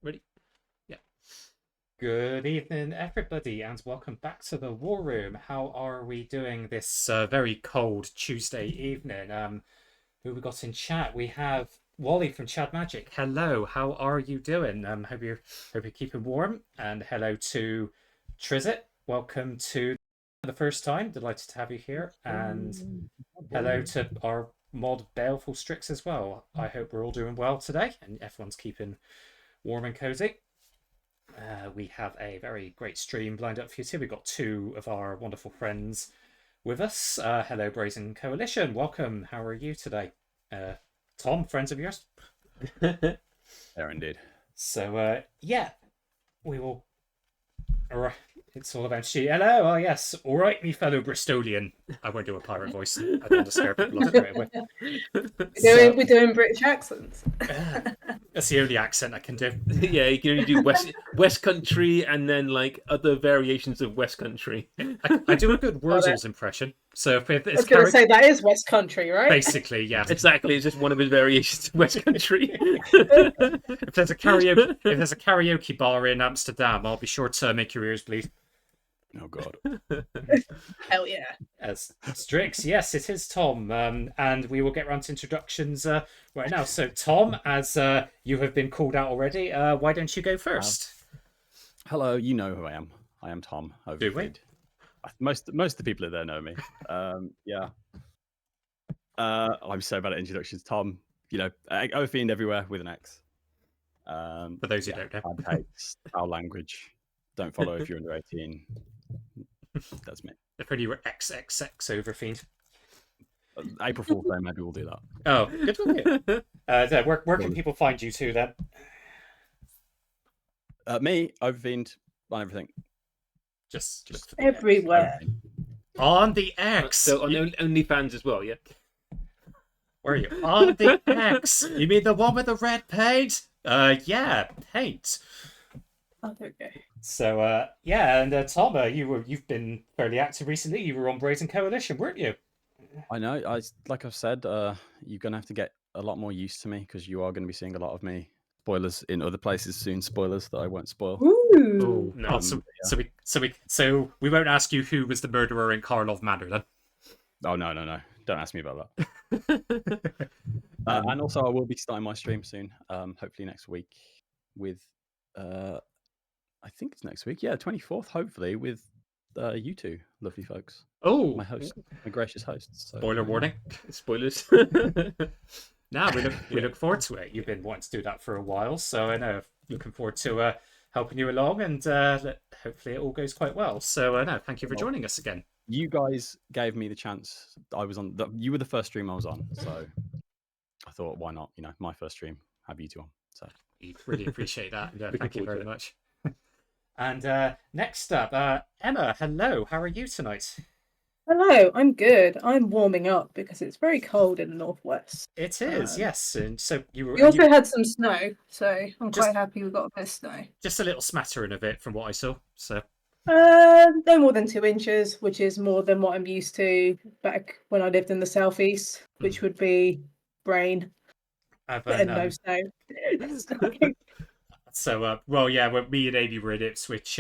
Ready? Yeah. Good evening, everybody, and welcome back to the War Room. How are we doing this very cold Tuesday evening? Who we got in chat? We have Wally from Chad Magic. Hello, how are you doing? Hope you're keeping warm. And hello to Trizit. Welcome to the first time. Delighted to have you here. And hello to our mod Baleful Strix as well. I hope we're all doing well today and everyone's keeping warm and cozy. We have a very great stream lined up for you too. We've got two of our wonderful friends with us. Hello, Brazen Coalition. Welcome. How are you today? Tom, friends of yours? There indeed. So, yeah, we will. All right. It's all about she. Hello. Oh, yes. All right, me fellow Bristolian. I won't do a pirate voice. I don't want to scare people off straight away. We're doing British accents. That's the only accent I can do. Yeah, you can only do West Country and then like other variations of West Country. I do a good Wurzels impression. So if it's I was going to say that is West Country, right? basically, yeah. Exactly, it's just one of his variations of West Country. If there's a karaoke bar in Amsterdam, I'll be sure to make your ears bleed. Oh God. Hell yeah. As Strix, yes, it is Tom, and we will get round to introductions right now. So, Tom, as you have been called out already, why don't you go first? Hello, you know who I am. I am Tom. Do we? Most of the people there know me. Yeah. I'm so bad at introductions. Tom, Overfiend everywhere with an X. For those who don't know. Bad takes, foul language. Don't follow if you're under 18. That's me. If only you were XXX Overfiend. April Fool's Day, maybe we'll do that. Oh, good for you. Where can people find you two then? Me, Overfiend, on everything. Just Everywhere. on the X. So on OnlyFans as well, yeah. Where are you? On the X. You mean the one with the red paint? Yeah, paint. Oh, okay. So, yeah, and Tom, you've been fairly active recently. You were on Brazen Coalition, weren't you? I know. Like I've said, you're gonna have to get a lot more used to me because you are going to be seeing a lot of me. Spoilers in other places soon. Spoilers that I won't spoil. Ooh. No, So we won't ask you who was the murderer in Karlov Manor then. Oh no! Don't ask me about that. And also, I will be starting my stream soon. Hopefully next week with, I think it's next week. Yeah, 24th. Hopefully with you two lovely folks. Oh, My host, my gracious hosts. So, spoiler warning. spoilers. Now we look forward to it. You've been wanting to do that for a while, so I know looking forward to helping you along, and hopefully it all goes quite well. So no, thank you for joining us again. You guys gave me the chance. You were the first stream I was on, so I thought, why not? My first stream, have you two on. So We really appreciate that. And, thank you forward to very it. much. And next up, Emma. Hello, how are you tonight? Hello, I'm good. I'm warming up because it's very cold in the northwest. It is, yes. And so We also had some snow, so I'm Just- quite happy we got a bit of snow. just a little smattering of it from what I saw. So No more than 2 inches, which is more than what I'm used to back when I lived in the southeast, which would be rain and no snow. So well, yeah, when me and Amy were in Ipswich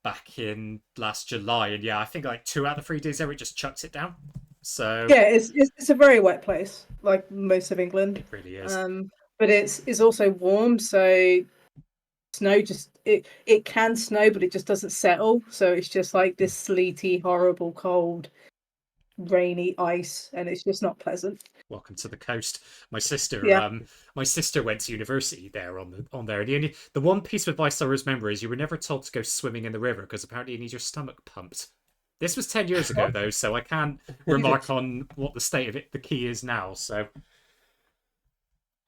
back in last July, and yeah, I think like 2 out of the 3 days there it just chucks it down. So Yeah, it's a very wet place, like most of England. it really is. But it's also warm, so snow it can snow, but it just doesn't settle. So it's just like this sleety, horrible, cold, rainy ice, and it's just not pleasant. Welcome to the coast. My sister, Yeah. my sister went to university there on there. The one piece of advice I always remember is you were never told to go swimming in the river because apparently you need your stomach pumped. This was 10 years ago though, so I can't remark on what the state of it. The key is now. So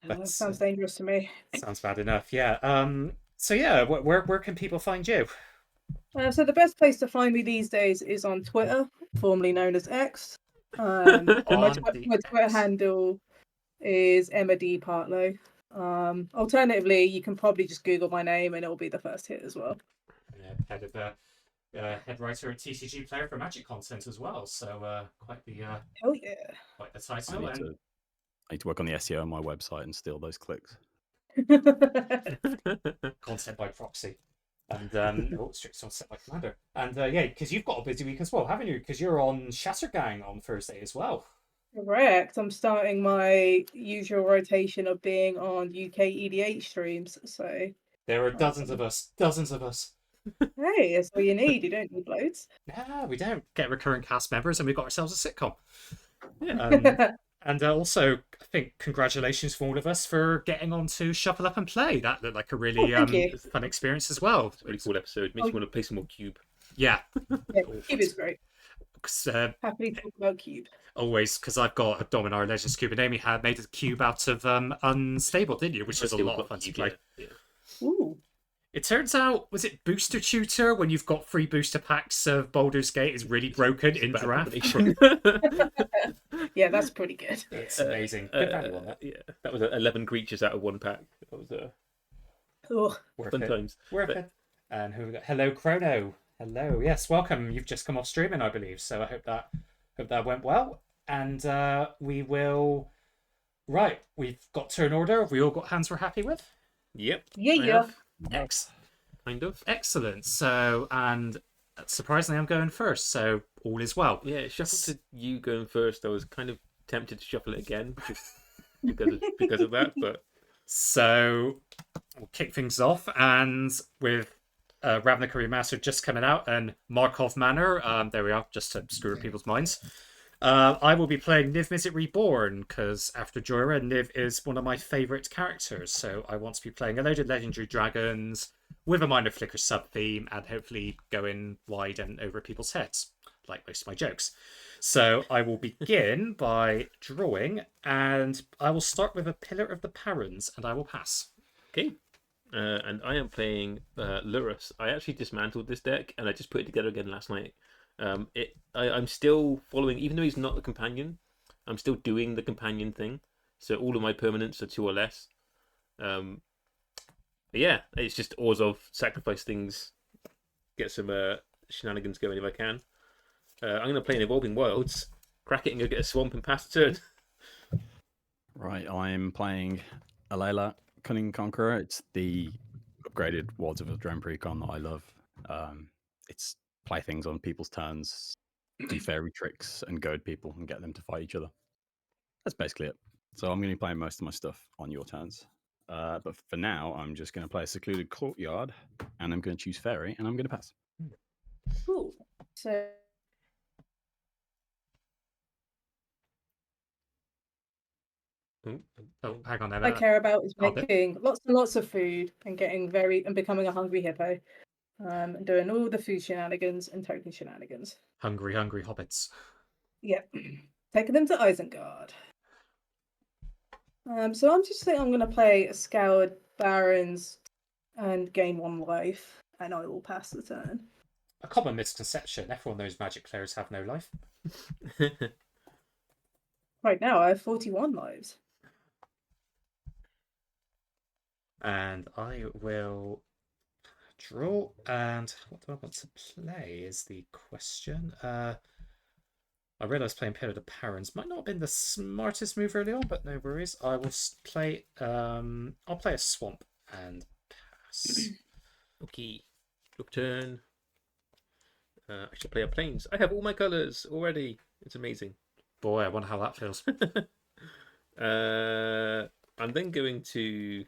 That sounds dangerous to me. sounds bad enough. Yeah. So yeah, where can people find you? So the best place to find me these days is on Twitter, formerly known as X. And my On Twitter the X. handle is Emma D Partlow. Alternatively, you can probably just Google my name and it'll be the first hit as well. Head writer and TCG player for Magic content as well. So quite the Hell yeah. title. I need to work on the SEO on my website and steal those clicks. Content by proxy. And strict set by commander. And yeah, because you've got a busy week as well, haven't you? Because you're on Shattergang on Thursday as well. Correct. I'm starting my usual rotation of being on UK EDH streams. So there are dozens of us. Dozens of us. Hey, that's all you need. You don't need loads. Yeah, we don't get recurrent cast members, and we've got ourselves a sitcom. Yeah. And also, I think congratulations for all of us for getting on to Shuffle Up and Play. That looked like a really fun experience as well. It's a really cool episode. Makes me want to play some more Cube. Yeah. Yeah, Cube is great. Happily talk about Cube. Always, because I've got a Dominar Legends Cube, and Amy had made a cube out of Unstable, didn't you? Which is a lot of fun to play. Yeah. Ooh. It turns out, was it Booster Tutor when you've got 3 booster packs of Baldur's Gate is really broken in draft? Yeah, that's pretty good. It's amazing. Good value on that. Yeah, that was 11 creatures out of 1 pack. That was fun times. Worth it. And who we got? Hello, Chrono. Hello. Yes, welcome. You've just come off streaming, I believe. So I hope that went well. And we will. Right, we've got turn order. Have we all got hands we're happy with? Yep. Yeah. Kind of. Excellent. So, and surprisingly, I'm going first. So all is well. Yeah, it shuffled to you going first. I was kind of tempted to shuffle it again just because of that. But so we'll kick things off, and with Ravnica Remastered just coming out and Markov Manor. There we are, just to screw with people's minds. I will be playing Niv Mizzet Reborn, because after Jorah, Niv is one of my favourite characters, so I want to be playing a load of legendary dragons with a minor Flicker sub-theme, and hopefully going wide and over people's heads, like most of my jokes. So I will begin by drawing, and I will start with a Pillar of the Parons, and I will pass. Okay. And I am playing Lurrus. I actually dismantled this deck, and I just put it together again last night. I'm still following, even though he's not the companion, I'm still doing the companion thing. So all of my permanents are 2 or less. Yeah, it's just Orzhov, sacrifice things, get some shenanigans going if I can. I'm going to play an Evolving Wilds, crack it and go get a swamp and pass the turn. Right, I'm playing Alayla, Cunning Conqueror. It's the upgraded Wards of Eldraine Precon that I love. It's play things on people's turns, do fairy tricks, and goad people and get them to fight each other. That's basically it. So I'm going to be playing most of my stuff on your turns. But for now, I'm just going to play a Secluded Courtyard, and I'm going to choose Fairy, and I'm going to pass. Cool. So Oh, hang on there. I care about is making lots and lots of food and becoming a hungry hippo. And doing all the food shenanigans and token shenanigans. Hungry hobbits. Yep. Taking them to Isengard. So I'm just saying I'm going to play a Scoured Barons and gain 1 life, and I will pass the turn. A common misconception. Everyone knows Magic players have no life. Right now I have 41 lives. And I will draw, and what do I want to play is the question. I realise playing Pillar of the Parons might not have been the smartest move early on, but no worries. I will play. I'll play a Swamp and pass. Okay, your turn. I should play a Plains. I have all my colours already. It's amazing. Boy, I wonder how that feels. I'm then going to.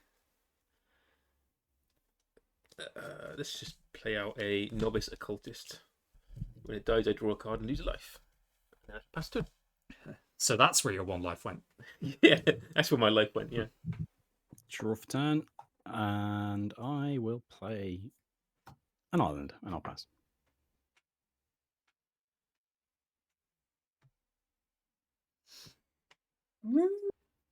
Let's just play out a Novice Occultist. When it dies, I draw a card and lose a life. Pass turn. So that's where your 1 life went. Yeah, that's where my life went, yeah. Draw for turn, and I will play an island, and I'll pass.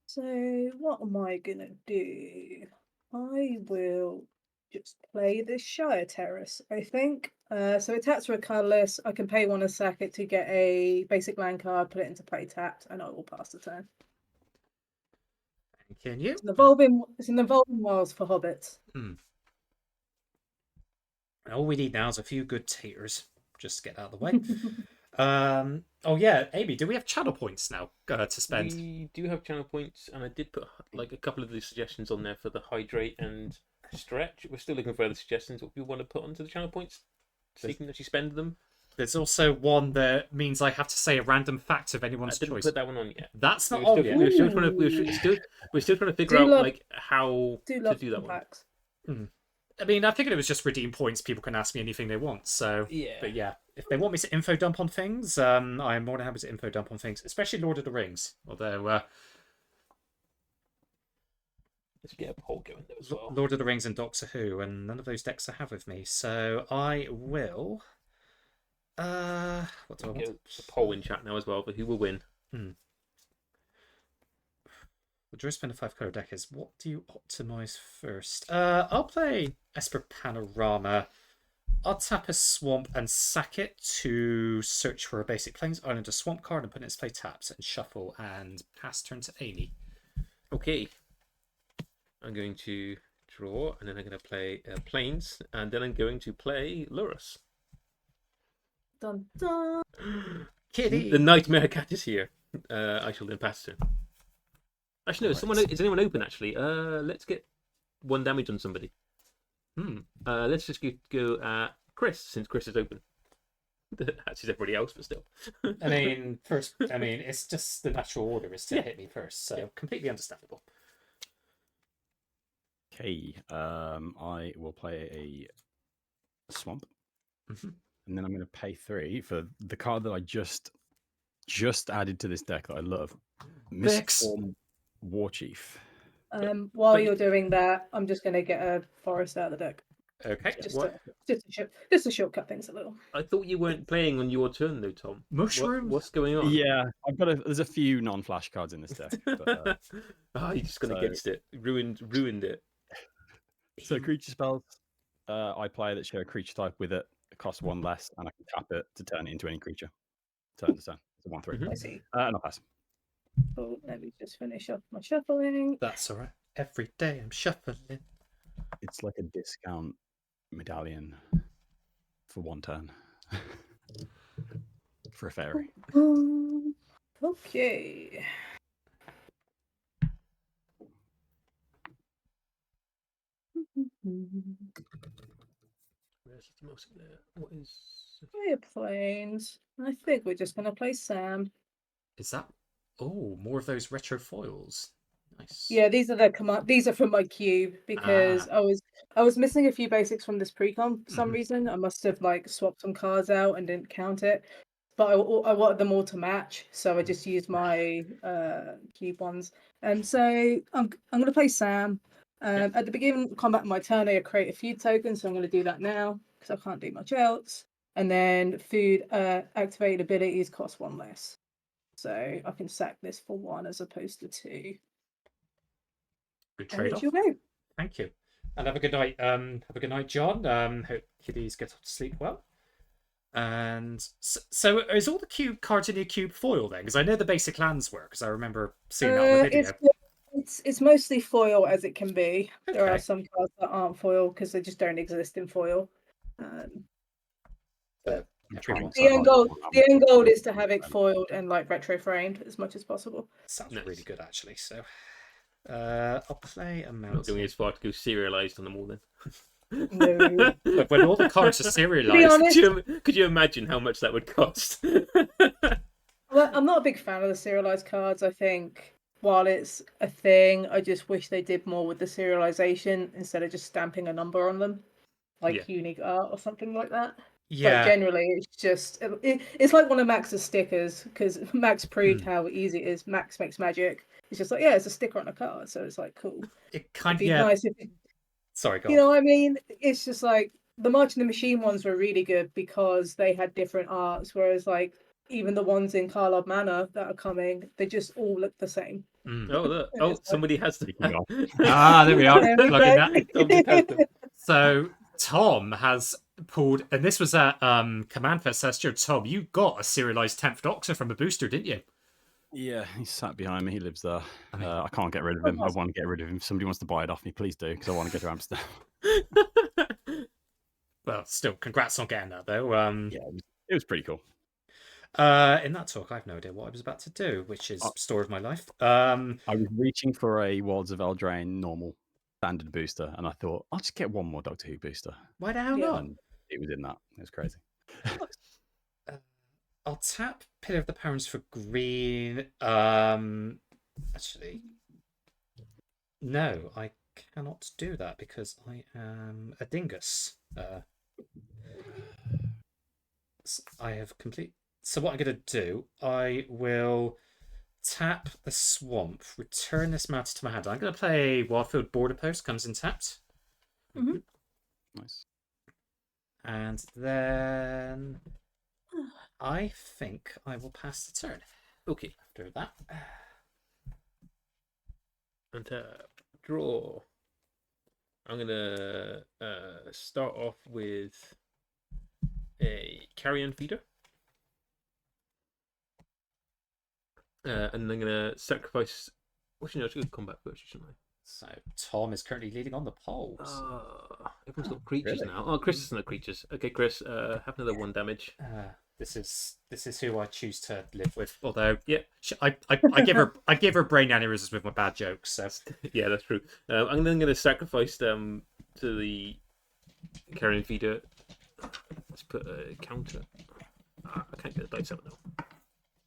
So what am I going to do? I will just play the Shire Terrace, I think. So attacks are colourless. I can pay 1 and sack it to get a basic land card, put it into play tapped, and I will pass the turn. Can you? It's an evolving wilds for hobbits. All we need now is a few good taters. Just to get out of the way. Oh yeah, Amy, do we have channel points now to spend? We do have channel points, and I did put like a couple of the suggestions on there for the hydrate and stretch. We're still looking for other suggestions what we want to put onto the channel points, so you can actually spend them. There's also one that means I have to say a random fact of I anyone's didn't choice. put that one on yet. That's not We were on still, yet. we were still trying to we're still trying to figure Do out love- like how Do to love do that one. facts. I mean, I figured it was just redeem points. People can ask me anything they want. So, Yeah. but yeah, if they want me to info dump on things, I'm more than happy to info dump on things, especially Lord of the Rings. Although Let's get a poll going there as well. Lord of the Rings and Doctor Who, and none of those decks I have with me. So I will. What do I want? Get a poll in chat now as well for who will win. The Drew Spinner 5-color deck is, what do you optimize first? I'll play Esper Panorama. I'll tap a swamp and sack it to search for a basic Plains Islander swamp card and put it in its play taps and shuffle and pass turn to Amy. Okay. I'm going to draw, and then I'm going to play Plains, and then I'm going to play Lurus. Dun dun. Kitty! The Nightmare Cat is here. I shall then pass turn. Actually, no. Right. Is anyone open? Actually, let's get 1 damage on somebody. Let's just go at Chris, since Chris is open. Actually, everybody else, but still. I mean, it's just the natural order is to hit me first, so completely understandable. Okay, I will play a swamp, and then I'm going to pay 3 for the card that I just added to this deck that I love. Mistform War Chief. While you're doing that, I'm just going to get a forest out of the deck. Okay. Just to shortcut things a little. I thought you weren't playing on your turn, though, Tom. Mushroom? What's going on? Yeah, there's a few non-flash cards in this deck. But, you're just gone against it. Ruined it. So creature spells, I play that share a creature type with it. It costs 1 less, and I can tap it to turn it into any creature. Turn to turn. It's a 1/3. I see. And I'll pass. Cool. Let me just finish off my shuffling. That's all right. Every day I'm shuffling. It's like a discount medallion for 1 turn for a fairy. Okay. Where's the most there? What is? Play Plains. I think we're just going to play Sam. Is that? Oh, more of those retro foils. Nice. Yeah, these are the command. These are from my cube because I was missing a few basics from this pre-con for some reason. I must have like swapped some cards out and didn't count it. But I wanted them all to match, so I just used my cube ones. And so I'm going to play Sam. At the beginning of combat of my turn, I create a feud token, so I'm going to do that now because I can't do much else. And then food activated abilities cost 1 less, so I can sack this for 1 as opposed to 2. Good trade-off. Thank you. And have a good night. Have a good night, John. Hope kiddies get off to sleep well. And so is all the cube cards in your cube foil then? Because I know the basic lands were, because I remember seeing that on the video. It's mostly foil as it can be. Okay. There are some cards that aren't foil because they just don't exist in foil. But the end goal is to have it foiled and like retro framed as much as possible. Sounds really good, actually. So I'll play a mountain. Not going as far to go serialized on them all then. No. Look, when all the cards are serialized, could you imagine how much that would cost? Well, I'm not a big fan of the serialized cards. I think while it's a thing, I just wish they did more with the serialization instead of just stamping a number on them, like unique art or something like that. Yeah. But generally, it's just it's like one of Max's stickers because Max proved how easy it is. Max makes magic. It's just like it's a sticker on a card, so it's like cool. It kind of nice if Sorry, go on. You know what I mean? It's just like the March in the Machine ones were really good because they had different arts, whereas like even the ones in Karlov Manor that are coming, they just all look the same. Oh, look. Oh, somebody has them. There we are. Somebody has them. So Tom has pulled, and this was at Command Fest last year. Tom, you got a serialized 10th Doctor from a booster, didn't you? Yeah, he's sat behind me. He lives there. I can't get rid of him. I want to get rid of him. If somebody wants to buy it off me, please do, because I want to go to Amsterdam. Well, still, congrats on getting that, though. Yeah, it was pretty cool. In that talk, I have no idea what I was about to do, which is Oh. story of my life. I was reaching for a Wilds of Eldraine normal standard booster, and I thought I'll just get one more Doctor Who booster, Why the hell Yeah. not? and it was in that. It was crazy. I'll tap Pillar of the Parents for green. Actually, no, I cannot do that because I am a dingus. I have complete. So what I'm gonna do, I will tap the swamp, return this matter to my hand. I'm gonna play Wildfield Border Post, comes in tapped, Nice. and then I think I will pass the turn. Okay. After that, And draw. I'm gonna start off with a carrion feeder. And I'm gonna sacrifice. Actually, no, I should go combat first, shouldn't I? so Tom is currently leading on the polls. Everyone's got creatures Really? now. Oh, Chris is not creatures. Okay, Chris, have another 1 damage. This is who I choose to live with. Although, Yeah. I give her brain aneurysms with my bad jokes. So Yeah, that's true. I'm then gonna sacrifice them to the carrion feeder. Let's put a counter. I can't get the dice out now.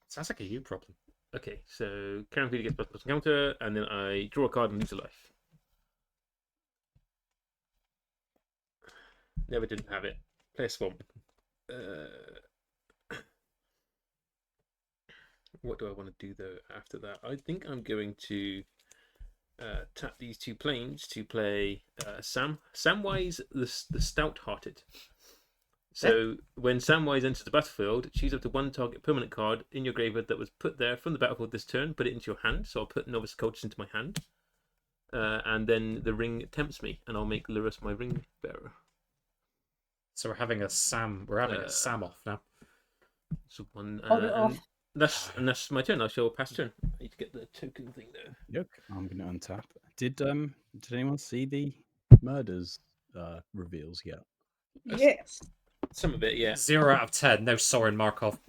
sounds like a you problem. Okay, so carrion feeder gets plus counter, and then I draw a card and lose a life. Never didn't have it. Play a swamp. What do I want to do though after that? I think I'm going to tap these 2 planes to play Samwise the Stout-Hearted. So when Samwise enters the battlefield, choose up to 1 target permanent card in your graveyard that was put there from the battlefield this turn. Put it into your hand. So I'll put Novice Cultist into my hand, and then the ring tempts me, and I'll make Lurrus my ring bearer. So we're having a Sam. We're having a Sam off now. So 1. Hold it off. That's my turn. I shall pass turn. I need to get the token thing though. Yep. I'm going to untap. Did anyone see the murders reveals yet? Yes. Some of it, yeah. 0 out of 10. No Sorin Markov.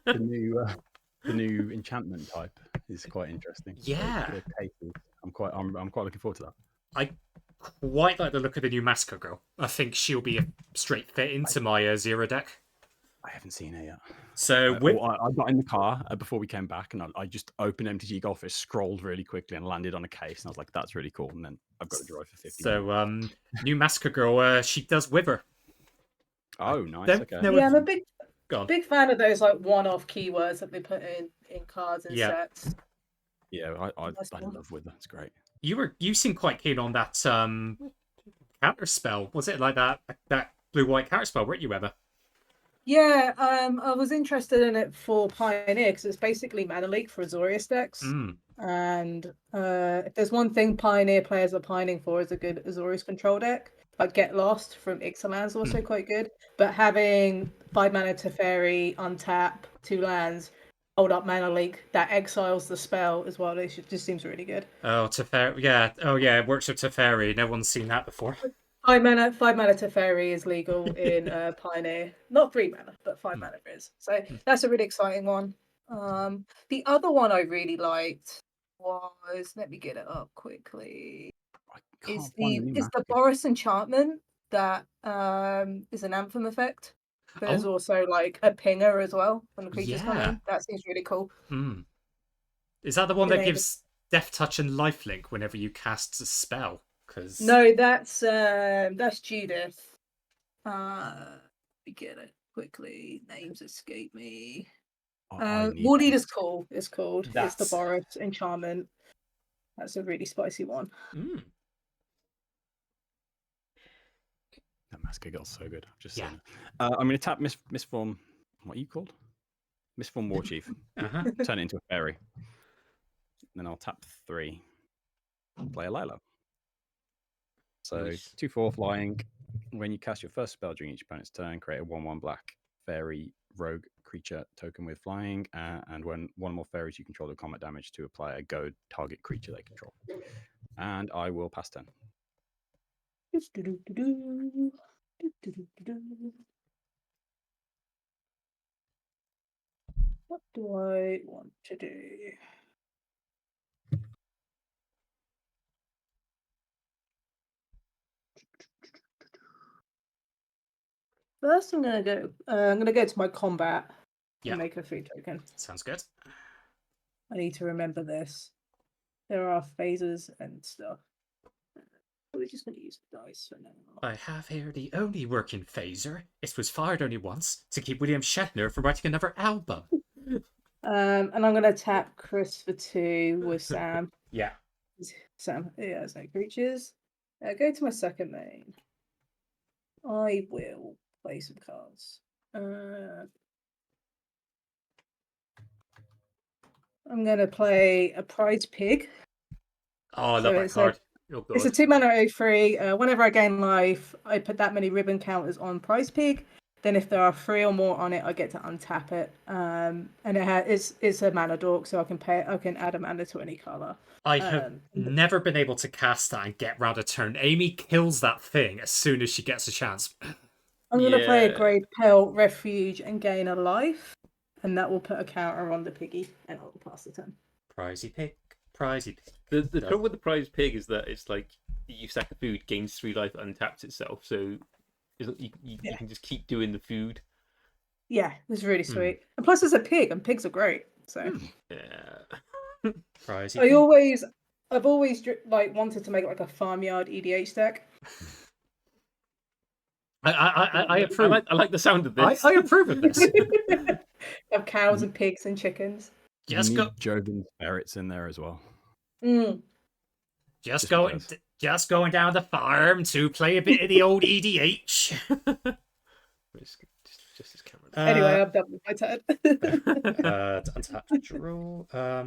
The new enchantment type is quite interesting. Yeah. The cases. I'm quite looking forward to that. I quite like the look of the new Massacre Girl. I think she'll be a straight fit into my 0 deck. I haven't seen her yet. So I got in the car before we came back, and I just opened MTG Golf, scrolled really quickly, and landed on a case. And I was like, "That's really cool." And then I've got to drive for 50. So new Massacre Girl, she does Wither. Oh, nice. Don't Okay. know Yeah, if- I'm a Go on. big fan of those like one-off keywords that they put in cards and Yeah. sets. Yeah, I Nice one. love Wither. It's great. You seem quite keen on that counter spell. Was it like that blue-white counter spell, weren't you, Emma? Yeah, I was interested in it for Pioneer because it's basically Mana Leak for Azorius decks. And if there's one thing Pioneer players are pining for is a good Azorius control deck. Like Get Lost from Ixalan's also quite good. But having 5 mana Teferi, untap, 2 lands, hold up Mana Leak, that exiles the spell as well. It just seems really good. Oh, Teferi. Yeah. Oh, yeah. It works with Teferi. No one's seen that before. 5 mana Teferi is legal in Pioneer. Not 3 mana, but 5 mana is. So that's a really exciting one. The other one I really liked was, let me get it up quickly. It's the Boris enchantment that is an anthem effect. There's also like a pinger as well when the creatures come in. That seems really cool. Is that the one Good that name. gives Death Touch and Lifelink whenever you cast a spell? Because No, that's Judith. Let me get it quickly. Names escape me. War Eater's Call is called. It's the Boris enchantment. That's a really spicy one. That Massacre Girl's so good. I've just seen it. I'm going to tap Misform. What are you called? Misform War Chief. Turn it into a fairy. Then I'll tap 3. Play a Lilo. So Nice. 2/4 flying. When you cast your first spell during each opponent's turn, create a 1/1 black fairy rogue creature token with flying. And when one or more fairies you control do combat damage to a player, go target creature they control. And I will pass turn. What do I want to do? First, I'm gonna go to my combat Yeah. and make a food token. Sounds good. I need to remember this. There are phasers and stuff. We're just gonna use the dice for now. I have here the only working phaser. It was fired only once to keep William Shatner from writing another album. And I'm gonna tap Chris for 2 with Sam. Yeah. Sam, yeah, there's no creatures. Go to my second main. I will play some cards. I'm gonna play a prize pig. Oh, I So love that it's card. Oh It's a god. 2-mana 0/3. Whenever I gain life, I put that many ribbon counters on Prize Pig. Then, if there are 3 or more on it, I get to untap it. And it's a mana dork, so I can add a mana to any color. I have never been able to cast that and get round a turn. Amy kills that thing as soon as she gets a chance. I'm gonna play a Yeah. Grey Pelt Refuge and gain a life, and that will put a counter on the piggy, and I'll pass the turn. Prizey pig. Prizey pig. The trouble with the prize pig is that it's like you sack a food, gains 3 life, untaps itself. So you can just keep doing the food. Yeah, it's really sweet. And plus, it's a pig, and pigs are great. So Yeah. Prizey I've pig. always like wanted to make like a farmyard EDH deck. I approve. I like the sound of this. I approve of this. Of cows and pigs and chickens. Just you go. need Joven's ferrets in there as well. Just going down the farm to play a bit of the old EDH. Just his camera. Anyway, I'm done with my turn. To untap to draw. I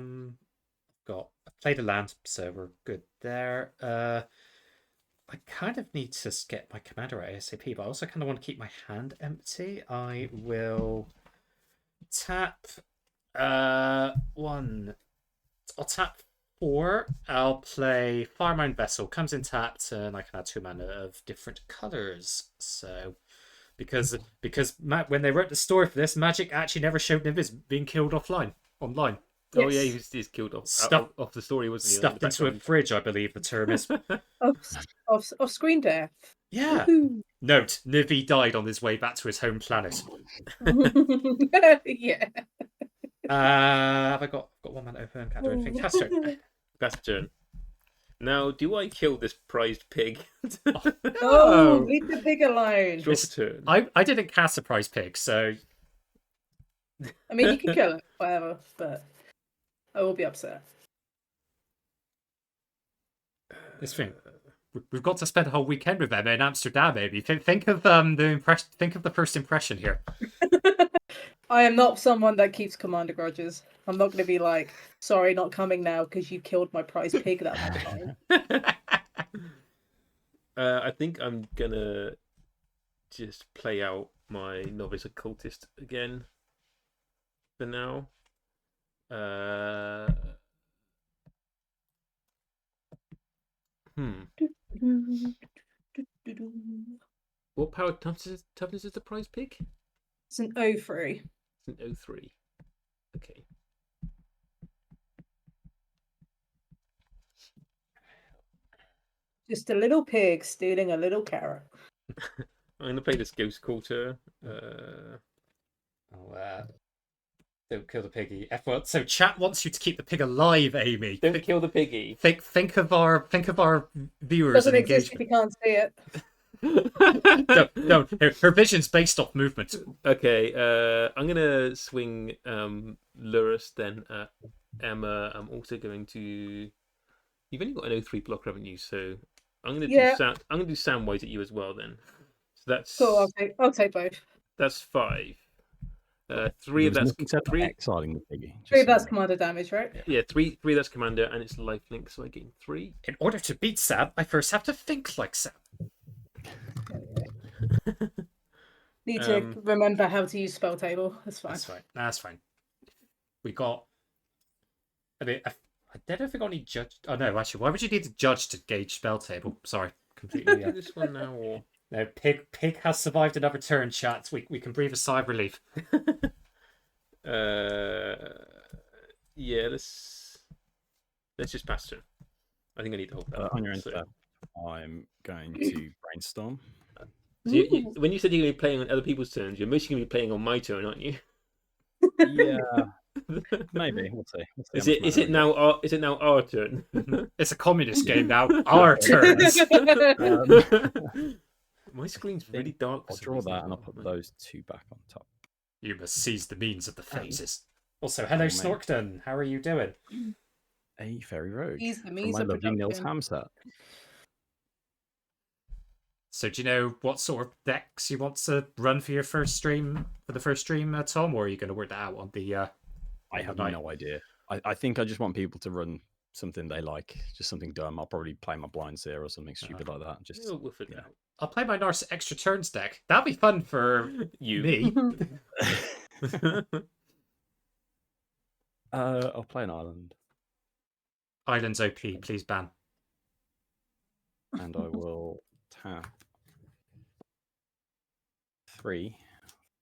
played a land, so we're good there. I kind of need to get my commander at ASAP, but I also kind of want to keep my hand empty. I will tap 1. I'll tap 4. I'll play Farmine Vessel. Comes in tapped, and I can add 2 mana of different colors. So, because when they wrote the story for this, Magic actually never showed Nimbus being killed online. Oh yeah, he's killed off the story, wasn't he? Stuffed into a fridge, I believe the term is. of screen death. Yeah. Woohoo. Note: Nivi died on his way back to his home planet. Yeah. Have I got 1 man open? Can't do anything. That's the turn. Now, do I kill this prized pig? No, leave the pig alone. Draw for turn. I didn't cast a prize pig, so I mean, you can kill it, whatever, but I will be upset. this thing. We've got to spend a whole weekend with them in Amsterdam, baby. Think of the first impression here. I am not someone that keeps commander grudges. I'm not going to be like, sorry, not coming now because you killed my prize pig that one time. I think I'm gonna just play out my novice occultist again for now. What power toughness is the prize pig? It's an 0/3. It's an 0/3. Okay. Just a little pig stealing a little carrot. I'm gonna play this ghost quarter. Don't kill the piggy. F1. So chat wants you to keep the pig alive, Amy. Don't kill the piggy. Think of our viewers. Doesn't and exist if you can't see it. No, her vision's based off movement. Okay, I'm gonna swing Lurus then at Emma. I'm also going to. You've only got an 0/3 block, haven't you? So I'm gonna do I'm gonna do Samwise at you as well then. So that's Cool. I'll take both. That's 5. 3 of that's exiling the piggy. 3 of that's commander damage, right? Yeah, 3 that's commander, and it's lifelink, so I gain 3. In order to beat Sam, I first have to think like Sam. Need to remember how to use Spelltable. That's fine. That's fine. We got. I mean, I don't know if we got any judge. Oh no, actually, why would you need a judge to gauge Spelltable? Sorry, completely. Do this one now, or no, pig has survived another turn. Chat. We can breathe a sigh of relief. Yeah, let's just pass turn. I think I need to hold that. On your end so. step, I'm going to brainstorm. So when you said you're going to be playing on other people's turns, you're mostly going to be playing on my turn, aren't you? Yeah, maybe. We'll see. We'll see Is how it much mana is it now our turn? It's a communist game now. Our turns. My screen's I think really dark. For I'll some draw reason that as and I'll well. put those two back on top. You must seize the means of the phases. Also, hello, mate. Snorkton. How are you doing? A fairy rogue He's the from means my of lovely Nils production. Ham set. So, do you know what sort of decks you want to run for your first stream? For the first stream, Tom, or are you going to work that out on the? I have no idea. I think I just want people to run something they like, just something dumb. I'll probably play my blind seer or something stupid like that. Just We'll figure it out. I'll play my Narsa extra turns deck. That'll be fun for You. me. I'll play an island, Islands OP, please ban. and I will tap 3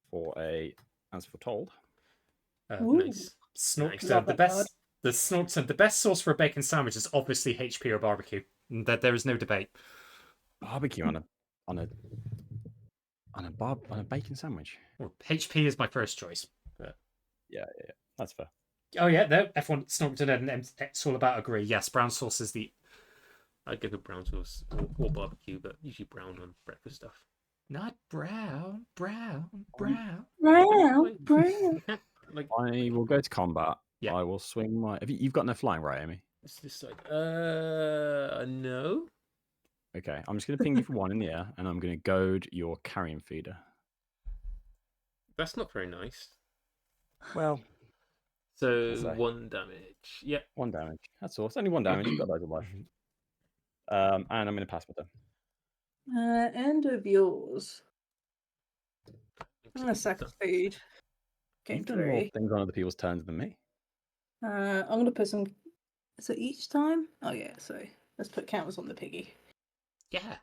for a as foretold. Nice. Snorkton, Love the that best. The Snorkton, the best sauce for a bacon sandwich is obviously HP or barbecue. That there is no debate. Barbecue on a bacon sandwich. Or HP is my first choice. But... Yeah, that's fair. Oh yeah, no, F1 Snorkton and it's all about agree. Yes, brown sauce is the. I'd go for brown sauce or barbecue, but usually brown on breakfast stuff. Not brown. Like I will go to combat. Yeah. I will swing my. You've got no flying, right, Amy? it's this side. No. Okay, I'm just going to ping you for 1 in the air, and I'm going to goad your carrion feeder. That's not very nice. Well, So say. 1 damage. Yep. 1 damage. That's all. It's only 1 damage. You've got loads of life. And I'm going to pass my turn. End of yours. I'm gonna sack food. Game You've done more 3. things on other people's turns than me. I'm gonna put some. Is it each time? Oh yeah. So let's put counters on the piggy. Yeah.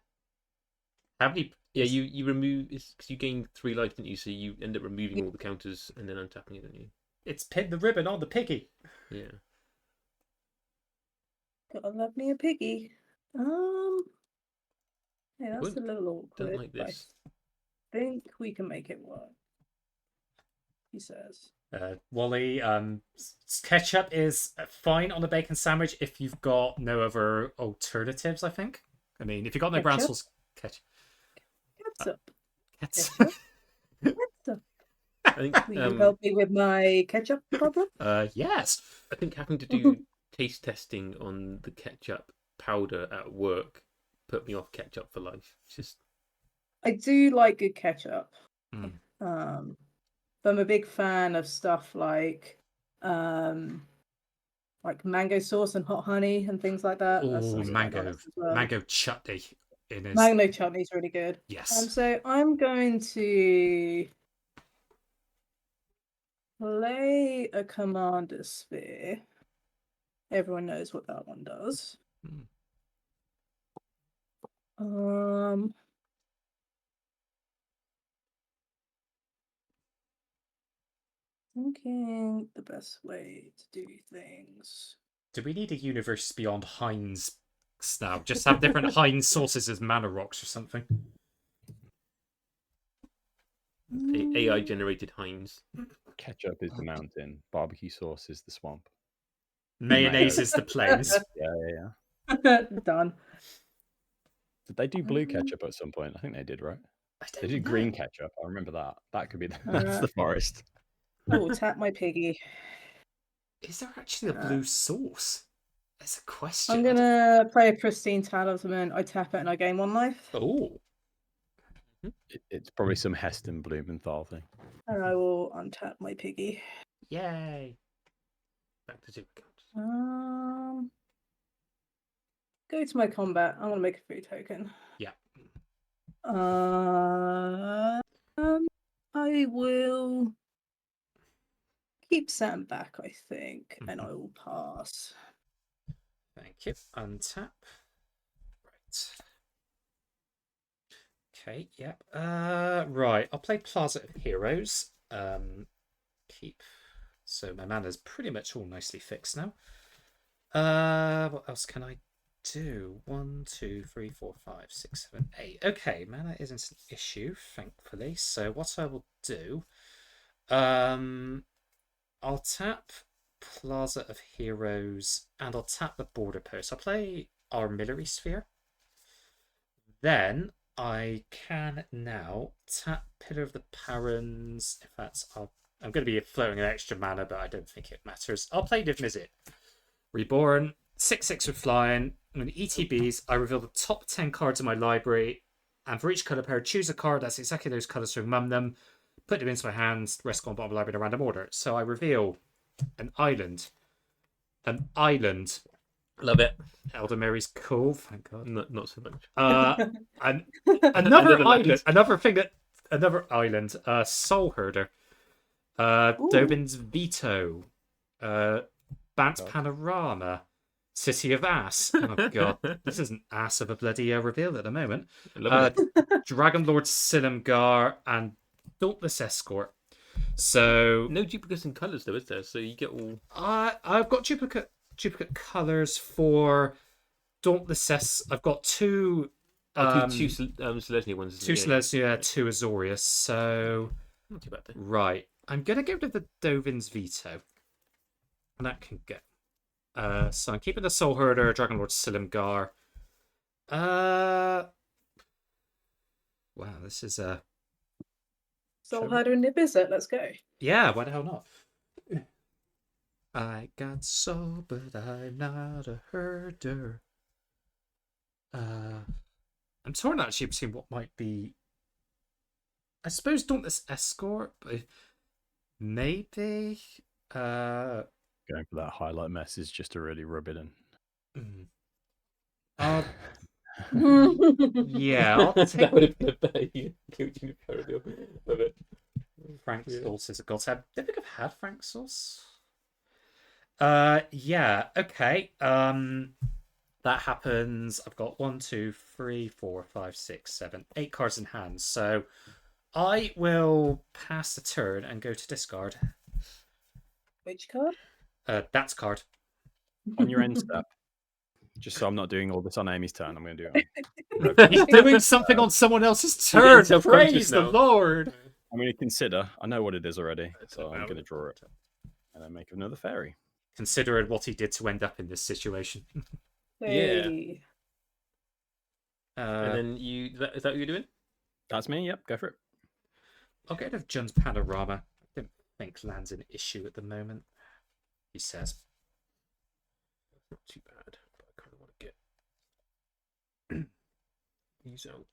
How many? Yeah, you remove it's because you gain 3 life, didn't you? So you end up removing all the counters and then untapping it, don't you? It's pin the ribbon on the piggy. Yeah. Gotta love me a piggy. Yeah, that's a little awkward. Don't like this. I think we can make it work. He says. Wally, ketchup is fine on a bacon sandwich if you've got no other alternatives, I think. I mean, if you've got no brown Ketchup? sauce, ketchup. Ketchup. Ketchup. Ketchup. I think Will you help me with my ketchup problem? Yes. I think having to do taste testing on the ketchup powder at work put me off ketchup for life. It's just I do like good ketchup. Mm. But I'm a big fan of stuff like mango sauce and hot honey and things like that. That's Oh, also quite nice as well. mango chutney. In his... Mango chutney is really good. Yes. So I'm going to play a commander sphere. Everyone knows what that one does. Thinking the best way to do things. Do we need a universe beyond Heinz now? Just have different Heinz sauces as mana rocks or something. AI generated Heinz. Ketchup is the mountain. Barbecue sauce is the swamp. Mayonnaise is the plains. Yeah. Done. Did they do blue ketchup at some point? I think they did, right? They did green ketchup. I remember that. That could be that's the forest. I will tap my piggy. Is there actually a blue sauce? That's a question. I'm gonna play a pristine talisman. I tap it and I gain 1 life. Oh. It's probably some Heston Blumenthal thing. And I will untap my piggy. Yay. Back to 0 count. Go to my combat. I'm gonna make a food token. Yeah. I will keep Sam back, I think, and I will pass. Thank you. Untap. Right. Okay, yep. Right. I'll play Plaza of Heroes. Keep So my mana's pretty much all nicely fixed now. What else can I do? 1, 2, 3, 4, 5, 6, 7, 8. Okay, mana isn't an issue, thankfully. So what I will do, I'll tap Plaza of Heroes and I'll tap the Border Post. I'll play Armillary Sphere. Then I can now tap Pillar of the Parons. In fact, I'm going to be floating an extra mana, but I don't think it matters. I'll play Niv Mizzet. Reborn, 6/6 with flying. When ETBs, I reveal the top 10 cards in my library, and for each colour pair, choose a card that's exactly those colours to remember them, put them into my hands, rest on bottom of the library in a random order. So I reveal an island. An island. Love it. Elder Mary's cool, thank God. Not so much. Another Another island. land. Another island. Soul Herder. Dovin's Veto. Bant Panorama. City of Ass. Oh God, this is an ass of a bloody reveal at the moment. Love it. Dragon Lord Silumgar and Dauntless Escort. So No duplicates in colours though, is there? So you get all. I've got duplicate colours for Dauntless I've got two Two Selesnya ones. two Selesnya, two Azorius. So Not too bad then. right, I'm gonna go with the Dovin's Veto, and that can go. So I'm keeping the Soul Herder, Dragon Lord Silumgar. Wow, this is a Soul Herder and Niv Mizzet, let's go. yeah. Why the hell not? I got soul, but I'm not a herder. I'm torn actually between what might be. I suppose Dauntless Escort, but maybe. Going for that highlight message just to really rub it in. Yeah, I'll That take would have been a better coaching parallel. Love it. Frank Yeah. Sauce is a god. I don't think I've had Frank Sauce. Yeah, okay. That happens. I've got 1, 2, 3, 4, 5, 6, 7, 8 cards in hand. So I will pass the turn and go to discard. Which card? That's card. On your end step, just so I'm not doing all this on Amy's turn, I'm going to do it. He's doing something on someone else's You're turn. getting self-conscious Praise the now. Lord. I'm going to consider. I know what it is already, so I'm about going to draw it and then make another fairy. Considering what he did to end up in this situation. Hey. And then you. Is that what you're doing? That's me. Yep, go for it. I'll get rid of John's Panorama. I don't think land's an issue at the moment. He says. Not too bad, but I kind of want to get these out.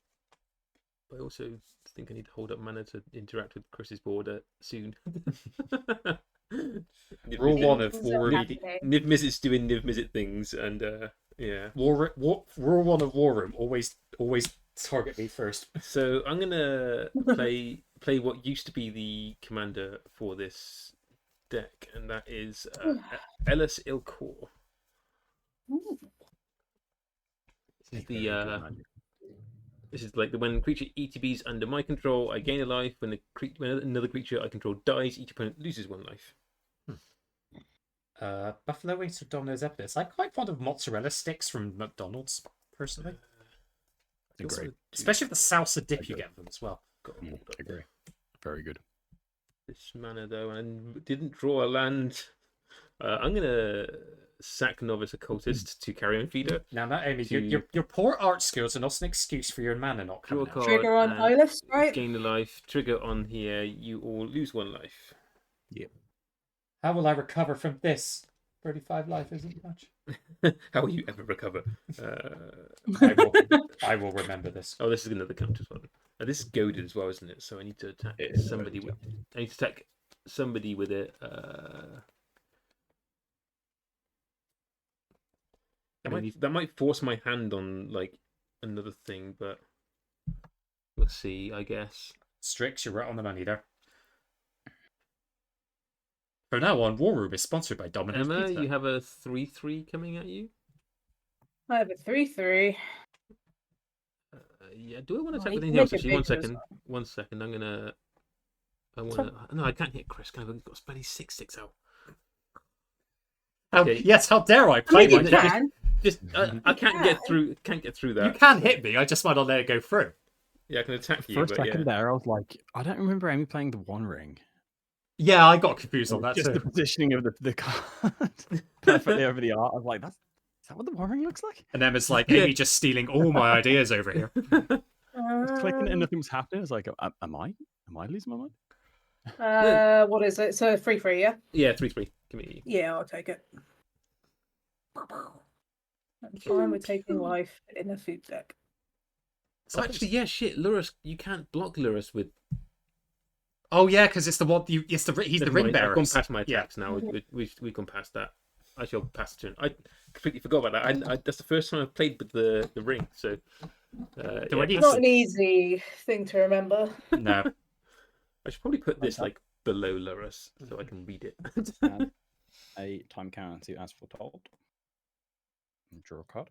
But I also think I need to hold up mana to interact with Chris's border soon. Rule 1 of Things War are Room. happening. Niv Mizzet's doing Niv Mizzet things, and yeah. Rule 1 of War Room. Always target me first. So I'm gonna play what used to be the commander for this deck, and that is Ellis Ilkor. Ooh. This is this is like the when creature ETBs under my control, I gain a life. When another creature I control dies, each opponent loses 1 life. Buffalo Wings or Domino's Evidence. I'm quite fond of mozzarella sticks from McDonald's, personally. Agree. Especially with the salsa dip you get from them as well. Agree. Very good. This mana though, and didn't draw a land. I'm gonna sack Novice Occultist to carry on feeder. Now, not Amy, To- your poor art skills are not an excuse for your mana not Draw a coming out. card. Trigger on and Eyeless, right? Gain a life. Trigger on here. You all lose 1 life. How will I recover from this? 35 life isn't much. How will you ever recover? I will remember this. Oh, this is another counter one. This is goaded as well, isn't it? So I need to attack It is somebody goaded, with. I need to attack somebody with it. That might force my hand on like another thing, but we'll see. I guess. Strix, you're right on the money there. From now on, War Room is sponsored by Domino's Emma, Pizza. you have a 3/3 coming at you. I have a 3/3. Yeah. Do I want to Oh, attack you with can anything else? make it Actually, 1 bigger as second. 1 second. I want to. No, I can't hit Chris. Can I? I've got a bloody 6/6 out. Okay. Yes, how dare I I play mean, you my just- deck? can. Just I can't get can. through. Can't get through that. You can so- hit me, I just might not let it go through. Yeah, I can attack you, For a but second yeah. there, I was like, I don't remember Amy playing the One Ring. Yeah, I got confused on that Just the too. positioning of the card perfectly over the art. I was like, is that what the One Ring looks like? And then it's like Yeah. Amy just stealing all my ideas over here. I was clicking it and nothing was happening. I was like, am I losing my mind? What is it? So 3/3, yeah? Yeah, 3/3. Give me. Yeah, I'll take it. I'm fine with taking life in a food deck. Oh, actually, yeah, shit. Lurus, you can't block Lurus with. Oh yeah, because it's the one he's the Never ring mind, bearer. I've gone past my Yeah. attacks now. We've gone past that. I shall pass the turn. I completely forgot about that. That's the first time I've played with the ring. So. Do I need Not an easy thing to remember. No. I should probably put this Okay. like below Lurus so I can read it. Add a time counter to as foretold. Draw a card.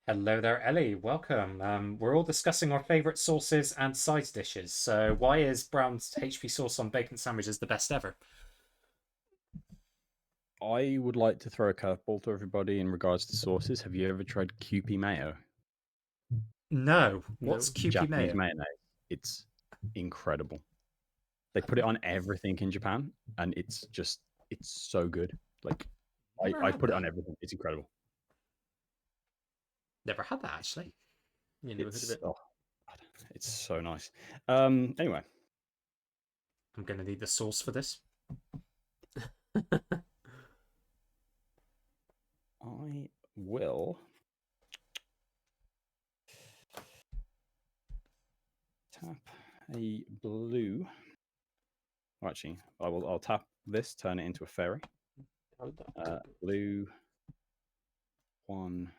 Hello there, Ellie. Welcome. We're all discussing our favourite sauces and side dishes. So why is Brown's HP sauce on bacon sandwiches the best ever? I would like to throw a curveball to everybody in regards to sauces. Have you ever tried Kewpie mayo? No. What's Kewpie Japanese mayo? mayonnaise. It's incredible. They put it on everything in Japan, and it's so good. Like, I put it on everything. It's incredible. Never had that actually. You never heard of it? It's so nice. Anyway, I'm gonna need the sauce for this. I will tap a blue. Oh, actually, I'll tap this, turn it into a fairy. Blue. 1,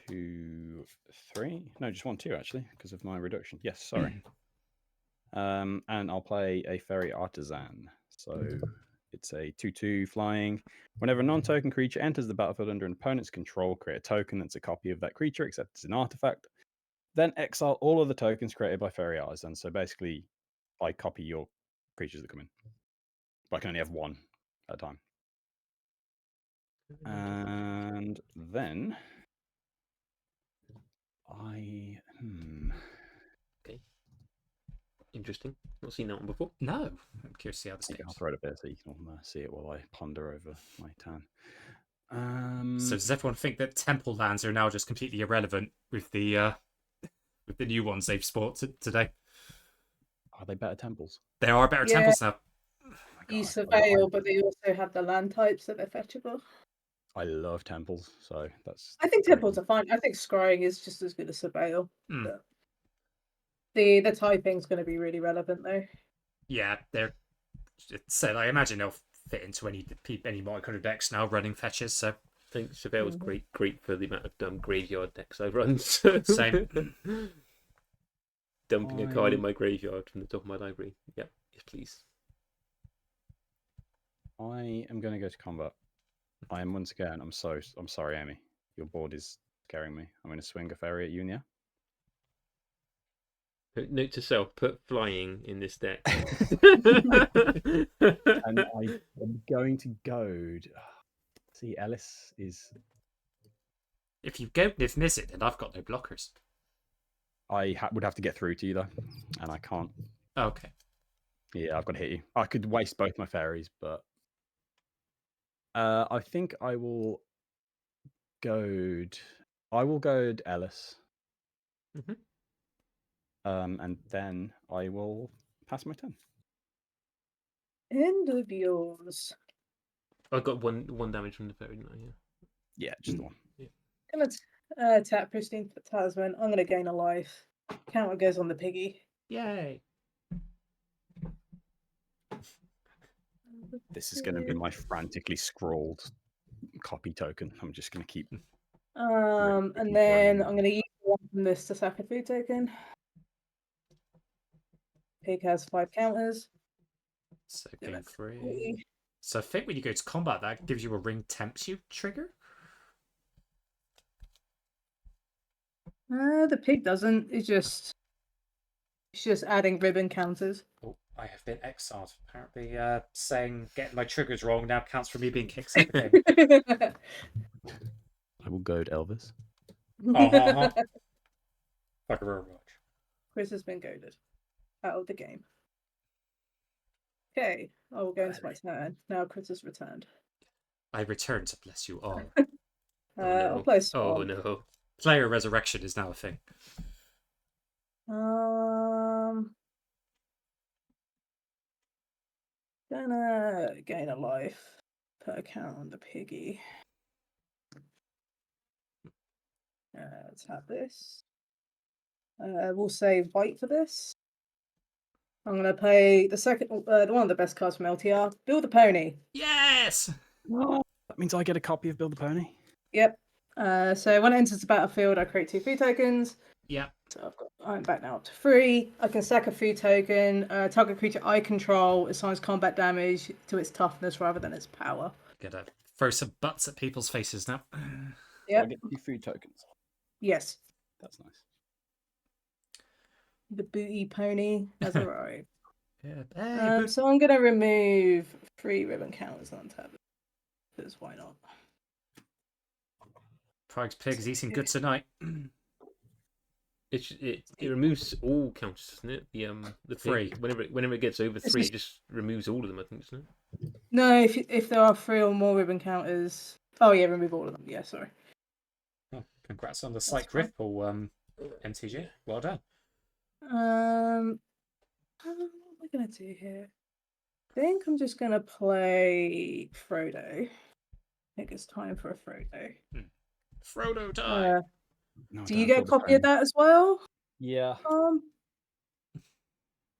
2, 3. No, just 1, 2 actually, because of my reduction. Yes, sorry. And I'll play a fairy artisan. So it's a 2/2 flying. Whenever a non-token creature enters the battlefield under an opponent's control, create a token that's a copy of that creature, except it's an artifact. Then exile all of the tokens created by fairy artisan. So basically, I copy your creatures that come in. But I can only have one at a time. And then Okay. Interesting. Not seen that one before. No. I'm curious to see how this I'll goes. throw it up there so you can all see it while I ponder over my turn. So does everyone think that temple lands are now just completely irrelevant with the new ones they've spawned today? Are they better temples? There are better Yeah. temples now. Oh my You God, surveil, but they also have the land types that are fetchable. I love temples, so that's. I think temples are fine. I think scrying is just as good as surveil. Hmm. But the typing's going to be really relevant though. Yeah, they're so I imagine they'll fit into any micro decks now running fetches. So I think Surveil is Mhm. great for the amount of graveyard decks I've run. So. Same. Dumping a card in my graveyard from the top of my library. Yeah, yes, please. I am going to go to combat. I am once again. I'm sorry, Amy. Your board is scaring me. I'm going to swing a fairy at you, yeah. Note to self: put flying in this deck. And I am going to goad. See, Ellis is. if you go miss it, then I've got no blockers. I would have to get through to you though, and I can't. Okay. Yeah, I've got to hit you. I could waste both my fairies, but I think I will goad. I will goad Ellis. Mhm. And then I will pass my turn. End of yours. I got one damage from the fairy, didn't I? Yeah. Yeah, just the one. Gonna tap Pristine Talisman. I'm gonna gain a life. Counter goes on the piggy. Yay! This is going to be my frantically scrawled copy token. I'm just going to keep. And then I'm gonna use one from this to sack a food token. Pig has 5 counters. So Yeah, game that's 3. 40. So I think when you go to combat, that gives you a ring tempts you trigger. The pig doesn't. It's just adding ribbon counters. Oh, I have been exiled. Apparently, saying getting my triggers wrong now counts for me being kicked out of the game. I will goad Elvis. Uh-huh. Like a Overwatch. Chris has been goaded out of the game. Okay, I will go into my turn. Now Chris has returned. I return to bless you all. I'll play Oh Swamp. no. Player resurrection is now a thing. Gonna gain a life per account on the piggy. Let's have this. We'll save white for this. I'm gonna play the second, one of the best cards from LTR. Build a pony. Yes! Oh, that means I get a copy of Build the Pony. Yep. So when it enters the battlefield, I create 2 food tokens. Yeah. So I'm back now up to 3. I can sack a food token. Target creature I control assigns combat damage to its toughness rather than its power. Gotta throw some butts at people's faces now. Yep. I get 2 food tokens. Yes. That's nice. The booty pony has arrived. Yeah. Hey, So I'm gonna remove 3 ribbon counters on tab. Because why not? Prague's pig's eating good tonight. It removes all counters, doesn't it? The Three. pig, whenever it gets over It's 3, just- it just removes all of them, I think, doesn't it? No, if there are 3 or more ribbon counters. Oh yeah, remove all of them. Yeah, sorry. Oh, congrats on the slight fine. ripple, MTG. Well done. What am I gonna do here? I think I'm just gonna play Frodo. I think it's time for a Frodo. Frodo time. No, I Do don't you have get a Build the copy of Pony. that as well? Yeah.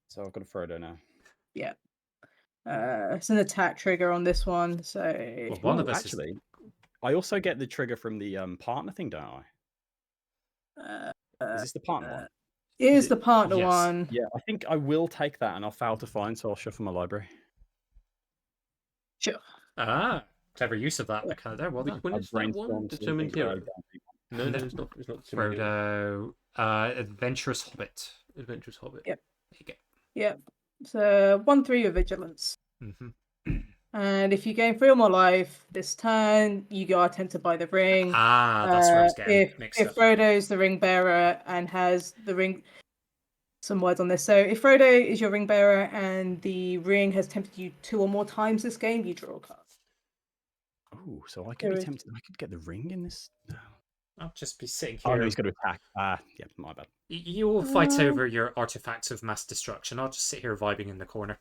So I've got a Frodo now. It's an attack trigger on this one, so Well, one of Ooh, us actually, I also get the trigger from the partner thing, don't I? uh, Is this the partner one? it Is is the it- partner yes. one. Yeah, I think I will take that, and I'll fail to find, so I'll shuffle my library. Sure. Ah, clever use of that Yeah. mechanic there. Well Which done. one I is that one? brainstormed Determined something, but I Hero. don't think- No, No. it's not. It's not Determined Hero. Frodo, adventurous hobbit. Adventurous Hobbit. Yep. There you go. Yep. So 1/3 with vigilance. Mm-hmm. And if you gain 3 or more life this turn, you are tempted by the ring. Ah, that's where I was getting If mixed up. Frodo's the ring bearer and has the ring, some words on this. So if Frodo is your ring bearer and the ring has tempted you 2 or more times this game, you draw a card. Oh, so I could There be is- tempted. I could get the ring in this. No. I'll just be sitting Oh, here. no, he's got to attack. Yeah, my bad. You all fight over your artifacts of mass destruction. I'll just sit here vibing in the corner.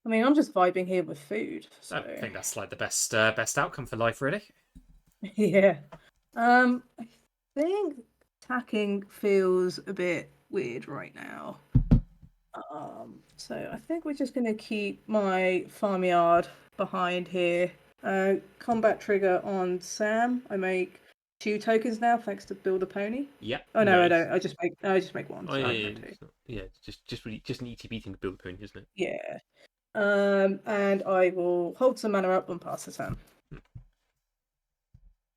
I mean, I'm just vibing here with food. So I think that's like the best outcome for life, really. yeah. I think attacking feels a bit weird right now. So I think we're just gonna keep my farmyard behind here. Combat trigger on Sam. I make 2 tokens now thanks to Build a Pony. Yep. Oh no, I Nice. don't. I just make 1. Oh So yeah, I yeah, don't have 2. it's not- yeah. Just an ETB thing to build a pony, isn't it? Yeah. And I will hold some mana up and pass the turn.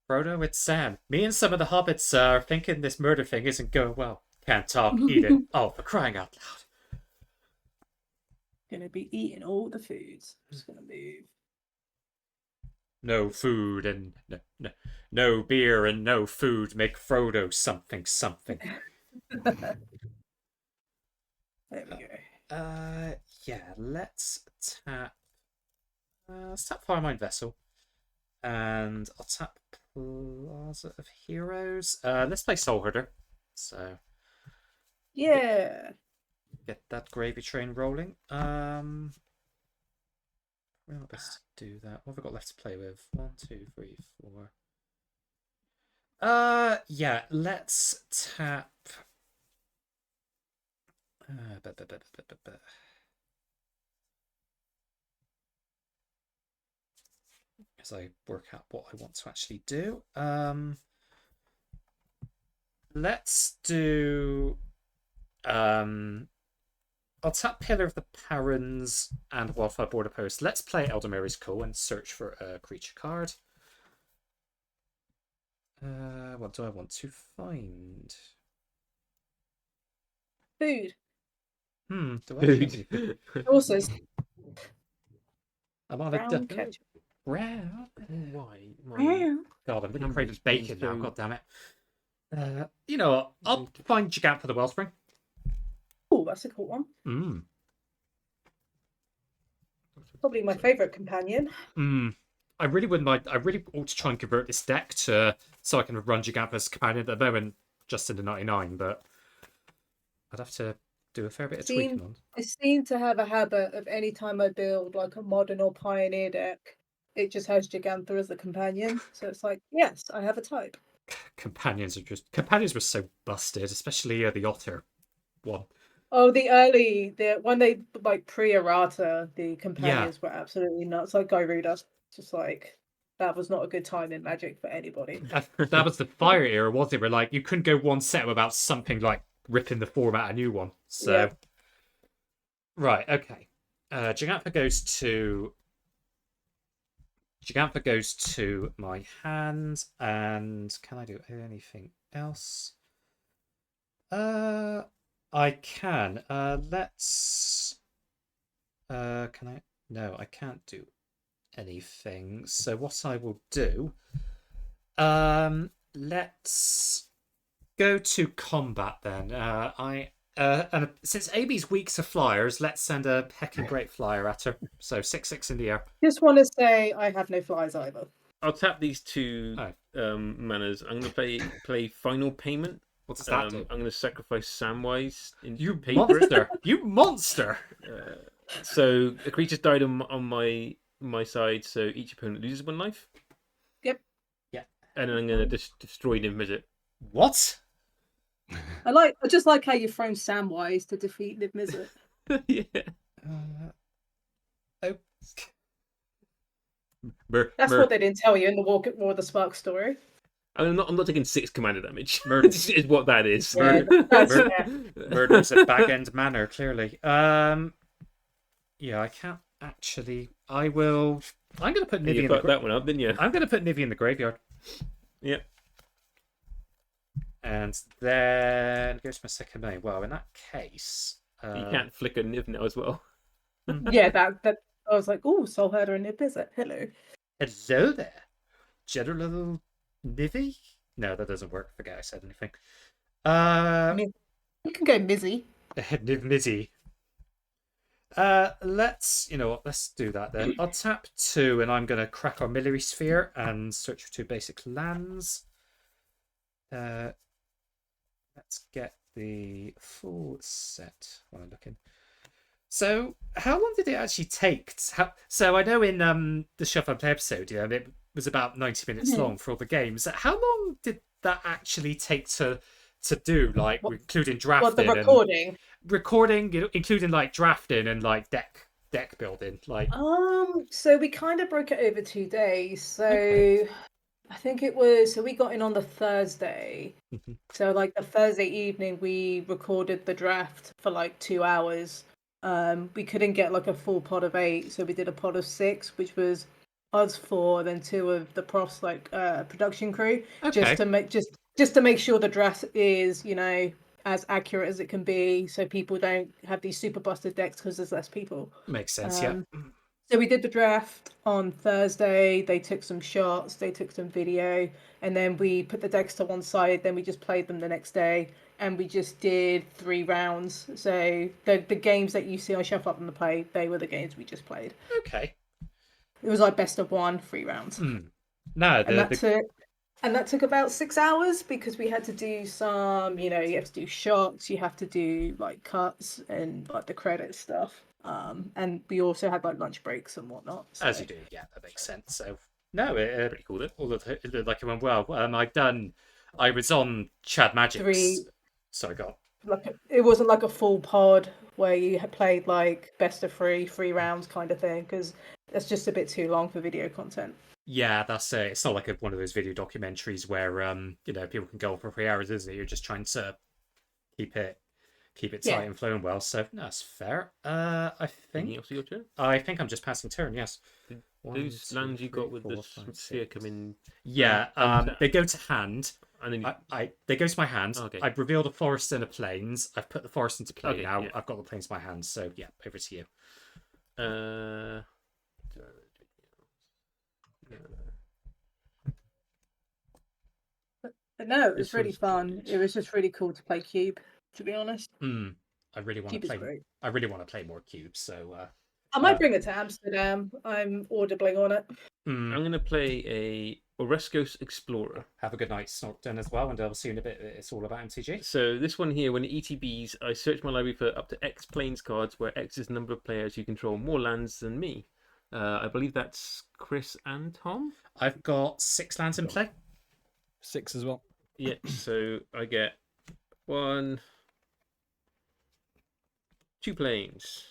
Frodo, it's Sam. Me and some of the hobbits are thinking this murder thing isn't going well. Can't talk, eat it. Oh, for crying out loud. Gonna be eating all the foods. I'm just gonna move. No food and no beer and no food make Frodo something. There we go. Yeah, let's tap. Let's tap Firemind Vessel, and I'll tap Plaza of Heroes. Let's play Soul Herder. So Yeah. get that gravy train rolling. We're not best to do that. What have I got left to play with? 1, 2, 3, 4. Yeah, let's tap. As I work out what I want to actually do. Let's do. I'll tap Pillar of the Parents and Wildfire Border Post. Let's play Eldermary's Call and search for a creature card. What do I want to find? Food. Do I actually have any- Also, I'm on a brown ketchup. brown. Why? Brown. God, I'm really Numbers craving bacon now. being so- God damn it. You know what? I'll find Gigant for the Wellspring. Oh, that's a cool one. Mm. Probably my favourite companion. I really wouldn't mind. I really ought to try and convert this deck to so I can run Gigant as companion at the moment, just in the 99. But I'd have to do a fair bit of tweaking on. I seem to have a habit of any time I build like a modern or pioneer deck, it just has Gigantha as the companion. So it's like, yes, I have a type. Companions were so busted, especially the Otter one. Oh, when they like pre-errata, the companions were absolutely nuts. Like Gyruda, just like that was not a good time in Magic for anybody. That was the Fire era, wasn't it? Where like you couldn't go one set without something like ripping the format a new one. So Yeah. right, okay. Gigantha goes to my hand, and can I do anything else? I can. Let's. Can I? No, I can't do anything. So what I will do. Let's go to combat then. And since AB's weak to flyers, let's send a heckin' great flyer at her. So 6/6 in the air. Just want to say I have no flies either. I'll tap these two manas. I'm going to play Final Payment. What does that do? I'm going to sacrifice Samwise in You paper. monster! You monster! So a creature's died on my side, so each opponent loses 1 life. Yep. Yeah. And then I'm going to just destroy Niv Mizzet. What? I just like how you frame Samwise to defeat Niv Mizzet. Yeah. Oh. That's what they didn't tell you in the War of the Spark story. I'm not taking 6 commander damage. Murder. This is what that is. Yeah, Murder's a back end manner, clearly. Yeah, I can't actually. I'm going to put Nivy You in the fucked that one up, didn't you? I'm going to put Nivy in the graveyard. Yep. And then goes my second main. Well, in that case, You can't flicker Niv now as well. Yeah, that I was like, oh, Soul Herder and Niv Mizzet. Hello. Hello there, General Nivy. No, that doesn't work. Forget I said anything. I mean, you can go Mizzy. Niv Mizzy. Let's do that then. I'll tap 2, and I'm gonna crack our Military Sphere and search for 2 basic lands. Let's get the full set while I'm looking. So, how long did it actually take? So, I know in the Shuffle and Play episode, it was about 90 minutes long for all the games. How long did that actually take to do, like, including drafting? What, the recording? Recording, including like drafting and like deck building, like. So we kind of broke it over 2 days. So Okay. I think it was. So we got in on the Thursday. So like the Thursday evening, we recorded the draft for like 2 hours. We couldn't get like a full pod of 8, so we did a pod of 6, which was us 4, then 2 of the pros production crew, Okay. just to make sure the draft is as accurate as it can be, so people don't have these super busted decks because there's less people. Makes sense. Yeah. So we did the draft on Thursday. They took some shots, they took some video, and then we put the decks to one side. Then we just played them the next day, and we just did 3 rounds. So the games that you see on Shuffle Up and the Play, they were the games we just played. Okay. It was like best of 1, 3 rounds. No, And that took about 6 hours because we had to do some, you have to do shots, you have to do like cuts and like the credit stuff. And we also had like lunch breaks and whatnot. So. as you do, yeah, that makes sense. So no, Pretty cool. Then. all of it looked like it went well. I was on Chad Magic's. 3. Sorry, go on. It wasn't like a full pod where you had played like best of 3 rounds kind of thing, because that's just a bit too long for video content. Yeah, that's it. It's not like one of those video documentaries where people can go on for 3 hours, is it? You're just trying to keep it tight and flowing well. So no, that's fair. I think Your turn. I think I'm just passing turn. Yes. Those lands you got with the sphere come in. Yeah. They go to hand. And then They go to my hand. Okay. I've revealed a forest and a plains. I've put the forest into play Okay, now. yeah. I've got the plains in my hand. So yeah, over to you. But no, it was This really one's fun. good. It was just really cool to play Cube, to be honest. I really want Cube to is play. great. I really want to play more cubes. So I might bring it to Amsterdam. I'm audibling on it. I'm going to play a Oreskos Explorer. Have a good night, Snorkton, as well, and I'll see you in a bit. It's all about MTG. So this one here, when it ETBs, I search my library for up to X planes cards, where X is the number of players who control more lands than me. I believe that's Chris and Tom. I've got 6 lands in play. 6 as well. Yeah, so I get 1, 2 planes.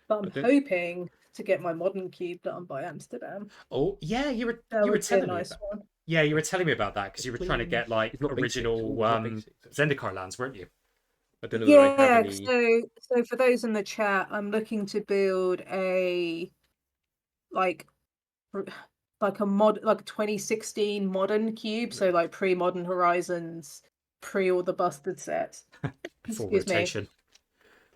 But I'm Okay. hoping to get my modern cube done by Amsterdam. Oh yeah, you were That would be a telling me nice about. one. Yeah, you were telling me about that because you were trying to get like It's not basics. original Ooh, it's not basics. Zendikar lands, weren't you? I don't know whether I have Yeah, any. so for those in the chat, I'm looking to build a like like a 2016 modern cube, so like pre-modern horizons, pre all the busted sets. Before Excuse me. rotation.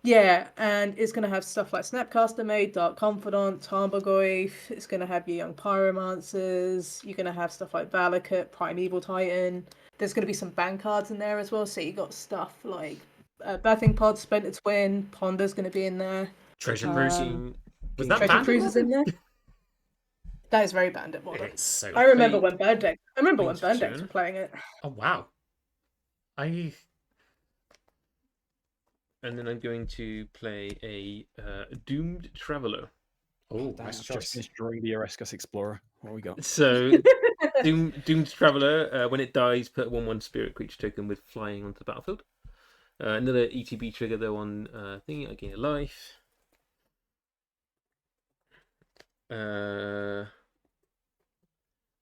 Yeah, and it's going to have stuff like Snapcaster Mode, Dark Confidant, Tarmogoyf. It's going to have your Young Pyromancers. You're going to have stuff like Valakut, Primeval Titan. There's going to be some ban cards in there as well. So you got stuff like Bathing Pod, Splinter Twin, Ponder's going to be in there. Treasure Cruise. Was that Treasure banned? Cruise is in there. That is very banned at modern. It's so. I remember Play- when Burn Decks. I remember when Queen's Burn Decks turn. were playing it. Oh wow. And then I'm going to play a Doomed Traveler. Oh, Damn, nice I've choice. just finished drawing the Oreskos Explorer. What we got? So Doomed Traveler, when it dies, put a 1/1 spirit creature token with flying onto the battlefield. Another ETB trigger though on thingy, I gain a life.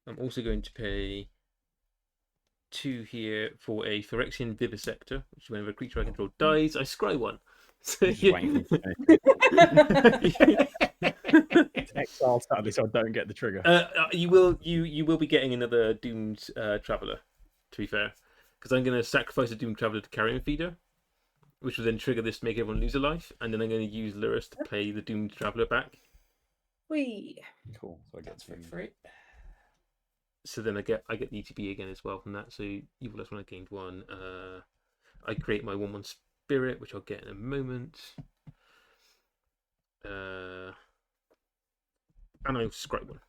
I'm also going to pay 2 here for a Phyrexian Vivisector, which is whenever a creature I control dies, I scry 1. So Just waiting for it to exile sadly, so I don't get the trigger. you will be getting another Doomed Traveler, to be fair, because I'm going to sacrifice a Doomed Traveler to Carrion Feeder, which will then trigger this to make everyone lose a life, and then I'm going to use Lurrus to play the Doomed Traveler back. Wee. Cool. So I get That's for free. So then I get the ETB again as well from that. So Evilest when I gained 1. I create my 1/1 Spirit, which I'll get in a moment. And I'll scry 1.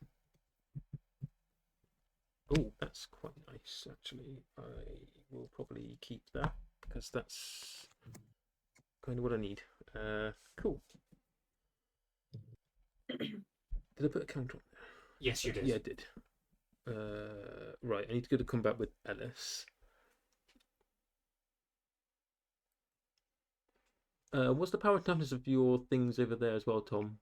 Oh, that's quite nice actually. I will probably keep that because that's kind of what I need. Cool. Did I put a counter on there? Yes, you did. Yeah, I did. Right, I need to go to combat with Ellis. What's the power toughness of your things over there as well, Tom?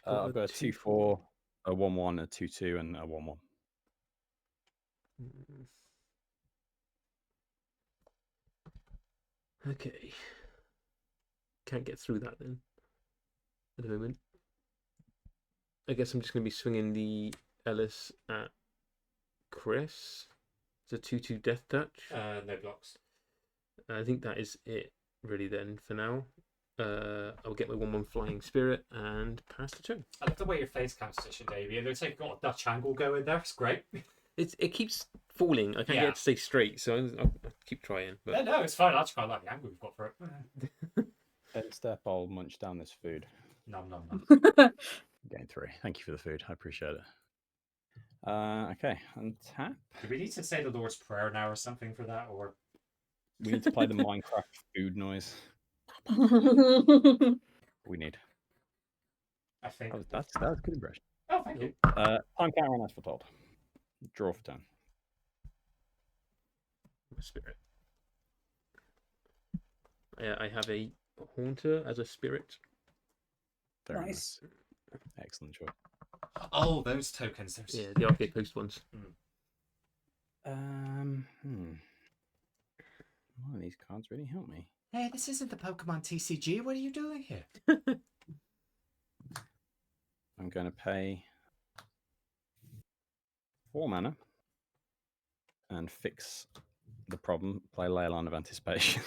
I've got a 2/4, a 1/1, a 2/2, and a 1/1. Okay. Can't get through that then. At the moment. I guess I'm just going to be swinging the Ellis at Chris. It's a 2/2 Death Touch. No blocks. I think that is it, really, then, for now. I'll get my 1/1 Flying Spirit and pass the turn. I love the way your face composition, Davey. It looks like you've got a Dutch angle going there. It's great. It keeps falling. I can't Yeah. get it to stay straight, so I'll keep trying. But... No, it's fine. I just quite like the angle we've got for it. Next step, I'll munch down this food. Nom nom nom. Getting 3. Thank you for the food. I appreciate it. Okay, untap. Do we need to say the Lord's Prayer now or something for that, or We need to play the Minecraft food noise. We need. I think That's a good impression. Oh, thank you. Time counter on Asphodel. Draw for turn. Spirit. I have a Haunter as a spirit. Very Nice. Excellent choice. Oh, those tokens. Those... Yeah, the Arcade Post ones. One of these cards really help me. Hey, this isn't the Pokemon TCG. What are you doing here? I'm going to pay 4 mana and fix the problem. Play Leyline of Anticipation.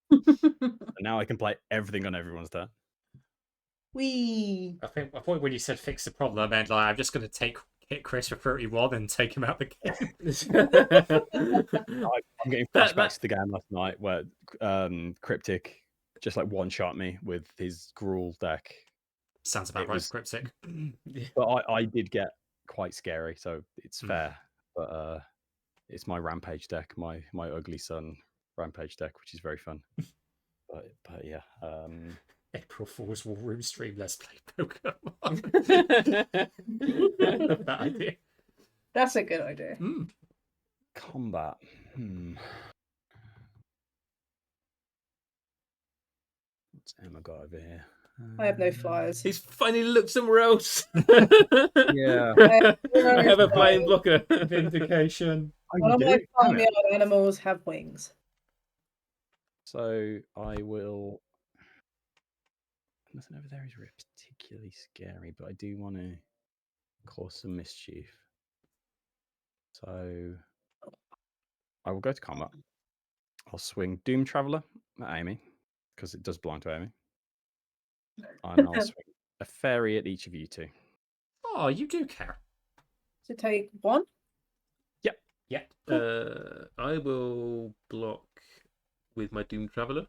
And now I can play everything on everyone's turn. Wee. I thought when you said fix the problem, I meant like I'm just going to hit Chris for 31 and take him out the game. I'm getting flashbacks to the game last night where Cryptic just like one-shot me with his Gruul deck. Sounds about right, Cryptic. But I did get quite scary, so it's fair. But it's my Rampage deck, my Ugly Son Rampage deck, which is very fun. but yeah. April Fool's War Room stream, let's play Pokemon. I love that idea. That's a good idea. Combat. What's Emma got over here? I have no flyers. He's finally looked somewhere else. Yeah. I have a flying blocker. Vindication. One of my farmyard animals have wings. So I will. Nothing over there is particularly scary, but I do want to cause some mischief. So I will go to combat. I'll swing Doom Traveler at Amy, because it does belong to Amy. And I'll swing a fairy at each of you two. Oh, you do care. To take one? Yep. I will block with my Doom Traveler.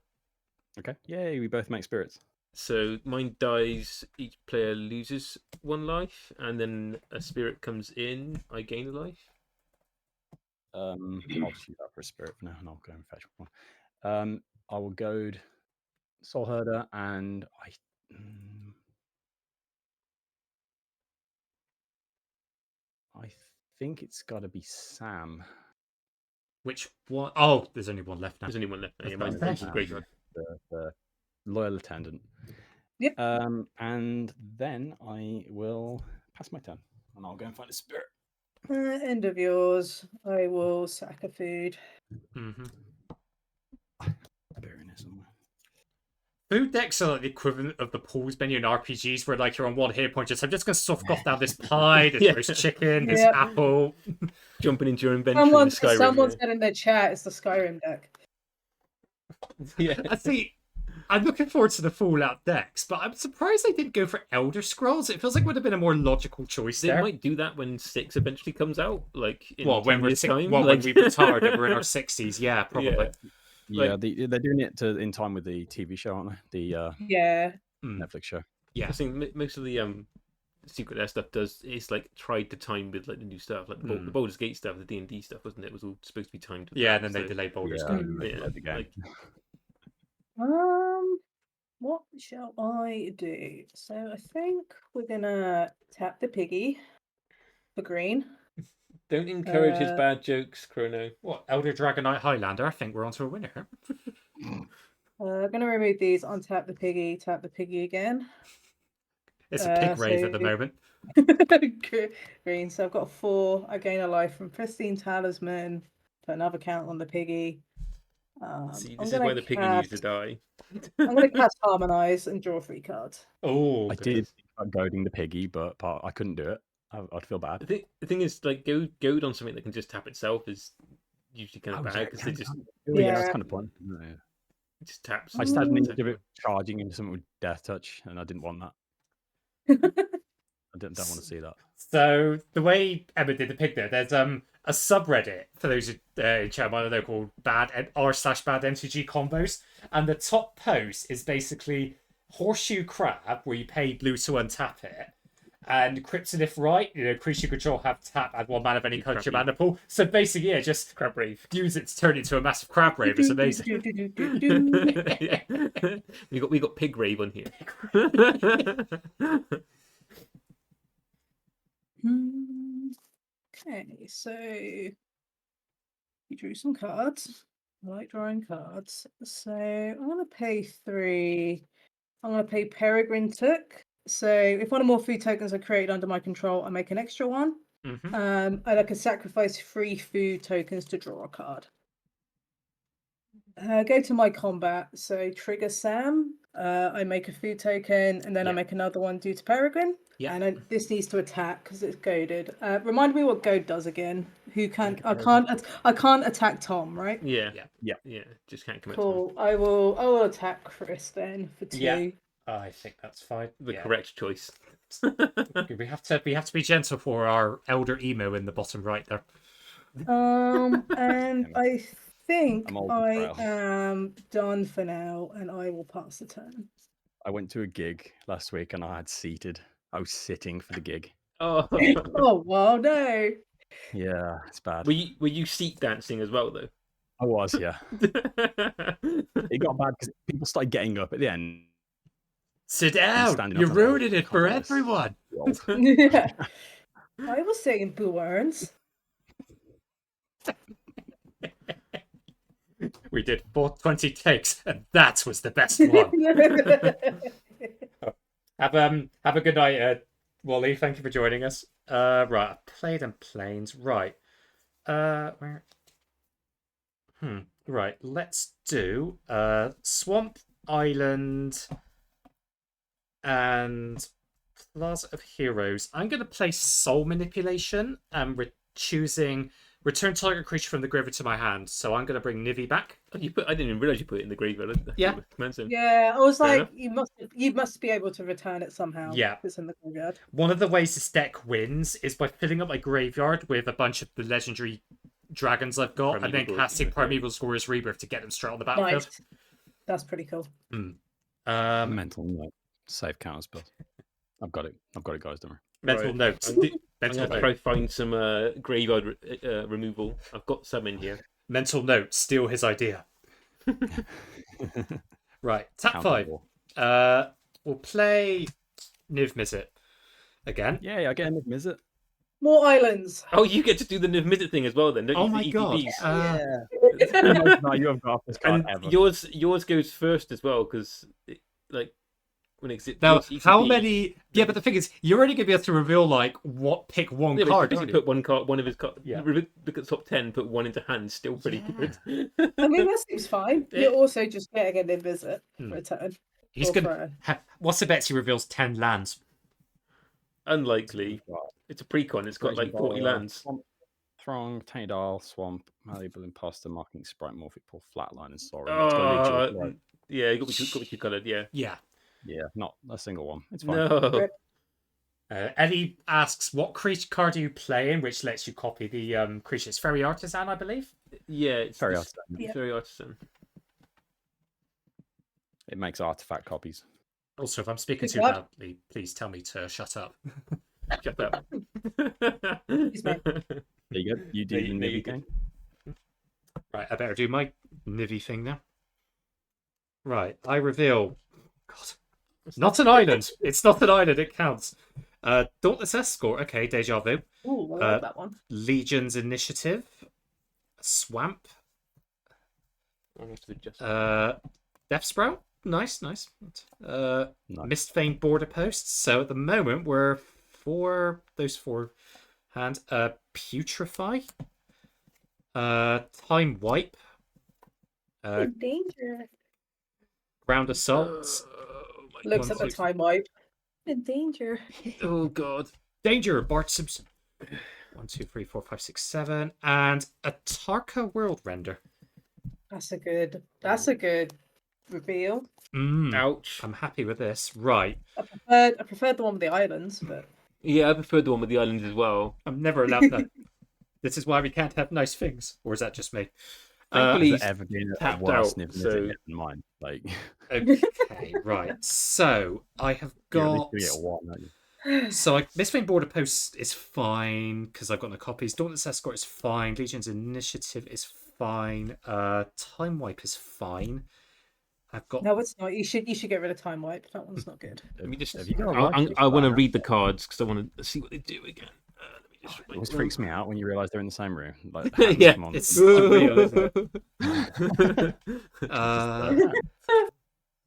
Okay. Yay, we both make spirits. So mine dies, each player loses 1 life, and then a spirit comes in, I gain a life. I'll shoot that for a spirit for now, and I'll go and fetch one. I will goad Soul Herder, and I think it's got to be Sam. Which one? Oh, there's only one left now. There's only one left. Yeah, That's mine's fine. graveyard. The loyal attendant. Yep. And then I will pass my turn, and I'll go and find a spirit. End of yours. I will sack a food. Spirit in here somewhere. Food decks are like the equivalent of the pause menu in RPGs, where like you're on 1 hit point. Just I'm just going to soft off down this pie, this roast chicken, this apple. Jumping into your inventory in Skyrim. Someone said in the chat it's the Skyrim deck. Yeah. I see. I'm looking forward to the Fallout decks, but I'm surprised they didn't go for Elder Scrolls. It feels like it would have been a more logical choice They there. might do that when 6 eventually comes out, like in Well, when 10 we're years' time. when we retired and we're in our 60s, yeah, probably. Yeah, they're doing it in time with the TV show, aren't they? The Netflix show. Yeah, I think most of the Secret Lair stuff is like tried to time with like the new stuff, like the Baldur's Gate stuff, the D&D stuff, wasn't it? It was all supposed to be timed. With yeah, that, and then they delayed Baldur's Gate. What shall I do? So I think we're gonna tap the piggy for green. Don't encourage his bad jokes, Chrono. What, Elder Dragonite Highlander? I think we're onto a winner here. I'm gonna remove these, untap the piggy, tap the piggy again. It's a pig rave at the moment. Green. So I've got 4. I gain a life from Pristine Talisman. Put another count on the piggy. See, this is why the piggy needs to die. I'm going to cast Harmonize and draw 3 cards. Oh, I did think about goading the piggy, but I couldn't do it. I'd feel bad. The thing is, like, goad on something that can just tap itself is usually kind of bad because they just that's kind of fun. It just taps. I just had an image of it charging into something with Death Touch, and I didn't want that. I don't want to see that. So the way Emma did the pig there's a subreddit for those in chat, I don't know, called r/bad MTG combos, and the top post is basically Horseshoe Crab, where you pay blue to untap it, and Cryptonif right, creature you control have tap, add 1 mana of any color to your mana pool. So basically, just Crab Rave. Use it to turn it into a massive Crab Rave. It's amazing. We got Pig Rave on here. Okay, so you drew some cards. I like drawing cards. So I'm going to pay 3. I'm going to pay Peregrine Took. So if one or more food tokens are created under my control, I make an extra one. And I can sacrifice 3 food tokens to draw a card. Go to my combat. So trigger Sam. I make a food token, and then I make another one due to Peregrine. Yeah. And this needs to attack because it's goaded. Remind me what goad does again. Who can? I can't attack Tom, right? Yeah. Yeah. Yeah. Just can't commit Cool. I will attack Chris then for 2. Yeah. I think that's fine. the Yeah. correct choice. We have to be gentle for our elder emo in the bottom right there. And I think I'm old and I frail. am done for now, and I will pass the turn. I went to a gig last week and I had seated. I was sitting for the gig. Oh. Oh well, no. Yeah, it's bad. Were you seat dancing as well though? I was, yeah. It got bad because people started getting up at the end. Sit and down. standing You're up, and I was ruining it for conscious. everyone. Yeah. I was saying Boo Earns. We did 420 takes, and that was the best one. Have a good night, Wally. Thank you for joining us. Right, played and planes. Right. Where? Right, let's do Swamp Island and Plaza of Heroes. I'm gonna play Soul Manipulation and we're choosing return target creature from the graveyard to my hand. So I'm gonna bring Nivi back. I didn't even realize you put it in the graveyard. Yeah. Yeah, I was Fair like, you must be able to return it somehow. Yeah. If it's in the graveyard. One of the ways this deck wins is by filling up my graveyard with a bunch of the legendary dragons I've got, and then Primeval casting Glorious Primeval Glorious Rebirth to get them straight on the battlefield. Nice. That's pretty cool. Mental note. Save counter spells. I've got it, guys. Don't worry. Mental Right. notes. I'm Mental gonna note. try find some graveyard removal. I've got some in here. Mental note. Steal his idea. Right. Tap Counter 5. war. We'll play Niv Mizzet again. Yeah, I get a visit. More islands. Oh, you get to do the Niv Mizzet thing as well then, don't you? Oh The my god. EDBs. No, you have got this card And ever. yours goes first as well because like when it Now, yours how ETB many? Yeah, but the thing is, you're only gonna be able to reveal like pick one Yeah, but card. basically aren't you? put one card, one of his cards. Yeah. Look at the top 10, put one into hand. Still pretty good. I mean, that seems fine. Yeah. You're also just getting an invisit Hmm. return. He's Or gonna. What's the bets he reveals 10 lands? Unlikely. It's a precon. It's got like 40 lands. Swamp, Throng, Tainted Isle, Swamp, Malleable Imposter, Marking Sprite, Morphic Pool, Flatline, and Sorry. It's got to be a dual, Yeah, you got to be coloured. Yeah. Yeah. Yeah, not a single one. It's fine. No. Eddie asks, "What creature card are you playing?" Which lets you copy the creature. It's Fairy Artisan, I believe. Yeah, it's Very it's- artisan. it's Yeah. very artisan. It makes artifact copies. Also, if I'm speaking Good too God. loudly, please tell me to shut up. Shut up. Excuse me. There you go. You do There the you Nibby go. thing. Right, I better do my Nivy thing now. Right, I reveal. God, not an island. It's not an island. It counts. Dauntless Escort. Okay, Deja Vu. Ooh, I like that one. Legion's Initiative. Swamp. I have to adjust. Death Sprout. Nice. Nice. Mistvein Border Posts. So at the moment we're those four hand. Putrefy. Time Wipe. In danger. Ground Assault. Oh, my Looks God. at the time wipe. In danger. Oh god. Danger. Bart Simpson. 1, 2, 3, 4, 5, 6, 7, and a Tarka World Render. That's a good reveal. Ouch. I'm happy with this. Right. I preferred the one with the islands, but Yeah, I preferred the one with the islands as well. I'm never allowed that. This is why we can't have nice things. Or is that just me? Thankfully, Has he's it ever been a tapped worse out, Nibby so- than mine? Like, Okay, right. So I have you're at got. least gonna get one, aren't you? So Mistvein Border Post is fine because I've got no copies. Dauntless Escort is fine. Legion's Initiative is fine. Time Wipe is fine. I've got. no, it's not. You should get rid of time wipe. That one's not good. Let me just. Have you got a I life want to plan? read the cards because I want to see what they do again. Let me just. It always freaks me out when you realise they're in the same room. Like, Yeah, come on. It's unreal, isn't it?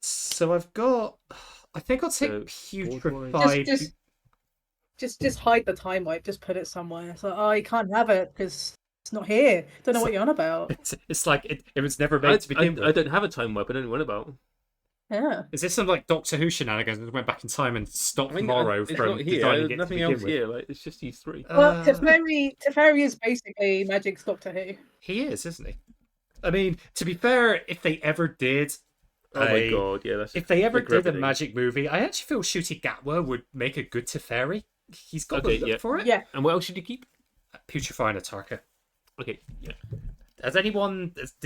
So I've got. I think I'll take So, Putrefied. Just hide the time wipe. Just put it somewhere. So you can't have it because it's not here. Don't know what you're on about. It's like it was never made to begin I with. don't have a time wipe. I don't know what about. Yeah. Is this some like Doctor Who shenanigans that went back in time and stopped I mean, Morrow it's from not here. designing There's it to nothing begin else with? here. Like, it's just these three. Well, Teferi is basically Magic's Doctor Who. He is, isn't he? I mean, to be fair, if they ever did, Oh my god, yeah, that's if they ever big did a everything. Magic movie, I actually feel Ncuti Gatwa would make a good Teferi. He's got Okay, the look yeah. for it. Yeah. And what else should you keep? Putrefying Atarka. Okay, yeah. Did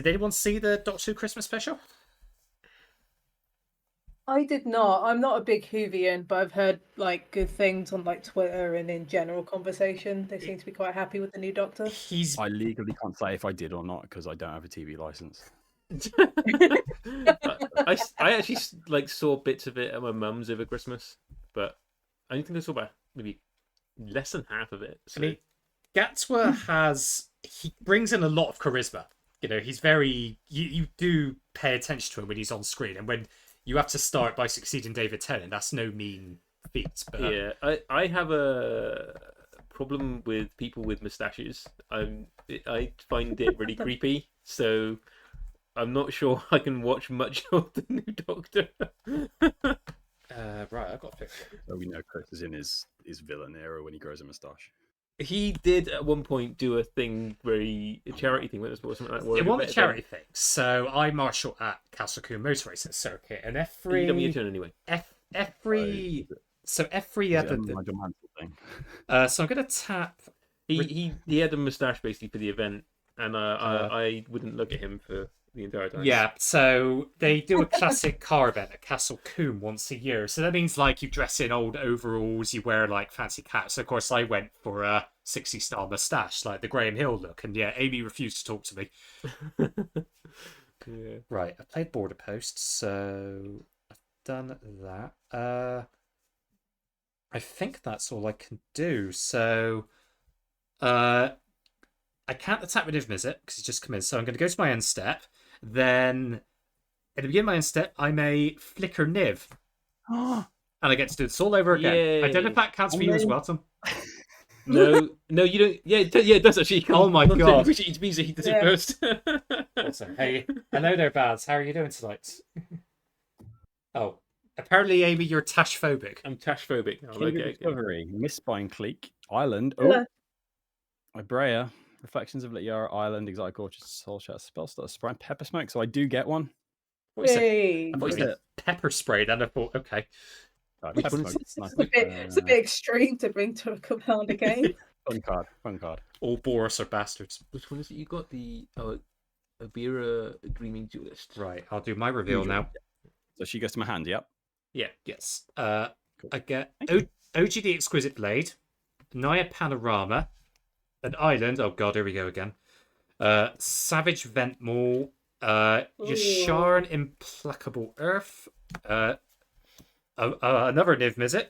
anyone see the Doctor Who Christmas special? I did not. I'm not a big Whovian, but I've heard like good things on like Twitter and in general conversation. They seem to be quite happy with the new Doctor. He's I legally can't say if I did or not because I don't have a TV license. I actually like saw bits of it at my mum's over Christmas, but I don't think I saw about maybe less than half of it. So. I mean, Gatwa he brings in a lot of charisma. You know, he's very you do pay attention to him when he's on screen, and when you have to start by succeeding David Tennant, that's no mean feat. But Yeah, I have a problem with people with mustaches. I find it really creepy, so I'm not sure I can watch much of the new Doctor. right, I've got a picture. So we know Chris is in his villain era when he grows a moustache. He did at one point do a thing a charity thing with us, or something like that. It wasn't a charity thing. So I marshal at Castle Coombe Motor Racing Circuit, and You done your turn anyway. every Nigel Mansell thing. so I'm gonna tap. He had a mustache basically for the event, and I wouldn't look at him for the entire time. Yeah, so they do a classic car event at Castle Coombe once a year. So that means like you dress in old overalls, you wear like fancy caps. So, of course, I went for a 60s style mustache, like the Graham Hill look, and yeah, Amy refused to talk to me. Yeah. Right, I played Border Post, so I've done that. I think that's all I can do. So, I can't attack with Niv Mizzet because he's just come in. So I'm going to go to my end step. Then, at the beginning of my end step, I may flicker Niv. And I get to do this all over again. Yay. I don't know if that counts for you as well, Tom. No, you don't. Yeah, it does actually. Oh my God. It means that he does it Yeah. first. Awesome. Hey, hello there, Bads. How are you doing tonight? Oh, apparently, Amy, you're Tash-phobic. I'm Tash-phobic now. King of Okay. Discovery, Mistspine Cleek, Island, Hello. Ibrea, Reflections of Liara Island, Exotic Orchard, Soul Chat, Spellstar, Sprite, Pepper Smoke. So I do get one. What you said? Hey. I thought you said pepper spray, then I thought, okay. Which Pepper one is Smoke, It's nice. it's a bit extreme to bring to a Commander game. Fun card. All Boris are bastards. Which one is it? You got the Abira Dreaming Duelist. Right, I'll do my reveal Usual. now. So she goes to my hand, yep. Yeah. Yes. Cool. I get Thank OG the Exquisite Blade, Naya Panorama, an island. Oh god, here we go again. Savage Vent Maul, Yasharan Implacable Earth, another Niv Mizzet.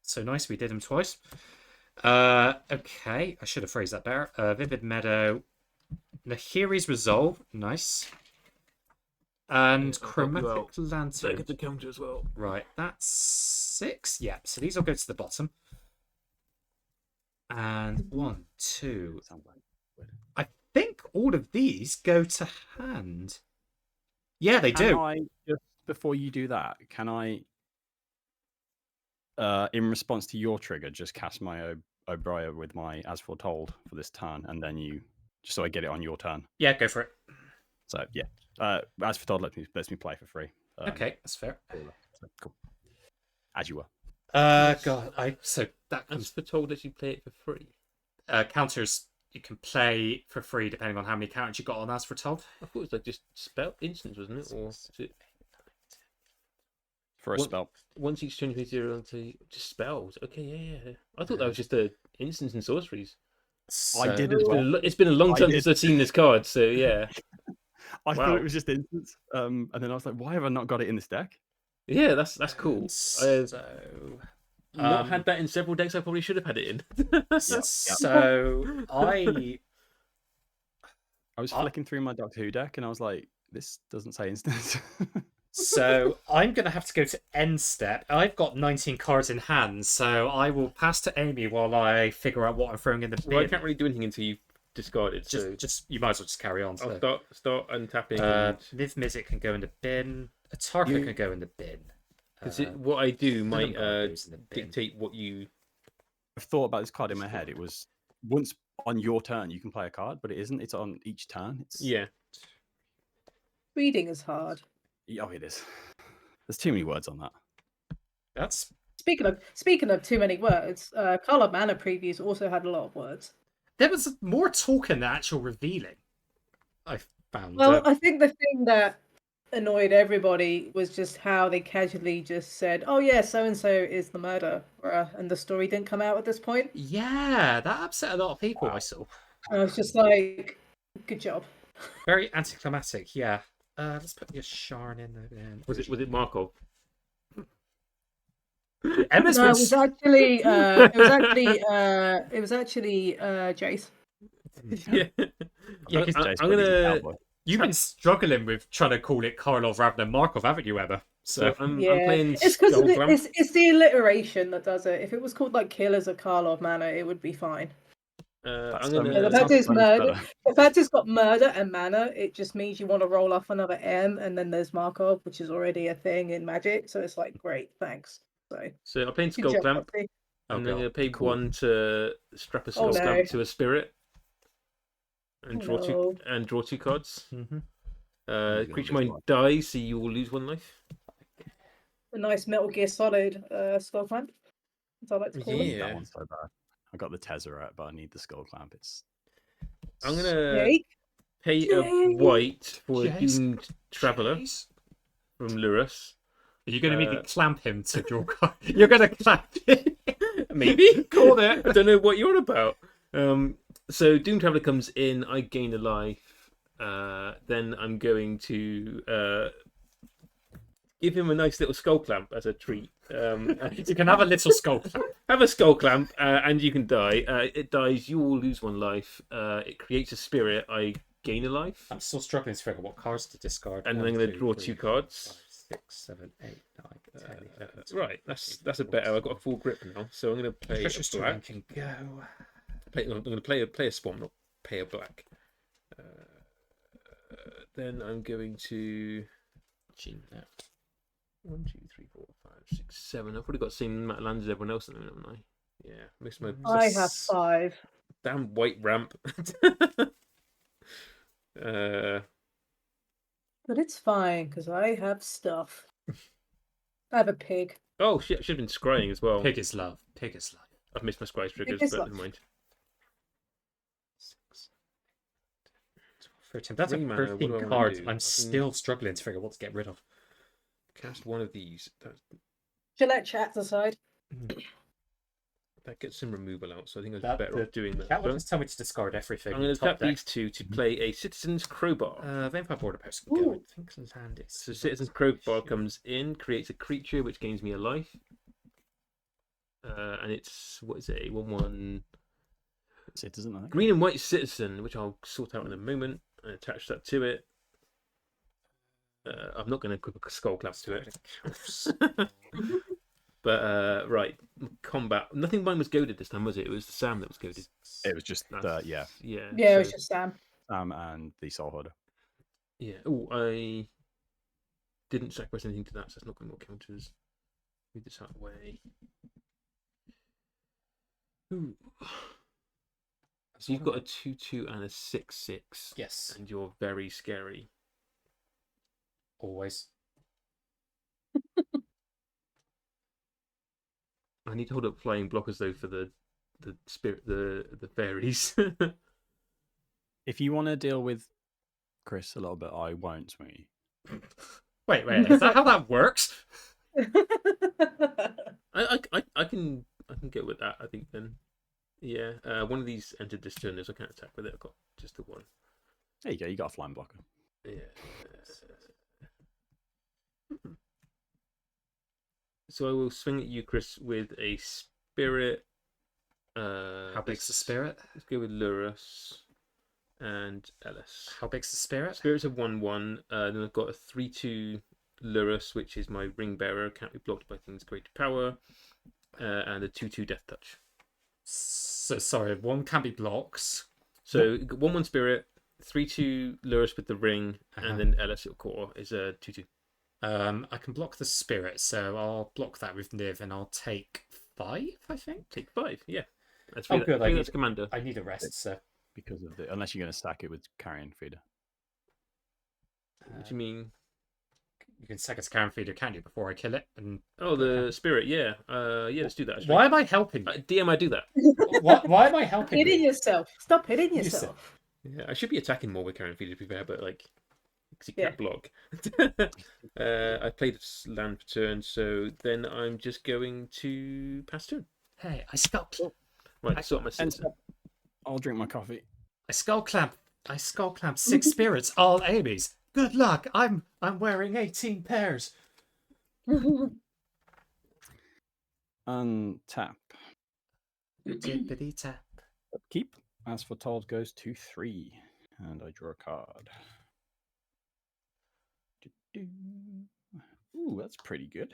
So nice, we did him twice. Okay, I should have phrased that better. Vivid Meadow, Nahiri's Resolve, nice. And Yeah, I'll help you Chromatic out. So I Lantern. get the counter as well. Right, that's 6. Yeah, so these all go to the bottom. And 1, 2. Sounds like I think all of these go to hand. Yeah, they Can do. I, just before you do that, can I, in response to your trigger, just cast my O'Brien with my As Foretold for this turn, and then you, just so I get it on your turn. Yeah, go for it. So yeah, As Foretold lets me play for free. Okay, that's fair. So, cool. As you were. God, so that I'm comes for told that you play it for free. counters you can play for free depending on how many counters you got on As Foretold. I thought it was like just spell instance, wasn't it? Or was it For a What- spell. once each turn you zero into just spells? Okay, yeah. I thought that was just a instance and sorceries. I did as It's well. been it's been a long I time did. since I've seen this card, so yeah. I Wow. thought it was just instance. And then I was like, why have I not got it in this deck? Yeah, that's cool. I've So, not had that in several decks. I probably should have had it in. so I was flicking through my Doctor Who deck and I was like, this doesn't say instance. So I'm going to have to go to end step. I've got 19 cards in hand, so I will pass to Amy while I figure out what I'm throwing in the bin. Well, I can't really do anything until you've discarded. So Just you might as well just carry on. I'll So. start untapping. Niv Mizzet can go in the bin. A Tarka You- can go in the bin. Because what I do might Cinnabar goes in the bin. dictate what you. I've thought about this card in my head. It was once on your turn you can play a card, but it isn't. It's on each turn. It's Yeah. Reading is hard. Oh, it is. There's too many words on that. That's Speaking of too many words, Call of Mana previews also had a lot of words. there was more talking than actual revealing. I found. Well, I think the thing that annoyed everybody was just how they casually just said, "Oh yeah, so and so is the murderer," and the story didn't come out at this point. Yeah, that upset a lot of people. I saw. And I was just like, "Good job." Very anticlimactic. Yeah. Let's put your Sharn in there. Then. Was it Markov? Emma's No, been it was actually Jace. Yeah. Yeah, 'cause I'm gonna. You've been struggling with trying to call it Karlov rather than Markov, haven't you, Emma? So I'm Yeah, playing it's because Skullclamp. it's the alliteration that does it. If it was called like Killers of Karlov Manor, it would be fine. I'm Yeah, gonna. the fact is murder. The fact it's got murder and mana, it just means you want to roll off another M, and then there's Markov, which is already a thing in Magic. So it's like, great, thanks. So I'm playing Good job, Skullclamp. Foxy. I'm God, going to pay cool. 1 to strap a Oh, Skullclamp no. to a spirit, and Oh, draw two cards. Mm-hmm. gonna Creature lose mine one. dies, so you will lose 1 life. A nice Metal Gear Solid skull clamp, as I like to call it. Yeah. That one's so bad. I got the Tezzeret, but I need the Skull Clamp. It's I'm gonna Jake? pay a Jace. white for a Jace. doomed traveller from Lurus. Are you going to immediately clamp him to draw card? You're going to clamp him? Maybe. Called it. I don't know what you're on about. So Doom Traveler comes in, I gain a life. Then I'm going to give him a nice little skull clamp as a treat. You can have a little skull clamp. Have a skull clamp, and you can die. It dies, you will lose 1 life. It creates a spirit, I gain a life. I'm still struggling to figure out what cards to discard. And then I'm going to draw 2 cards. 5, 6, 7, 8, 9, 10, 11, 12, Right, that's a better. I've got a full grip now, so I'm going to play Treasure a Stone black. can go. I'm going to play a spawn, not pay a black. Then I'm going to 1, 2, 3, 4, 5, 6, 7. I've probably got the same amount of lands as everyone else, haven't I? Yeah, missed my I have 5. damn white ramp. But it's fine, because I have stuff. I have a pig. Oh shit! I should have been scrying as well. Pig is love. Pig is life. I've missed my scry triggers, is but love. never mind. 13. That's a Ring mana, what do I 13 wanna card. do? I'm still struggling to figure out what to get rid of. Cast one of these. Gillette chats aside. That gets some removal out, so I think I'd That- be better off doing that. That will But just tell me to discard everything. I'm going to Top tap deck. these 2 to play a Citizen's Crowbar. Vampire Border Post can go. Ooh. I think since hand is. So Citizen's Crowbar comes in, creates a creature which gains me a life. And it's, what is it, a 1/1 Citizen, I think. green and white citizen, which I'll sort out in a moment and attach that to it. I'm not going to equip a skull clamp to it. But right, combat. Nothing mine was goaded this time, was it? It was Sam that was goaded. It was just That's- yeah, Yeah. Yeah, it was so- just Sam. and the Soul Hoarder. Yeah. Oh, I didn't sacrifice anything to that, so it's not going to more counters. Move this out of the way. Ooh. So you've got a 2/2 and a 6/6. Yes. And you're very scary. Always. I need to hold up flying blockers though for the spirit the fairies. If you want to deal with Chris a little bit, I won't swing you. Wait. Is that how that works? I can get with that. I think then. Yeah. One of these entered this turn, so I can't attack with it. I've got just the one. There you go. You got a flying blocker. Yeah. So I will swing at you, Chris, with a spirit. How big's the spirit? Let's go with Lurus and Ellis. How big's the spirit? Spirit's a 1/1. Then I've got a 3/2 Lurus, which is my ring bearer, can't be blocked by things greater power, and a 2/2 Death Touch. So sorry, one can be blocks. So 1/1 Spirit, 3/2 Lurus with the ring, Uh-huh. and then Ellis at core is a 2/2. I can block the spirit, so I'll block that with Niv, and I'll take 5, I think. Take 5. Yeah. That's Oh, free. good. That's commander. I need a rest, so. Because of the unless you're going to stack it with carrion feeder. What do you mean? You can sack its Karen feeder, can't you, before I kill it? And Oh, the spirit. Yeah. Yeah. Let's do that. Actually. why am I helping you? DM, I do that. Why am I helping Hitting you? yourself. Stop hitting You yourself. Yeah, I should be attacking more with Karen Feeder to be fair, but like, because he Yeah. can't block. I played land for turn, so then I'm just going to pass turn. Hey, I skull Right, sort my citizen. I'll drink my coffee. I skull clamp 6 spirits, all Amy's. Good luck. I'm wearing 18 pairs. Untap. Tippity tap. Keep. As foretold goes to 3. And I draw a card. Ooh, that's pretty good.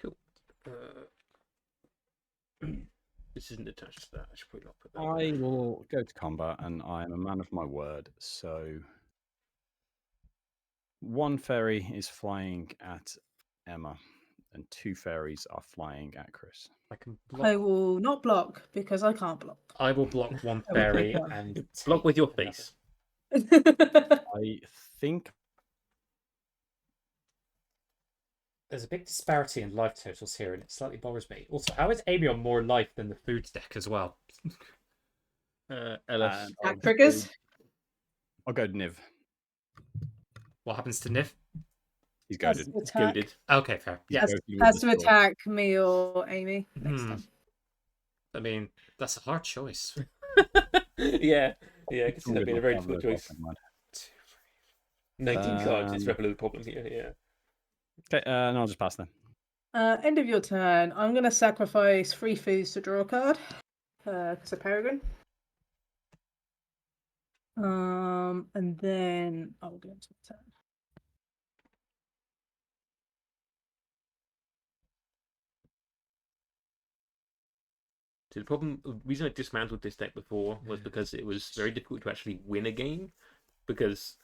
Cool. This isn't attached to that. I should probably not put that. I will go to combat, and I am a man of my word. So, 1 fairy is flying at Emma, and 2 fairies are flying at Chris. I can I block. will not block because I can't block. I will block 1 I will fairy take 1. and Block with your take face. I think There's a big disparity in life totals here, and it slightly bothers me. Also, how is Amy on more life than the food deck as well? Ellis. Attack triggers. I'll go to Niv. What happens to Niv? He's Has goaded. to It's attack, goaded. Okay, fair. Yeah. has to attack me or Amy next Hmm. time. I mean, that's a hard choice. Yeah. Yeah, I can see that being a very difficult choice. 19 cards is Um, definitely the problem here. Yeah. Okay, and I'll just pass then. End of your turn. I'm going to sacrifice 3 foods to draw a card. Because of Peregrine. And then I'll go into the turn. So the reason I dismantled this deck before was because it was very difficult to actually win a game because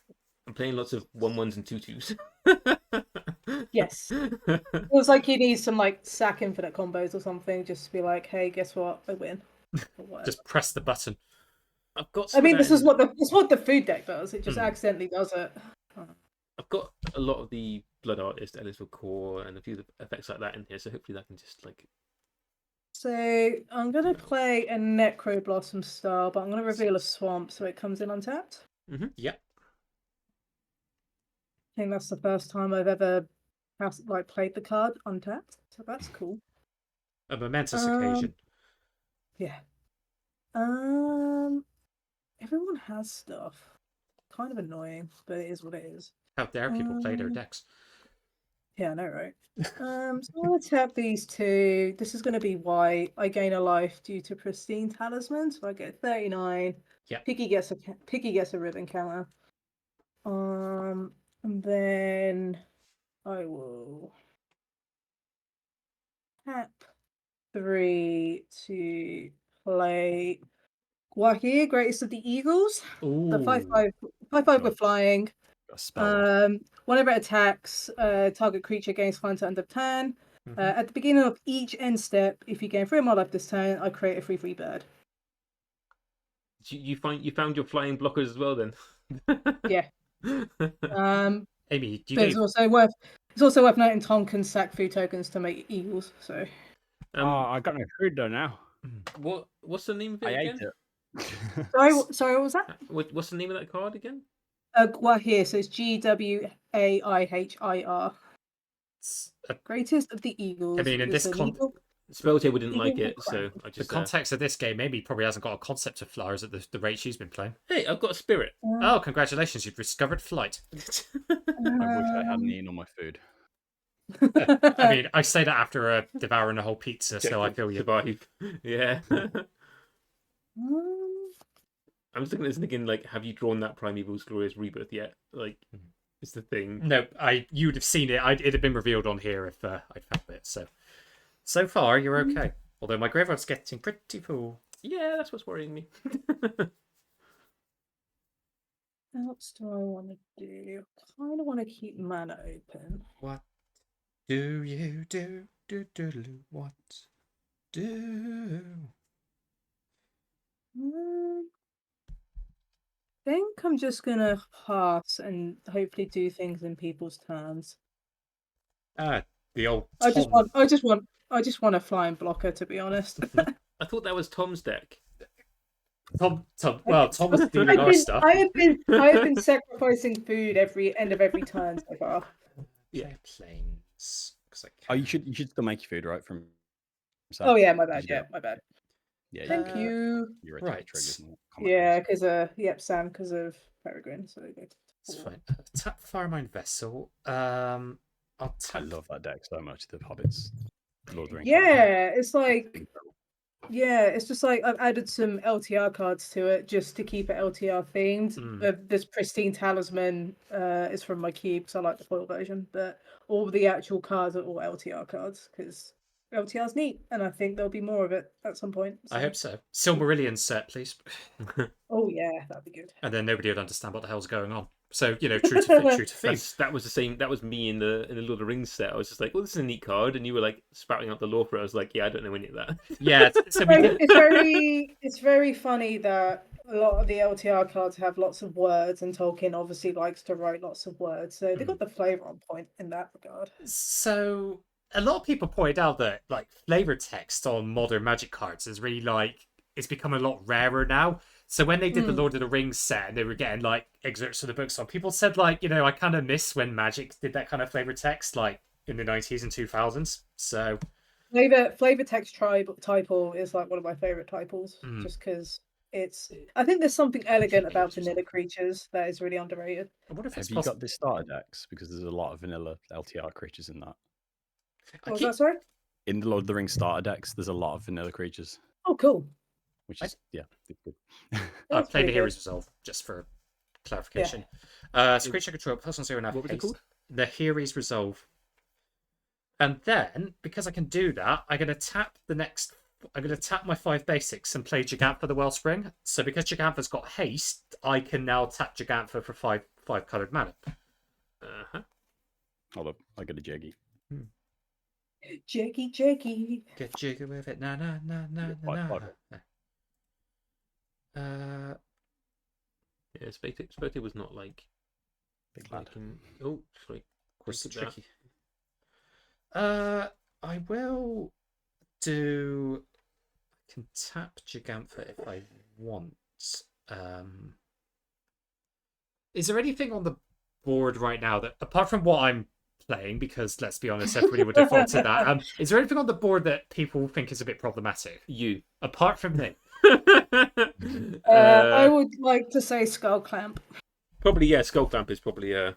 I'm playing lots of 1/1s and 2/2s. Yes. Feels like you need some like sack infinite combos or something just to be like, hey, guess what? I win. Or whatever. Just press the button. I've got. I mean, this is what what the food deck does. It just Hmm. accidentally does it. I've got a lot of the Blood Artist, Elizabeth Core, and a few effects like that in here. So hopefully that can just like. So I'm gonna play a Necro Blossom Star, but I'm gonna reveal a swamp so it comes in untapped. Yep. I think that's the first time I've ever played the card untapped, so that's cool. A momentous occasion. Yeah. Everyone has stuff. Kind of annoying, but it is what it is. How dare people play their decks? Yeah, I know, right? So I'm gonna tap these 2. This is gonna be white. I gain a life due to pristine talisman, so I get 39. Yeah. Piggy gets a ribbon counter. And then I will tap 3 to play Gwahir, Greatest of the Eagles. Ooh. The 5/5 with flying. Got a spell. Whenever it attacks, target creature gains flying to end of turn. At the beginning of each end step, if you gain 3 more life this turn, I create a 3/3 bird. You found your flying blockers as well then. Yeah. Amy, do you But it's also worth noting Tom can sack food tokens to make eagles. So I got no food though now. What's the name of it I again? ate it. sorry, what was that? What's the name of that card again? Gwahir, so it's GWAIHIR. Greatest of the Eagles. I mean, in It's this an eagle- Spelltable didn't like Eagle it, so I The just. context of this game, Amy probably hasn't got a concept of flyers at the rate she's been playing. Hey, I've got a spirit. Oh, congratulations, you've discovered flight. I wish I hadn't eaten all my food. I mean, I say that after devouring a whole pizza, so I feel you. Survive. Yeah. I'm just looking at this thinking, like, have you drawn that Primeval's Glorious Rebirth yet? Like, it's the thing. No, you'd have seen it. It'd have been revealed on here if I'd found it. So far, you're okay. Although my graveyard's getting pretty full. Yeah, that's what's worrying me. What else do I want to do? Kind of want to keep mana open. What do you do? What do? I think I'm just gonna pass and hopefully do things in people's turns. The old I just Tom. want a flying blocker, to be honest. I thought that was Tom's deck. Tom. Well, Tom was stealing our stuff. I have been sacrificing food every end of every turn so far. Yeah, planes. Oh, you should still make your food, right? From. Oh yeah, my bad. Yeah, my bad. Yeah. Thank you. Your Right. attack triggers and Yeah, because Sam, because of Peregrine. So they go to It's 4. fine. Tap Firemind Vessel. I'll I tap. love that deck so much. The Hobbits, Lord of the Rings. Yeah, it's like it's just like I've added some LTR cards to it just to keep it LTR themed. This Pristine Talisman is from my cube because I like the foil version, but all the actual cards are all LTR cards because LTR's neat, and I think there'll be more of it at some point. I hope so. Silmarillion set, please. Oh yeah, that'd be good. And then nobody would understand what the hell's going on. So true to theme. That was the same. That was me in the Lord of the Rings set. I was just like, "Well, this is a neat card," and you were like spouting out the lore for it. I was like, "Yeah, I don't know any of that." Yeah, so we did. It's very funny that a lot of the LTR cards have lots of words, and Tolkien obviously likes to write lots of words, so they got the flavor on point in that regard. So a lot of people point out that like flavor text on modern Magic cards is really it's become a lot rarer now. So when they did the Lord of the Rings set and they were getting like excerpts of the books on, people said I kind of miss when Magic did that kind of flavor text like in the 90s and 2000s. So flavor text typal is like one of my favorite typals, just because I think there's something elegant about vanilla creatures that is really underrated. I wonder if Have you got the starter decks? Because there's a lot of vanilla LTR creatures in that. What was that, sorry? In the Lord of the Rings starter decks, there's a lot of vanilla creatures. Oh, cool. Which is it's good. I've played the Heroes Resolve just for clarification. So creature control +1 0 What was it called? The Heroes Resolve. And then because I can do that, I'm gonna tap my 5 basics and play Gigantha the Wellspring. So because Gigantha's got haste, I can now tap Gigantha for 5 coloured mana. Hold up, I got a Jeggy. Jeggy. Get jiggy with it, na. Yeah, Spelltable was not like Big lad. Oh, sorry. Of course, it's tricky. I will do. I can tap Gigantha if I want. Is there anything on the board right now that, apart from what I'm playing, because let's be honest, everybody would default to that. Is there anything on the board that people think is a bit problematic? You. Apart from me. I would like to say Skull Clamp. Probably, yeah. Skull Clamp is probably a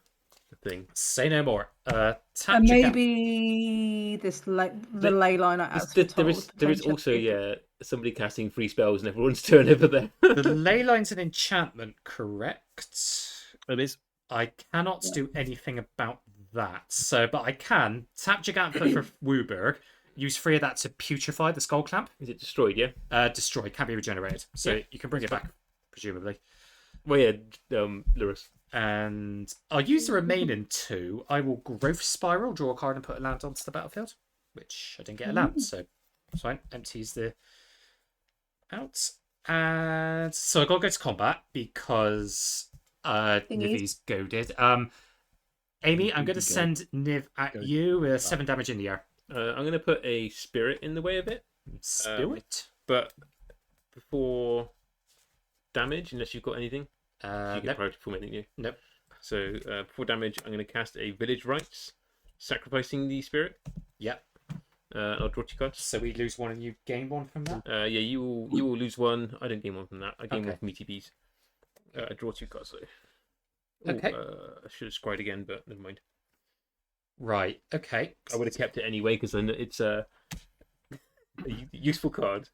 thing. Say no more. Tap And maybe the ley liner as there is also somebody casting 3 spells and everyone's turn over there. The ley line's an enchantment, correct? It is. I cannot do anything about that. So, but I can tap Gigantha for Wooburg. Use 3 of that to putrefy the Skull Clamp. Is it destroyed? Yeah. Destroyed, can't be regenerated. So you can bring it back, presumably. Well, yeah. Lewis. And I'll use the remaining 2. I will Growth Spiral, draw a card, and put a land onto the battlefield, which I didn't get a land, so that's fine. Empties the out, and so I got to go to combat because Nivi's goaded. Amy, I'm going to send Niv at you with 7 damage in the air. I'm going to put a spirit in the way of it. Spirit, but before damage, unless you've got anything. You get nope. priority for anything new. Nope. So before damage, I'm going to cast a Village Rites, sacrificing the spirit. Yep. I'll draw 2 cards. So we lose 1 and you gain 1 from that. Yeah, you will lose 1. I don't gain 1 from that. I gain Okay. 1 from ETBs. I draw 2 cards though. Okay. I should have scried again, but never mind. Right. Okay. I would have kept it anyway because it's a useful card.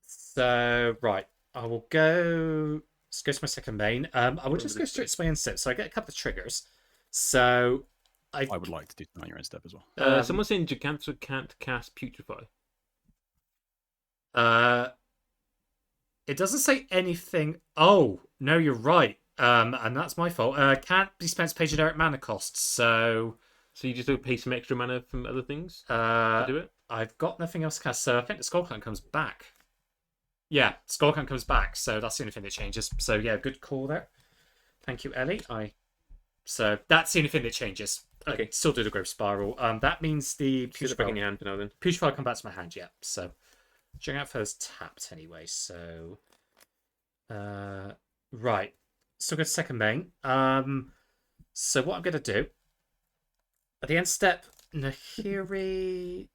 So right, I will go. Let's go to my second main. I will just go straight to my end step. So I get a couple of triggers. So I would like to do something on your end step as well. Someone's saying Gigantha can't cast Putrefy. It doesn't say anything. Oh, no, you're right. And that's my fault. Can't be spent to pay generic mana costs. So, So you just don't pay some extra mana from other things to uh, do it? I've got nothing else to cast. So I think the Skullclamp comes back. Yeah, Skullclamp comes back. So that's the only thing that changes. So yeah, good call there. Thank you, Ellie. So that's the only thing that changes. Okay. I still do the Grove Spiral. That means the Put it back in your hand for now then. Putrefy will come back to my hand, yeah. So, String Out Foe's tapped anyway, so... right. Still good second main. So what I'm going to do... At the end step, Nahiri...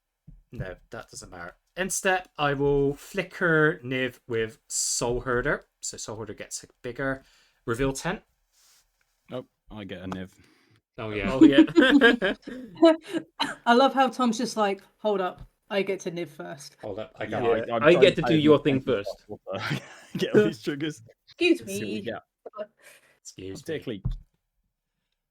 No, that doesn't matter. End step, I will flicker Niv with Soul Herder. So Soul Herder gets bigger. Reveal tent. Oh, I get a Niv. Oh, yeah. Oh yeah. I love how Tom's just like, hold up, I get to Niv first. Hold up, I Yeah, got Yeah. I get to do your thing first. Get all these triggers. Excuse See what we me. get. Excuse me. Particularly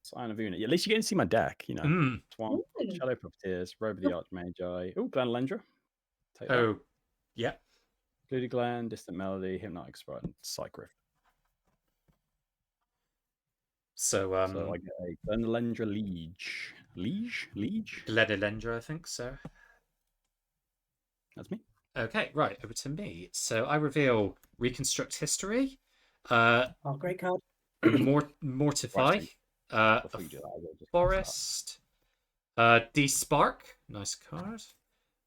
Sign of Unit. At least you get to see my deck, you know. Swamp, Mm. Shadow Puppeteers, Robe of the Archmagi. Oh, Glenalendra. Take that. Oh, yeah. Glooty Glen, Distant Melody, Hypnotic Sprite, and Psych Rift. So, So I get a Glenalendra Liege. Liege? Glenalendra, I think so. That's me. Okay, right, over to me. So I reveal Reconstruct History, Oh, great card. Mortify, Before you do that, I will just Forest, De-Spark, nice card,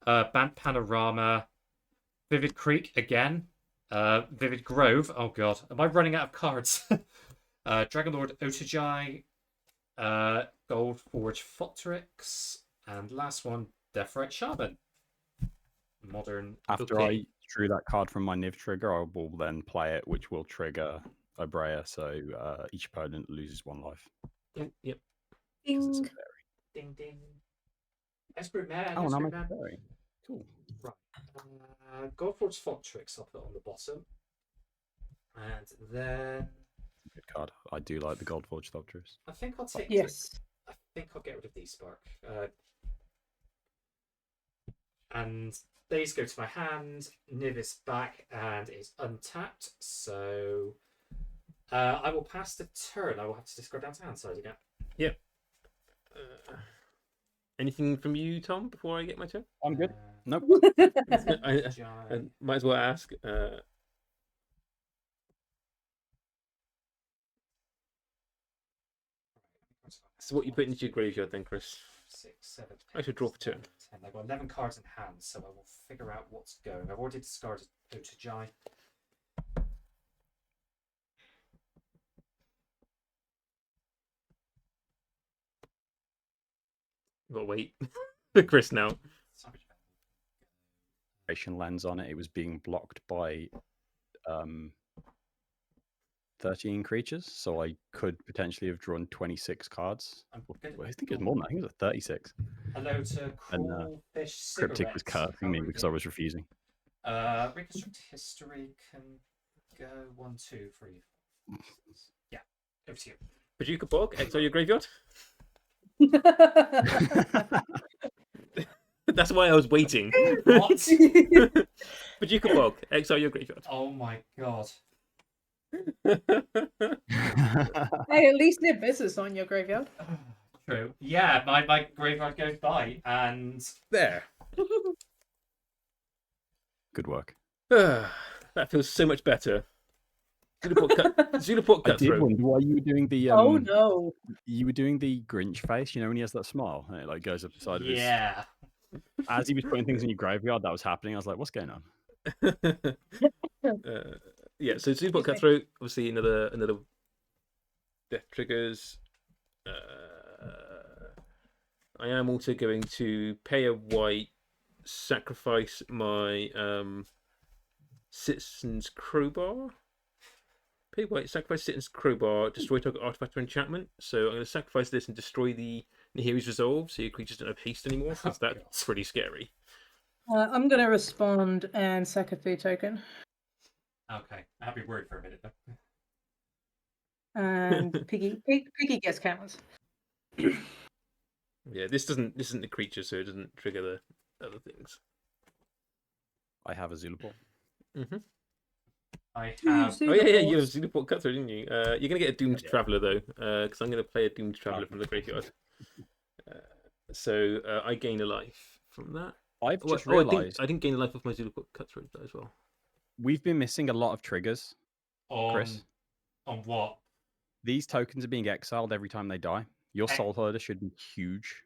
Band Panorama, Vivid Creek again, Vivid Grove, oh god, am I running out of cards? Dragonlord Otajai, Goldforge Fotrix, and last one, Deathrite Shaman. Modern. After okay. I drew that card from my Niv trigger, I will then play it, which will trigger Obrea, so each opponent loses 1 life. Yep. 'Cause it's a Ding. fairy. Ding ding. Expert man. Oh, and I'm Expert a man. fairy. Cool. Right. Goldforge Fotrix, I'll put on the bottom. And then Good card. I do like the Goldforge Sculptures. I think I'll take. Yes. I think I'll get rid of D-Spark. And these go to my hand. Niv is back and is untapped. So I will pass the turn. I will have to discard down to hand side again. Yep. Anything from you, Tom, before I get my turn? I'm good. Nope. I might as well ask. So what you put into your graveyard then, Chris? 6, 7. I should draw for turn. 10. I've got 11 cards in hand, so I will figure out what's going. I've already discarded Otajai. Gotta wait for Chris now. Lens on it. It was being blocked by 13 creatures, so I could potentially have drawn 26 cards. I think it was more than that. I think it was 36. Hello to And Crawfish Cryptic was Cigarettes. cursing me because I was refusing. Reconstruct History can go 1, 2, 3. Yeah, over to you. Paducah Bog, exile your graveyard. That's why I was waiting. What? Paducah Bog, exile your graveyard. Oh my god. Hey, at least Niv is on your graveyard. True. Yeah, my graveyard goes by, and There. Good work. That feels so much better. Zulaport I cut did through. wonder why you were doing the Oh no. you were doing the Grinch face, you know, when he has that smile and it like goes up the side of his. yeah. As he was putting things in your graveyard, that was happening. I was like, what's going on? Yeah, so Zulaport cut through. Obviously, another death triggers. I am also going to pay a white, sacrifice my Citizen's Crowbar. Pay white, sacrifice Citizen's Crowbar, destroy target artifact or enchantment. So I'm going to sacrifice this and destroy the Nahiri's Resolve, so your creatures don't have haste anymore, because that's pretty scary. I'm going to respond and sack a food token. Okay, I have your word for a minute though. And Piggy gets counters. Yeah, this isn't the creature, so it doesn't trigger the other things. I have a Zulaport. Mm-hmm. I You have. see Oh yeah, the yeah, you have boss. Xenoport Cutthroat, didn't you? You're gonna get a Doomed Yeah. Traveler though, because I'm gonna play a Doomed Traveler Oh. from the graveyard. So I gain a life from that. I've Well, just oh, realised I didn't gain a life off my Xenoport Cutthroat as well. we've been missing a lot of triggers, Chris. On what? These tokens are being exiled every time they die. Your Soul Herder should be huge.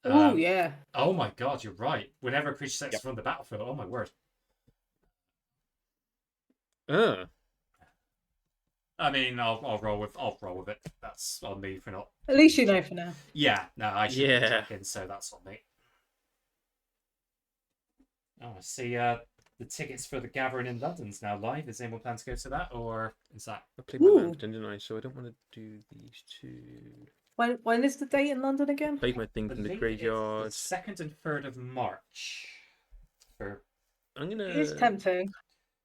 Oh Um, yeah. Oh my god, you're right. Whenever a creature steps Yep. from the battlefield, oh my word. I mean, I'll roll with it. That's on me for not. At least you know for now. Yeah, no, I should be Yeah. checking, so that's on me. Oh, I see. The tickets for the Gathering in London's now live. Is anyone planning to go to that, or is that? I played my Ooh. Lambton, didn't I? So I don't want to do these two. When is the date in London again? Played my thing from the believe graveyard. it's the 2nd and 3rd of March. For I'm gonna. It is tempting.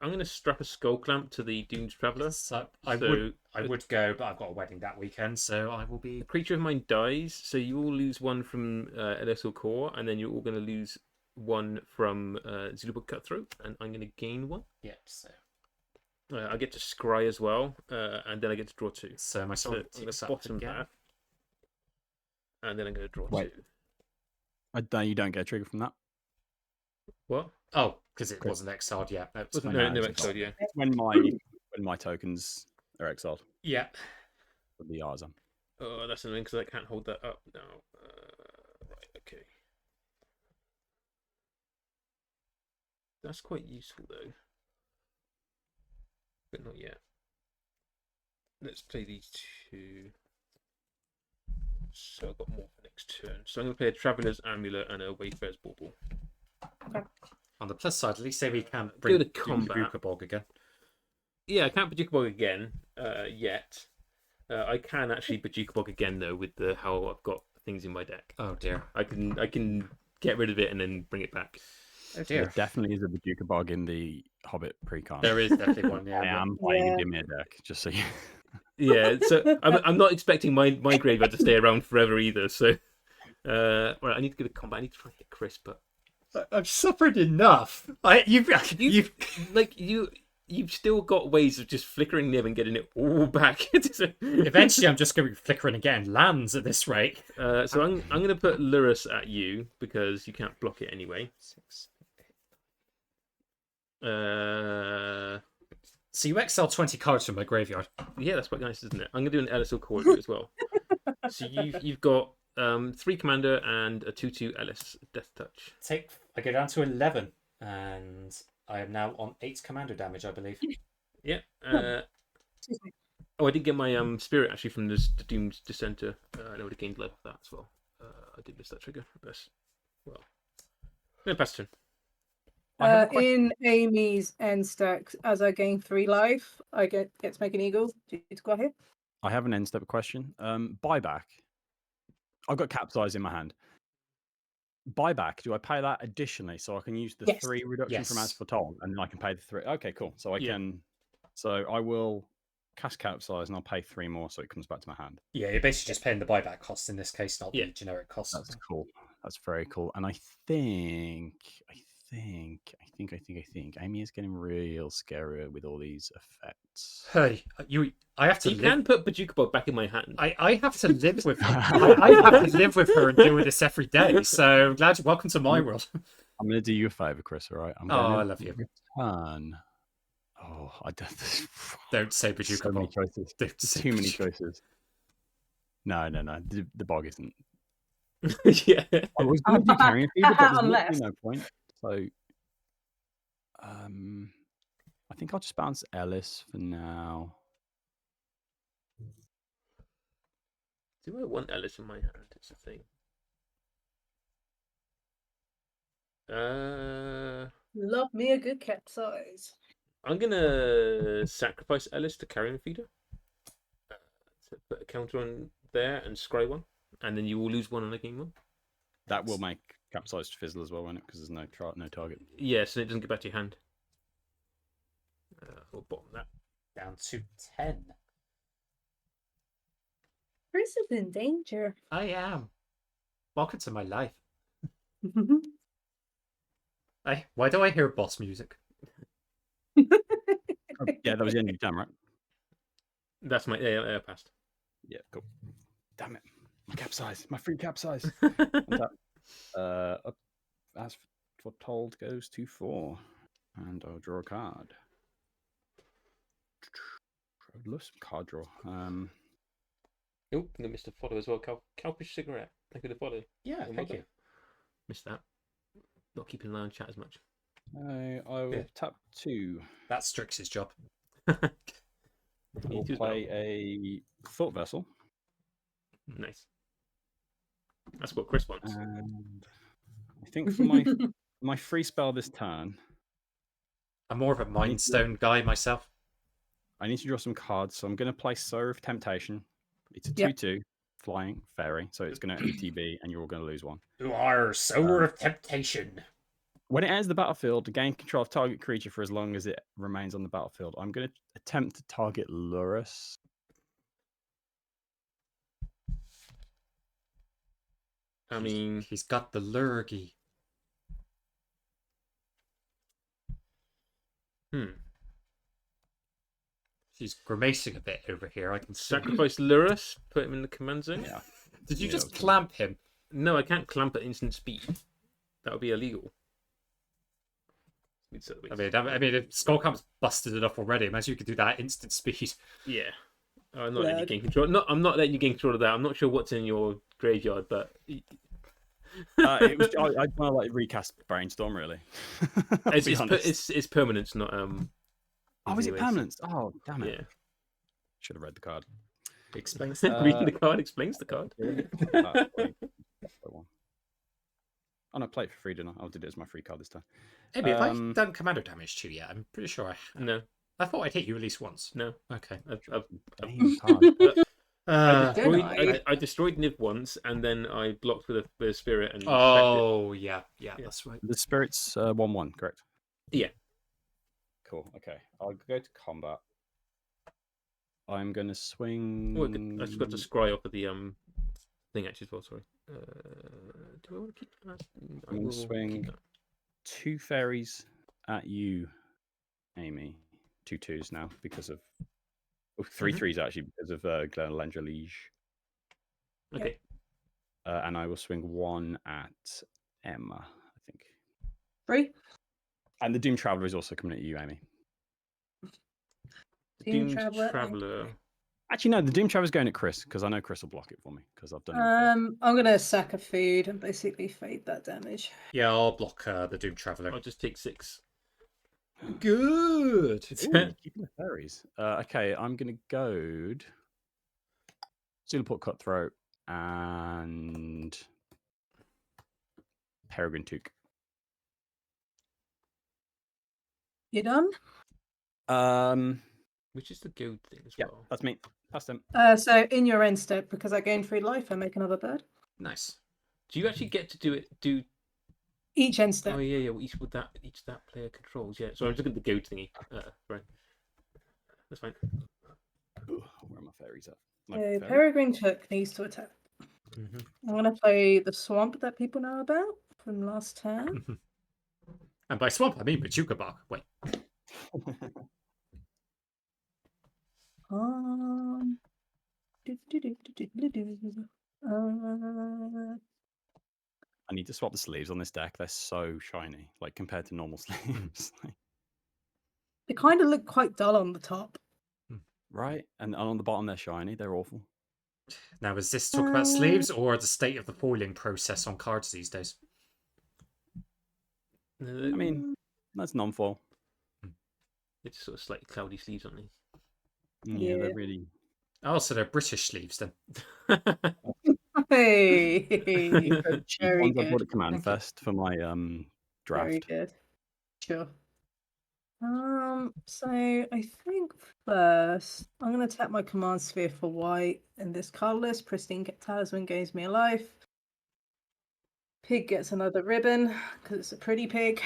I'm gonna strap a skull clamp to the Doomed Traveler. so I So would go, but I've got a wedding that weekend, so I will be. a creature of mine dies, so you all lose one from LSL Core, and then you're all gonna lose one from Xenoport Cutthroat, and I'm gonna gain one. Yep. So I get to scry as well, and then I get to draw two. my So soul I'm gonna ticks up bottom again. that, and then I'm gonna draw Wait. two. You don't get a trigger from that. What? Oh, because it Chris. wasn't exiled yet. No, Wasn't I no know, exiled, yeah. It's when my tokens are exiled Yeah. with the R's on. Oh, that's annoying because I can't hold that up now. Right, okay. That's quite useful though, but not yet. Let's play these two. So I've got more for next turn. So I'm going to play a Traveller's Amulet and a Wayfarer's Bauble. On the plus side, at least say we can Go bring to combat. Bog again. Yeah, I can't Bajuka Bog again yet. I can actually Bajuka Bog again though with the how I've got things in my deck. Oh dear. I can get rid of it and then bring it back. Oh There dear. definitely is a Bajuka Bog in the Hobbit pre-con. There is definitely one. I Yeah. am playing Yeah. a Dimir deck, just so you. Yeah, so I'm not expecting my graveyard to stay around forever either. So, right, I need to go to combat. I need to try and hit Chris, but I've suffered enough. You've you've still got ways of just flickering Nib and getting it all back. eventually I'm just going to be flickering again. Lands at this rate. So I'm going to put Lurrus at you because you can't block it anyway. So you exile 20 cards from my graveyard. Yeah, that's quite nice, isn't it? I'm going to do an LSL core as well. So you've got 3 commander and a 2/2 Ellis Death Touch. I go down to 11, and I am now on 8 commander damage, I believe. Yeah. Excuse me. Oh, I did get my spirit actually from the Doomed Dissenter. I would have gained life off that as well. I did miss that trigger. That's well. No, pass turn. In Amy's end stack, as I gain 3 life, I get to make an eagle. Do you need to go ahead? I have an end step question. Buyback. I've got capsize in my hand. Buyback. Do I pay that additionally so I can use the Yes. 3 reduction from Yes. As Foretold, and then I can pay the 3? Okay, cool. So I Yeah. can. So I will cast capsize and I'll pay 3 more so it comes back to my hand. Yeah, you're basically just paying the buyback cost in this case, not Yeah. the generic cost. That's cool. That's very cool. And I think Amy is getting real scary with all these effects. Hey, I have to You live. can put Bajuka Bog back in my hand. I have to live with her. I have to live with her and deal with this every day. So welcome to my world. I'm going to do you a favor, Chris. All right. I'm Oh, gonna I love you. Return. Oh, I don't. Don't say So Bajuka many Bog. choices. Don't There's say too many Bajuka. choices. No. The bog isn't. Yeah. I was going to do carrying feeder, but there's Unless. literally no point. So, I think I'll just bounce Ellis for now. Do I want Ellis in my hand? It's a thing. Love me a good capsize. I'm gonna sacrifice Ellis to Carrion Feeder. So put a counter on there and scry one, and then you will lose one on a game one. That will make capsized fizzle as well, won't it? Because there's no target. Yeah, so it doesn't get back to your hand. We'll bottom that. Down to 10. Chris is in danger. I am. Welcome to my life. Why do I hear boss music? Yeah, that was the end of your turn, right? That's my passed. Yeah, cool. Damn it. My capsize. My free capsize. Up as foretold goes to 4. And I'll draw a card. I'd love some card draw. Oh, I missed a follow as well. Calfish cigarette. Thank you for the follow. Yeah, Well thank done. you. Missed that. Not keeping an eye on chat as much. I will Yeah. tap 2. That's Strix's job. I You will too as play a Thought Vessel. Nice. That's what Chris wants. And I think for my free spell this turn, I'm more of a Mind Stone guy myself. I need to draw some cards. So I'm going to play Sower of Temptation. It's a Yep. 2/2 flying fairy. So it's going to ATB and you're all going to lose 1. You are Sower of Temptation. When it enters the battlefield, gain control of target creature for as long as it remains on the battlefield. I'm going to attempt to target Lurrus. I mean, He's got the lurgy. She's grimacing a bit over here. I can see. sacrifice Lurrus, put him in the command zone. Yeah. Did you Yeah, just that was clamp him? No, I can't clamp at instant speed. That would be illegal. I mean, if Skullcamp's busted enough already, imagine you could do that at instant speed. Yeah. I'm not letting you Lad. gain control. No, I'm not letting you gain control of that. I'm not sure what's in your graveyard, but It was, I kind of like recast Brainstorm, really. I'll be honest. it's permanence, not Oh, is it anyways. permanence? Oh, damn it. Yeah. Should have read the card. Explains Reading the card explains the card. Oh, no, play it for free, didn't I? I did it as my free card this time. Maybe if I've done commander damage to you yet, I'm pretty sure No, I thought I'd hit you at least once. no. Okay. Damn card. I destroyed Niv once, and then I blocked with a spirit and. Oh, yeah, Yeah. that's right. The spirit's 1/1, correct? Yeah. Cool. Okay, I'll go to combat. I'm gonna swing. Oh, I just got to scry off of the thing actually as well. Sorry. Do I want to keep that? I'm gonna swing 2 fairies at you, Amy. 2 2s now because of 3 3s actually because of Glenelendra Liege. Okay. And I will swing 1 at Emma, I think. 3. And the Doom Traveler is also coming at you, Amy. Doomed Traveler. Actually, no, the Doom Traveler's going at Chris because I know Chris will block it for me because I've done it. I'm gonna sack a food and basically fade that damage. Yeah, I'll block the Doom Traveler. I'll just take 6. Good. Ooh, keeping the fairies. Okay, I'm gonna goad Zulaport Cutthroat and Peregrine Took. You done? Which is the goad thing as Yeah, well. that's me. That's them. So in your end step, because I gain 3 life, I make another bird. Nice. Do you actually get to do? Each end step. Oh yeah. Well, each that player controls. Yeah. So I'm just looking at the goad thingy. Right. That's fine. Ooh, where are my fairies at? My So fairy? Peregrine Took needs to attack. I'm gonna play the swamp that people know about from last turn. And by swamp, I mean Machuca Bark. Wait. I need to swap the sleeves on this deck. They're so shiny, like compared to normal sleeves. They kind of look quite dull on the top. Right? And on the bottom, they're shiny. They're awful. Now, is this talk about sleeves or the state of the foiling process on cards these days? I mean, that's non-foil. It's sort of slightly cloudy sleeves on these. Yeah, they're really. Oh, so they're British sleeves then. Hey, Cheap very ones I bought good. at Command Thank you. Fest for my draft. Very good. Sure. So I think first I'm gonna tap my command sphere for white, and this colorless pristine talisman gains me a life. Pig gets another ribbon because it's a pretty pig.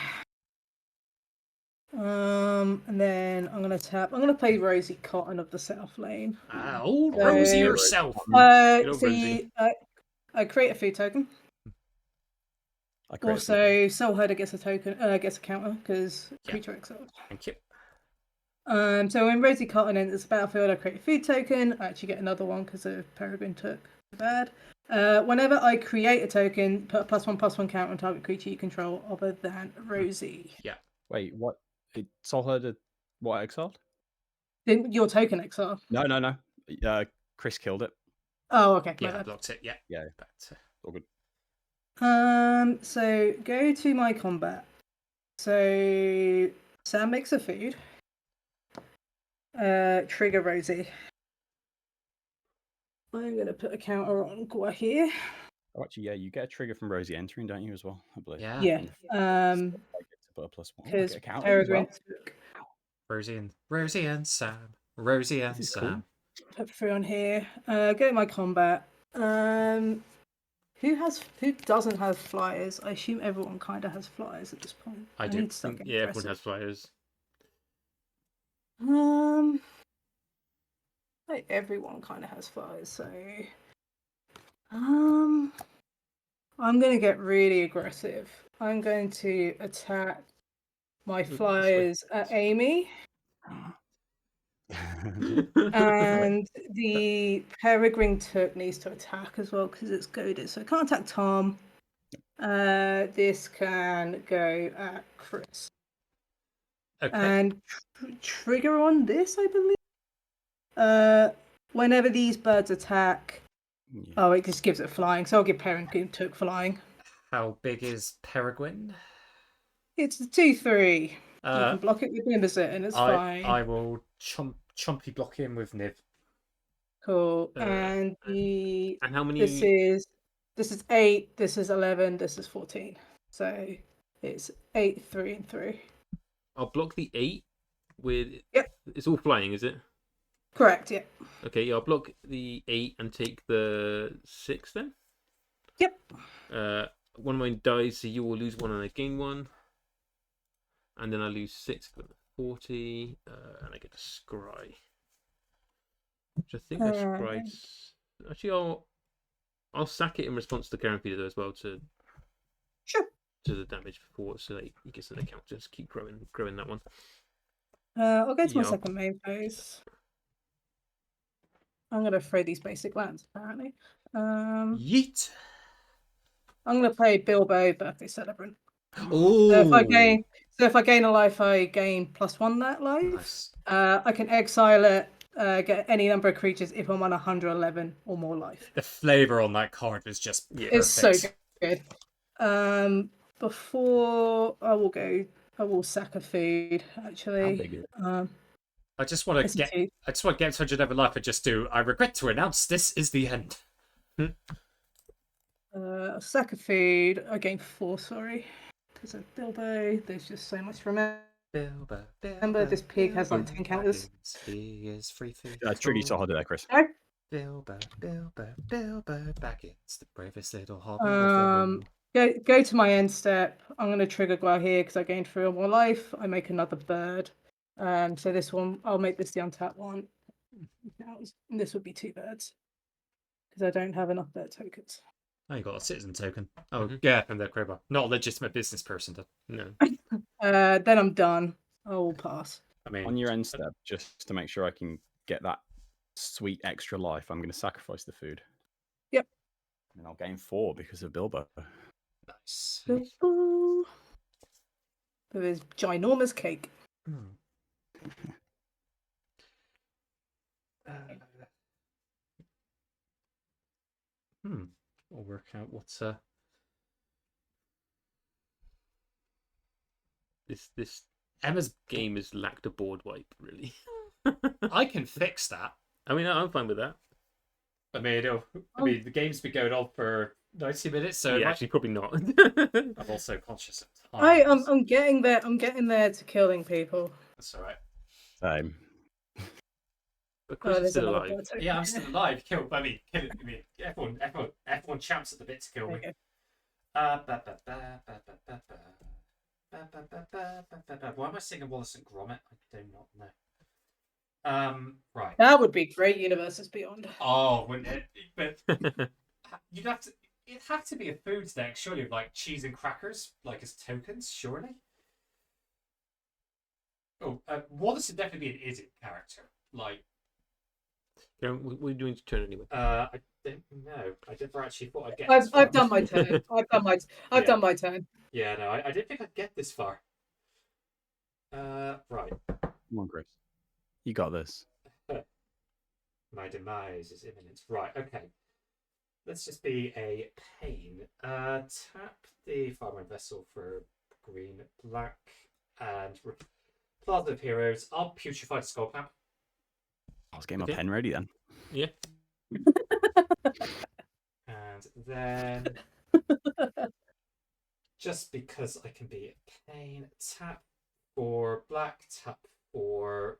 And then I'm gonna play Rosie Cotton of the South Lane. Oh, So- Rosie herself. Good old So Rosie. I create a food token. I created Also, Soul Herder gets a token, gets a counter because Yeah. creature exiled. Thank you. So when Rosie Cotton enters the battlefield, I create a food token. I actually get another one because of Peregrine took the bad. Whenever I create a token, put a +1/+1 counter on target creature you control other than Rosie. Yeah. Wait, what? It Soul Herder, what, exiled? Then your token XR. No. Chris killed it. Oh, okay. My Yeah, I bad. blocked it. Yeah. Yeah. But, All good. So go to my combat. So Sam makes a food. Trigger Rosie. I'm gonna put a counter on Gua here. Oh, actually, yeah, you get a trigger from Rosie entering, don't you, as well? I believe. yeah. Yeah. I get to put a +1. I Because get a counter as Peregrine well. took. Rosie and Sam. Rosie and This is Sam. cool. Put through on here. Go to my combat. Who doesn't have flyers? I assume everyone kind of has flyers at this point. I do. Need to start getting Yeah, everyone aggressive. has flyers. Like everyone kind of has flyers, so I'm gonna get really aggressive. I'm going to attack my this way. flyers at Amy, and the Peregrine Took needs to attack as well because it's goaded, so it can't attack Tom. This can go at Chris. Okay. And trigger on this, I believe. Whenever these birds attack, Yeah. it just gives it flying. So I'll give Peregrine Took flying. How big is Peregrine? It's the 2/3. You Uh, can block it with Nimbusit, and it's fine. I will chumpy block him with Niv. Cool. And how many? This is 8. This is 11. This is 14. So it's 8, 3, and 3. I'll block the 8 with. Yep. It's all flying, is it? Correct. Yeah. Okay, yeah, I'll block the 8 and take the 6 then. Yep. One of mine dies, so you will lose 1 and I gain 1. And then I lose 6, 40, and I get to scry. Which I think I scry's. Actually, I'll sack it in response to Karen Feeder as well to the damage before, so that he gets an account. Just keep growing that one. I'll go to my Yeah. second main phase. I'm gonna throw these basic lands apparently. Yeet. I'm gonna play Bilbo Birthday Celebrant. Oh. So if I gain a life, I gain +1 that life. Nice. I can exile it, get any number of creatures if I'm on 111 or more life. The flavor on that card is just perfect. It's so good. Before I will sack a food actually. How big is it? I just want it's to a 2. get 200 every life and just do. I regret to announce this is the end. Sack of food. I gain 4. Sorry, because of Bilbo. There's just so much to remember. Remember, this pig has like 10 counters. He is free food. Truly Soul Herder there, Chris. No? Bilbo, Baggins, the bravest little hobbit of them. Go to my end step. I'm going to trigger Gua here because I gained 3 or more life. I make another bird. So this one, I'll make this the untapped one. And this would be 2 birds because I don't have enough bird tokens. Oh, you got a citizen token. Oh, yeah, from the cribber. Not a legitimate business person, though. No. Then I'm done. I will pass. I mean, On your end step, just to make sure I can get that sweet extra life, I'm going to sacrifice the food. Yep. And I'll gain 4 because of Bilbo. nice. With his ginormous cake. We'll work out what's This Emma's game has lacked a board wipe, really. I can fix that. I mean, I'm fine with that. I mean, the game's been going on for 90 minutes, so Yeah, actually, probably not. I'm also conscious of time. I'm getting there. I'm getting there to killing people. That's all right. Same. But Chris is there's still another alive. bird token. Yeah, I'm still alive. Everyone champs at the bit to kill me. Okay. Why am I singing Wallace and Gromit? I do not know. Right. That would be great. Universes Beyond. Oh, wouldn't it? But it'd have to be a foods deck, surely, of like cheese and crackers, like as tokens, surely. Oh, Wallace would definitely be an idiot character. Like, What are you doing to turn anyway? I don't know. I never actually thought I'd get. I've this far. I've done my turn. I've done my turn. Yeah, no, I didn't think I'd get this far. Right. Come on, Chris. You got this. My demise is imminent. Right. Okay. Let's just be a pain. Tap the Farming Vessel for green, black, and Plaza of Heroes. I'll putrefy the Skullclamp. I was getting my Okay. pen ready then. Yeah. And then, just because I can be a pain, tap for black, tap for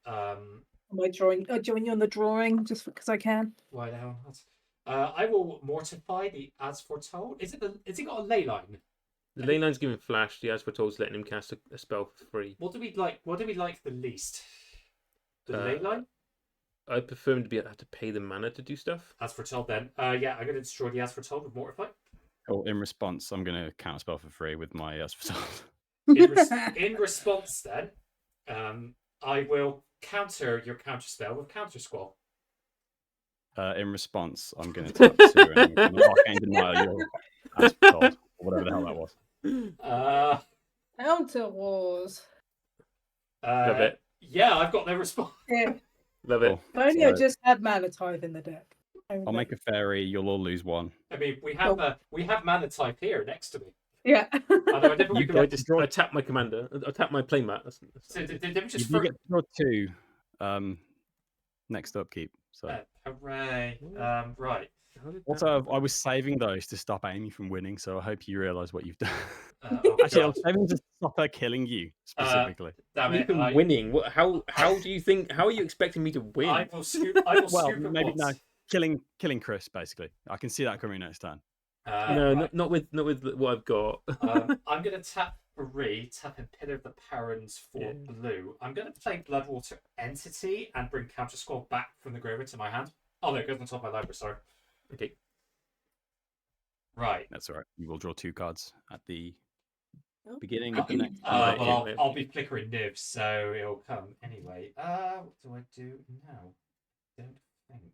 Am I join you on the drawing just because I can? why the hell not? I will mortify the As Foretold. Is it got a ley line? The ley line's giving flash. The As Foretold's letting him cast a spell for free. What do we like? What do we like the least? The ley line? I prefer him to be able to have to pay the mana to do stuff. As Foretold then. Yeah, I'm going to destroy the As Foretold with Mortify. Oh, in response, I'm going to counterspell for free with my Asphalt. In response then, I will counter your counter spell with Counter Squall. In response, I'm going to tap Sue and I'm going to Arcane Denial your Asphalt, or whatever the hell that was. Counter Wars. Love it. Yeah, I've got no response. Yeah. Love it. Cool. If only I So, just had Mana Tithe in the deck. I'll make a fairy. You'll all lose one. I mean, we have Mana Type here next to me. Yeah. Although I never You really get- I tap my commander. I tap my playmat. So did we just You get to draw two next upkeep. So hooray. Right. How did also, that- I was saving those to stop Amy from winning. So I hope you realise what you've done. Oh, Actually, I God. was saving to stop her killing you specifically. Damn me it. from winning? What? How do you think? How are you expecting me to win? I will scoop. Well, scoop it maybe once. no. Killing Chris, basically. I can see that coming next turn. No, Right. not with what I've got. I'm going to tap 3, tap and Pillar of the Parents for Yeah. blue. I'm going to play Bloodwater Entity and bring Counter Squall back from the graveyard to my hand. Oh, no, it goes on top of my library, sorry. Okay. Right. That's all right. You will draw 2 cards at the Oh. beginning of the next. Right, Well, yeah. I'll be flickering nibs, so it'll come anyway. What do I do now? Don't think.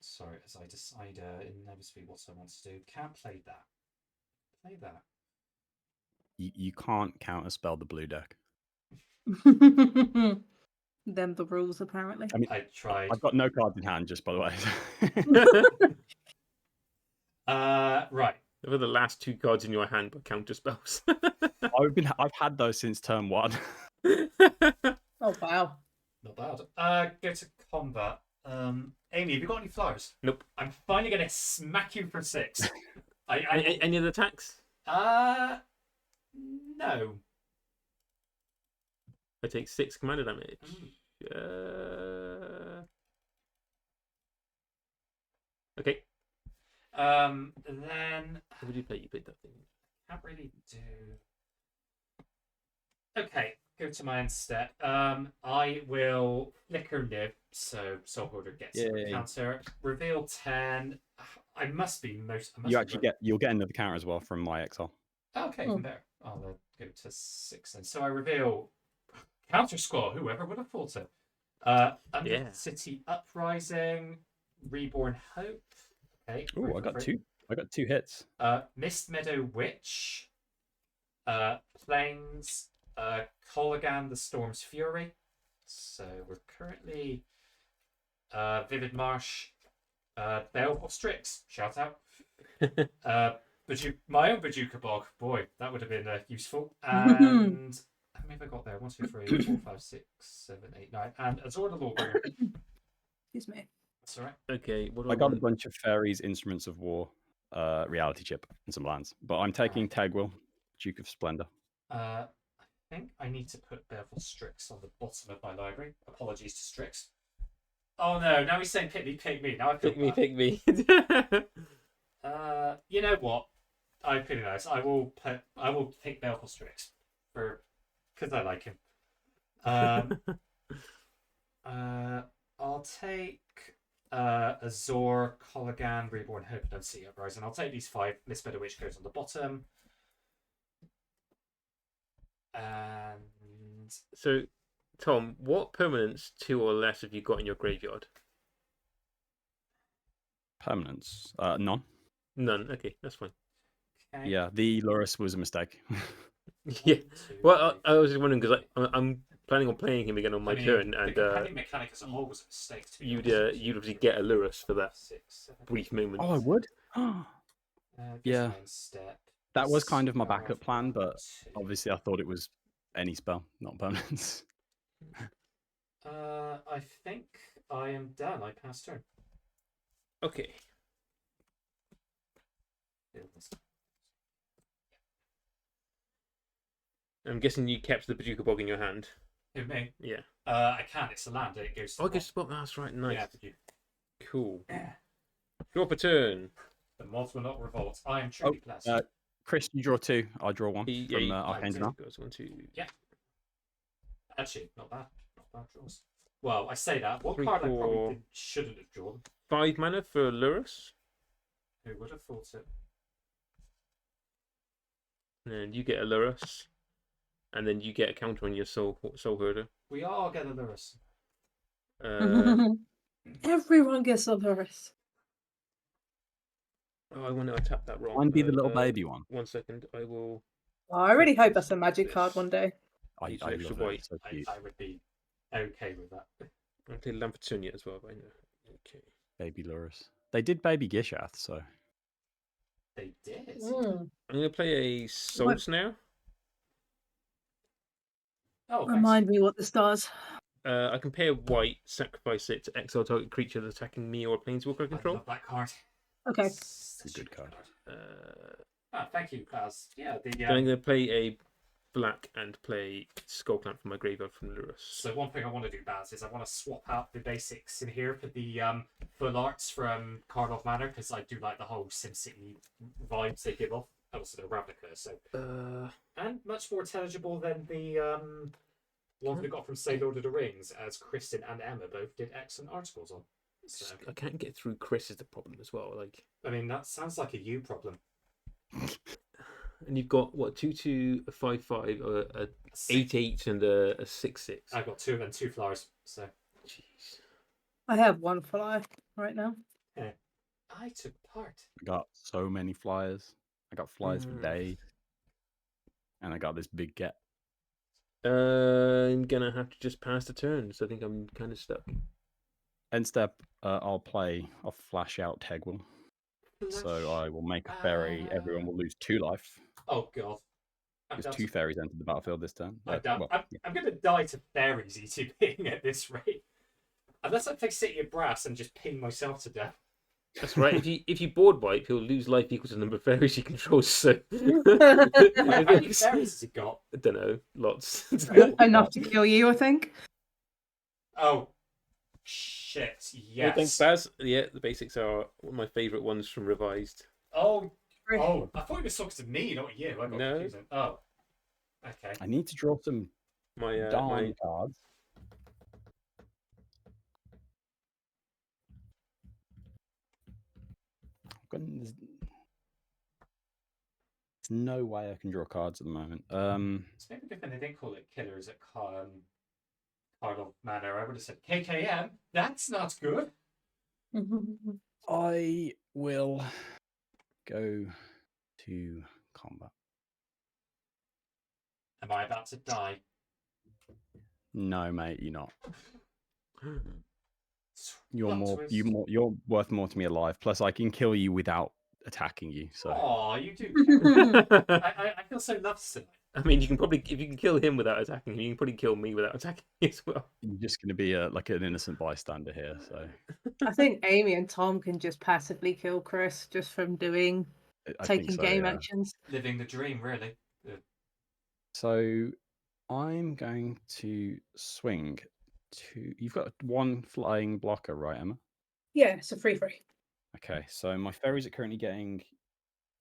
Sorry, as I decide inevitably what I want to do. Can't play that. Play that. You can't counterspell the blue deck. Them the rules, apparently. I mean, I tried. I've got no cards in hand, just by the way. Right. What are the last 2 cards in your hand but counter spells? I've had those since turn 1. Oh wow. Not bad. Go to combat. Amy, have you got any flowers? Nope. I'm finally gonna smack you for 6. I Any other attacks? no. I take 6 commander damage. Okay. Then What would you play? You played that thing. can't really do. Okay, go to my end step. I will flicker nib, so Soulholder gets a Yay. counter. Reveal 10. I must be most. I must You be actually you'll get another counter as well from my exile. Okay, even better. I'll go to 6 then. So I reveal Counter Squall. Whoever would have thought it? Under Yeah. City Uprising, Reborn Hope. Okay. Oh, go I got for it. 2. I got 2 hits. Mist Meadow Witch, Plains, Colligan the Storm's Fury. So we're currently Vivid Marsh, Bale of Strix. Shout out. My own Bajuka Bog. Boy, that would have been useful. And how many have I got there? 1, 2, 3, 4, 5, 6, 7, 8, 9. And Azor the Lawbringer. Excuse me. That's all right. Okay. What do I got a want? bunch of fairies, instruments of war, reality chip, and some lands. But I'm taking Tegwell, Duke of Splendor. I think I need to put Bevel Strix on the bottom of my library. Apologies to Strix. Oh no, now he's saying pick me. Now I feel bad. Pick me. You know what? I'm pretty nice. I will pick Bevel Strix because I like him. I'll take Azor, Colligan, Reborn Hope, and Sea Uprising. I'll take these 5. Miss Better Witch goes on the bottom. And So, Tom, what permanents 2 or less have you got in your graveyard? Permanents? None. None. Okay, that's fine. okay. Yeah, the Lurus was a mistake. Yeah. 1, 2, Well, 3, I was just wondering because I'm planning on playing him again on my I mean, turn, the and companion mechanic as a whole was a mistake. To be you'd honest. you'd obviously get a Lurus for that 6, 7, brief moment. Oh, I would. Yeah. Main step. That was kind of my Scarf backup plan, but 2. obviously I thought it was any spell, not permanents. I think I am done. I passed turn. Okay. I'm guessing you kept the Paducah Bog in your hand. Who, me? Yeah. I can. It's a land. It goes. To Oh, I the guess that's right. mod. Nice. Yeah, but you. Cool. Yeah. Drop a turn. The mods will not revolt. I am truly blessed. Chris, you draw 2. I draw 1 Yeah, from you- Arcane Denial. Goes 1, 2. Actually, not bad. Not bad draws. Well, I say that. What 3, card I 4. probably shouldn't have drawn? 5 mana for Lurus, Who would have thought it? and you get a Lurus, and then you get a counter on your Soul Herder. We all get a Lurus. Everyone gets a Lurus. Oh, I want to tap that wrong. Mine be the little baby one. 1 second. I will. Oh, I really hope that's a magic card This. one day. I Use love extra it. white. It's so cute. I would be okay with that. I'll play Lampetunia as well, but I know. Okay. Baby Lurus. They did Baby Gishath, so They did. Mm. I'm going to play a Soul What? Snare. Oh, thanks. Remind me what this does. I can pay a white, sacrifice it to exile target creature that's attacking me or Planeswalker I I control. love that card. Okay. It's a good card. Thank you, Kaz. Yeah, Then I'm going to play a black and play Skullclamp from my graveyard from Lurus. So one thing I want to do, Baz, is I want to swap out the basics in here for the full arts from Karlov Manor, because I do like the whole SimCity vibes they give off. Also, the Ravnica, so and much more intelligible than the ones we got from Say Lord of the Rings, as Kristen and Emma both did excellent articles on. So, I can't get through Chris is the problem as well. Like, I mean, that sounds like a you problem. and you've got what 2/2, a 5/5, a 8/8, and a 6/6. I've got 2 and then 2 flowers. So Jeez. I have 1 fly right now. I took part. I got so many flyers. I got flyers for days. And I got this big get. I'm gonna have to just pass the turn, so I think I'm kind of stuck. End step, I'll flash out Tegwell. So I will make a fairy. Everyone will lose 2 life. Oh god. Because 2 fairies entered the battlefield this turn. I'm going to die to fairies ETPing at this rate. Unless I play City of Brass and just ping myself to death. That's right. If you board wipe, he'll lose life equal to the number of fairies he controls. So How many fairies has he got? I don't know, lots. Enough to kill you, I think. Oh, shit, Well, yes. thanks, Baz. Yeah, the basics are one of my favourite ones from Revised. Oh, I thought he was talking to me, not you. I got No. confusing. Oh, okay. I need to draw some My darn cards. There's no way I can draw cards at the moment. It's maybe good thing they didn't call it Killers at Karlov Manor. I would have said KKM. That's not good. I will go to combat. Am I about to die? No, mate, you're not. Plot twist. You're worth more to me alive. Plus, I can kill you without attacking you. So Aw, you do. I feel so loved tonight. I mean, you can probably, if you can kill him without attacking him, you can probably kill me without attacking as well. you're just going to be like an innocent bystander here. So I think Amy and Tom can just passively kill Chris just from doing I think taking so, game yeah. actions. Living the dream, really. So I'm going to swing to. You've got 1 flying blocker, right, Emma? Yeah, it's a free. Okay, so my fairies are currently getting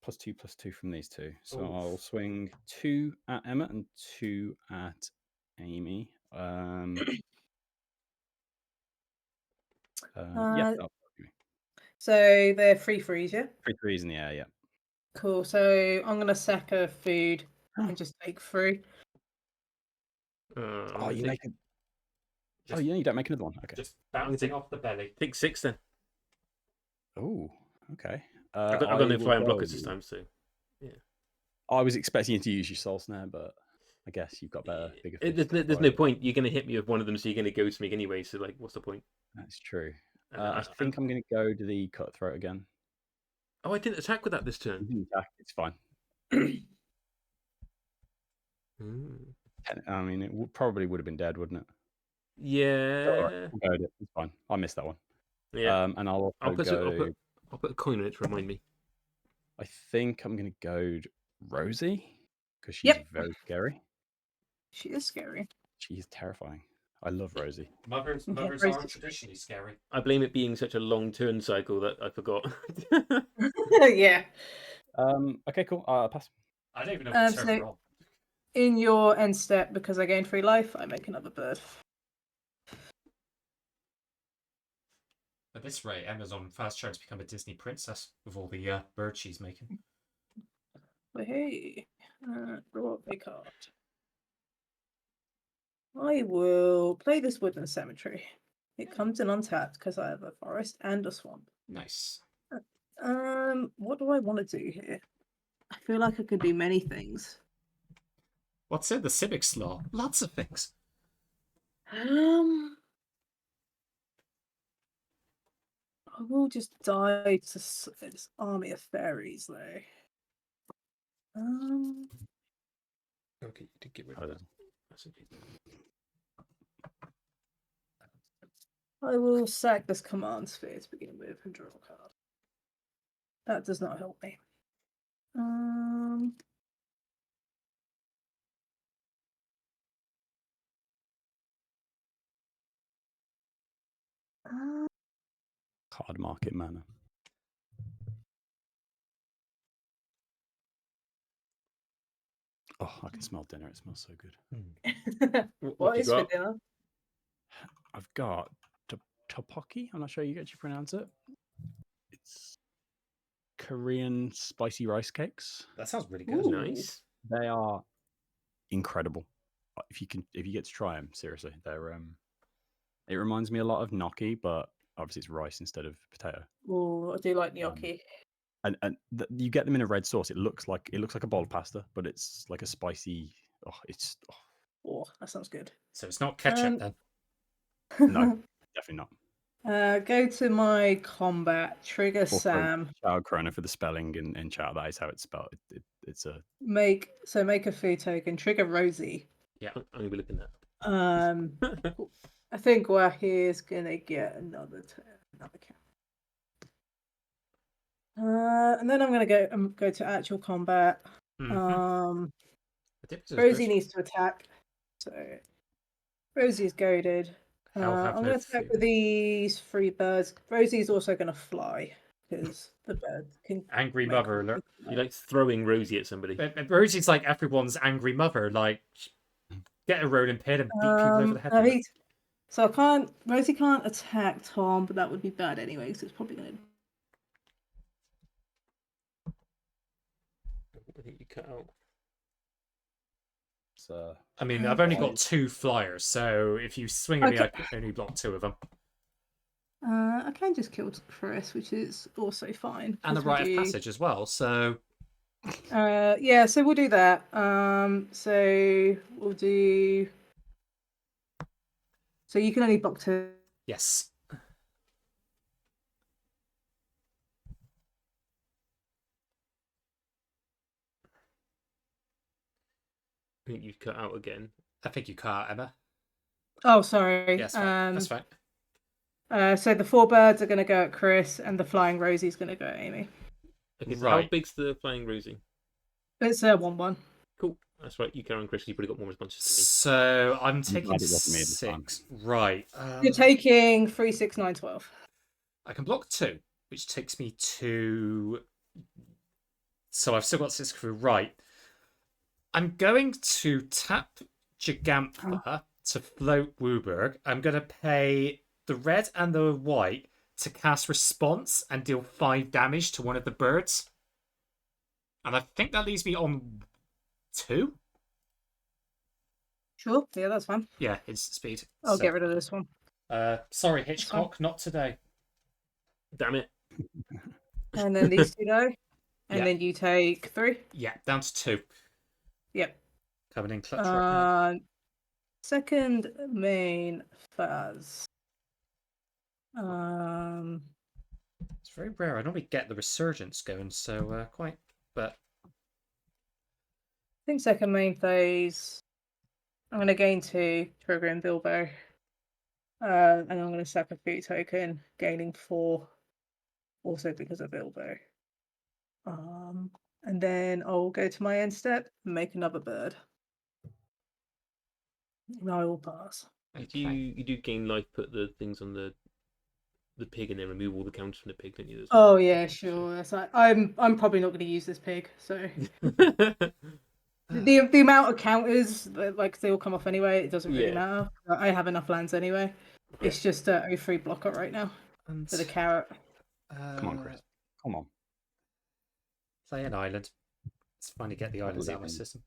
+2/+2 from these 2. So Oof. I'll swing 2 at Emma and 2 at Amy. Yeah. So they're free freeze, yeah? 3 3s in the air, yeah. Cool. So I'm gonna sack a food and just take 3. Oh, you take, make it. Oh, yeah, you don't make another one. Okay. Just bouncing off the belly. take 6 then. Oh, okay. I've got no will flying go- blockers this time, so I was expecting you to use your soul snare, but I guess you've got bigger fish. there's no point. You're going to hit me with one of them, so you're going to go to me anyway. So like, what's the point? That's true. And I think I'm going to go to the cutthroat again. Oh, I didn't attack with that this You turn. didn't attack. It's fine. I mean, it probably would have been dead, wouldn't it? Yeah. All right, I'll go with it. It's fine. I missed that one. Yeah. And I'll I'll also go. put a coin in it to remind me. I think I'm going to go Rosie because she's Yep. very scary. She is scary. She is terrifying. I love Rosie. Mothers Rosie. are traditionally scary. I blame it being such a long turn cycle that I forgot. Yeah. Okay, cool. I'll pass. I don't even know what So- turn we're on. In your end step, because I gain 3 life, I make another bird. At this rate, Emma's on fast track to become a Disney princess with all the birds she's making. But hey, draw a card. I will play this woodland cemetery. It comes in untapped because I have a forest and a swamp. Nice. What do I want to do here? I feel like I could do many things. What's in the civics law? Lots of things. I will just die to this army of fairies, though. Okay, you did get rid of of that. that. That's okay. I will sack this command sphere to begin with and draw a card. That does not help me. Card market mana. Oh, I can smell dinner. It smells so good. What you is for got? dinner? I've got tteokbokki. I'm not sure you actually pronounce it. It's Korean spicy rice cakes. That sounds really good. Ooh. Nice. They are incredible. If you get to try them, seriously, they're It reminds me a lot of gnocchi, but obviously it's rice instead of potato. Oh, I do like gnocchi. And you get them in a red sauce. It looks like a bowl of pasta, but it's like a spicy. Oh, that sounds good. So it's not ketchup then. No, definitely not. Go to my combat. Trigger Also, Sam. Shout Chrono for the spelling in chat. That is how it's spelled. It's a Make a food token. Trigger Rosie. Yeah. I'm going to be looking at. I think Wahi is gonna get another count. And then I'm gonna go to actual combat. The difference is Rosie good. needs to attack, so Rosie is goaded. Hell have I'm no gonna attack fear. with these 3 birds. Rosie's also gonna fly because the bird can. Angry make mother all alert. You like throwing Rosie at somebody. Rosie's like everyone's angry mother. Like, get a rolling pin and beat people over the head with it. So Rosie can't attack Tom, but that would be bad anyway, so it's probably gonna. I think you cut out. I mean, I've only got 2 flyers, so if you swing at me, I can only block 2 of them. I can just kill Chris, which is also fine. And the 'cause we rite of do- passage as well, so... Yeah, so we'll do that. So we'll do. So you can only block 2. Yes. I think you've cut out again. I think you cut, Emma. Oh, sorry. Yes, fine. That's fine. So the 4 birds are going to go at Chris, and the flying Rosie's going to go at Amy. Okay, so how Right. big's the flying Rosie? It's a 1/1. Cool. That's right. You carry on, Chris. You've probably got more responses So I'm taking glad it wasn't me this time. 6. Right. You're taking 3, 6, 9, 12. I can block 2, which takes me to... So I've still got 6 through. Right. I'm going to tap Gigantha to float Wooburg. I'm going to pay the red and the white to cast Response and deal 5 damage to one of the birds. And I think that leaves me on 2. Sure. Yeah, that's fine. Yeah, instant speed. I'll So, get rid of this one. sorry, Hitchcock, not today. Damn it. And then these two go. And Yeah. then you take 3. Yeah, down to 2. Yep. Coming in clutch right now. Second main phase. It's very rare. I normally get the resurgence going, so but I think second main phase. I'm going to gain 2, triggering Bilbo. And I'm going to sack a food token, gaining 4, also because of Bilbo. And then I'll go to my end step and make another bird. And I will pass. You do gain life, put the things on the pig, and then remove all the counters from the pig, don't you? Oh yeah, sure. That's like, I'm probably not going to use this pig, so the amount of counters like they all come off anyway. It doesn't really matter. I have enough lands anyway. It's just a 0-3 blocker right now for the carrot. Come on, Chris. Come on. Play an island. Let's finally get the islands out of my system.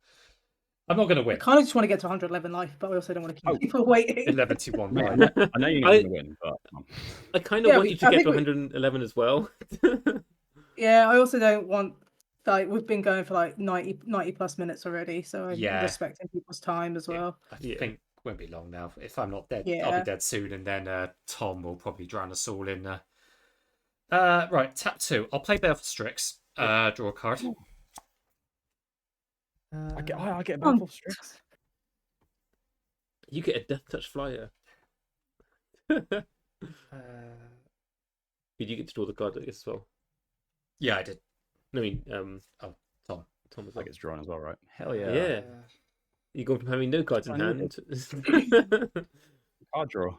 I'm not going to win. I kind of just want to get to 111 life, but I also don't want to keep people waiting. 11-1. I know you're going to win, but I kind of want you to get to 111 as well. Yeah, I also don't want, like, we've been going for like 90 plus minutes already, so I'm respecting people's time as well. I think it won't be long now. If I'm not dead, Yeah. I'll be dead soon, and then Tom will probably drown us all in. Right, tap 2. I'll play Baleful Strix. Draw a card. I get Baleful Strix. You get a Death Touch flyer. Did you get to draw the card as well? Yeah, I did. I mean, Tom. Tom was That like, gets drawn as well, right? Hell yeah. yeah. You go from having no cards in hand. Card draw.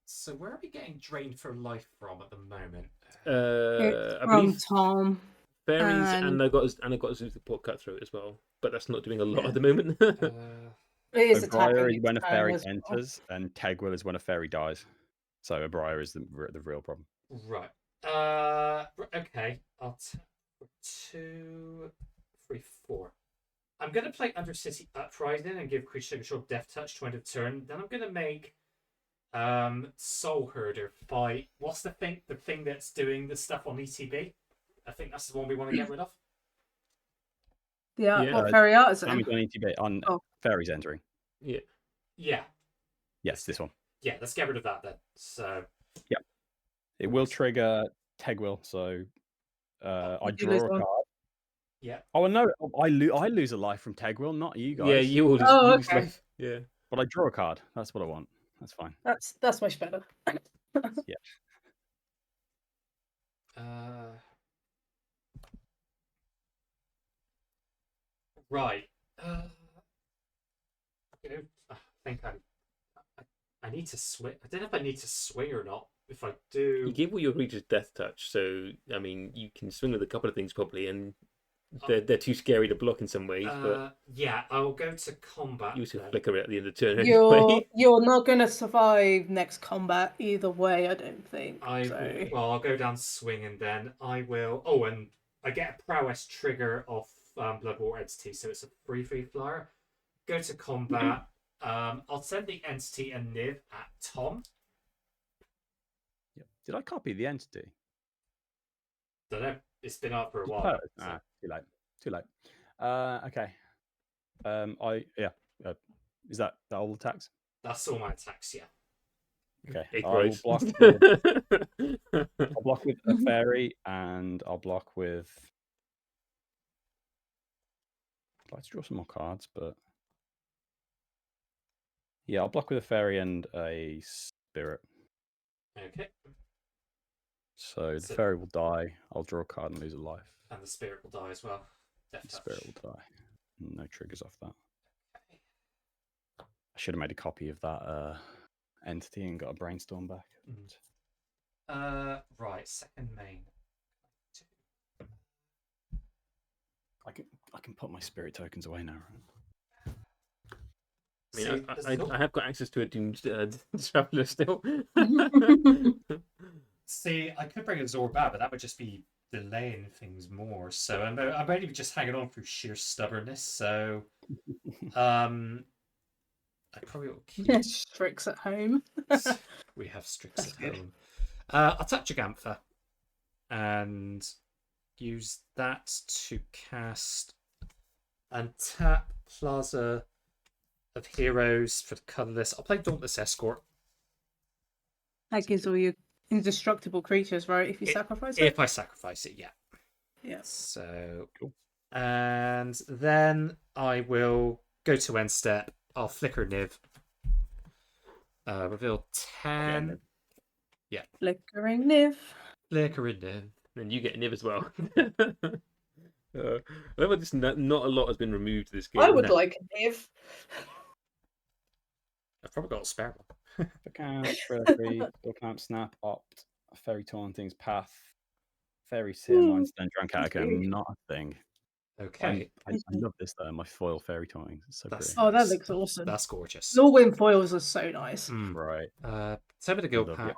So where are we getting drained for life from at the moment? I believe Tom. fairies, and I got a Zeus Port Cutthroat as well, but that's not doing a lot at the moment. It is A Briar is attacking when a fairy as well. enters, and Tegwell is when a fairy dies. So a Briar is the real problem. Right. Okay. I'll tap 2, 3, 4. I'm going to play Undercity Uprising and give creature control Death Touch to end of turn. Then I'm going to make Soul Herder fight. What's the thing that's doing the stuff on ETB? I think that's the one we want to get rid of. Yeah, what fairy artisan? Damage on ETB on fairies entering. Yeah. Yeah. Yes, this one. Yeah, let's get rid of that then. So. Yeah. It will trigger Tegwell, so I draw a card. Yeah. Oh no, I lose a life from Tegwell, not you guys. Yeah, you all lose life. Yeah. But I draw a card. That's what I want. That's fine. That's much better. Yeah. Right. I think I need to swing. I don't know if I need to swing or not. If I do, You gave all your creatures Death Touch, so I mean, you can swing with a couple of things probably, and they're too scary to block in some ways. But yeah, I will go to combat. you also flicker it at the end of the turn anyway. You're not going to survive next combat either way, I don't think. Well, I'll go down swing, and then I will. Oh, and I get a prowess trigger off Bloodwater Entity, so it's a 3/3 flyer. Go to combat. I'll send the entity and Niv at Tom. Yep. Did I copy the entity? Don't know. It's been out for a while. Too late. Okay. Is that all attacks? That's all my attacks. Yeah. Okay. I'll block with a fairy, and I'll block with. I'd like to draw some more cards, but yeah, I'll block with a fairy and a spirit. Okay. So the fairy will die. I'll draw a card and lose a life. And the spirit will die as well. The spirit will die. No triggers off that. Okay. I should have made a copy of that entity and got a brainstorm back. Right, second main. I can put my spirit tokens away now. I mean, I have got access to a Doomed Traveler still. See, I could bring a Zorbat, but that would just be delaying things more. So I'm only just hanging on through sheer stubbornness. So I probably will keep. Strix at home. We have Strix That's at good. home. I'll tap Gigantha and use that to cast and tap Plaza of Heroes for the colorless. I'll play Dauntless Escort. That gives all your indestructible creatures, right? If you sacrifice it. If I sacrifice it, yeah. Yeah. So Cool. And then I will go to end step. I'll flicker Niv. Reveal 10. Yeah. Flickering Niv. Flicker Niv. And you get a Niv as well. However, just not a lot has been removed this game. I would like a Niv. I've probably got a spare one. Account, Fairy, Camp, Snap, Opt, Fairy Tauntings, Path, Fairy Seer, Mindstone, Drankatica, not a thing. Okay. I love this though, my foil Fairy Tauntings. It's so pretty. Oh, that looks awesome. That's gorgeous. Norwin foils are so nice. Right. Seven to Guild Pack,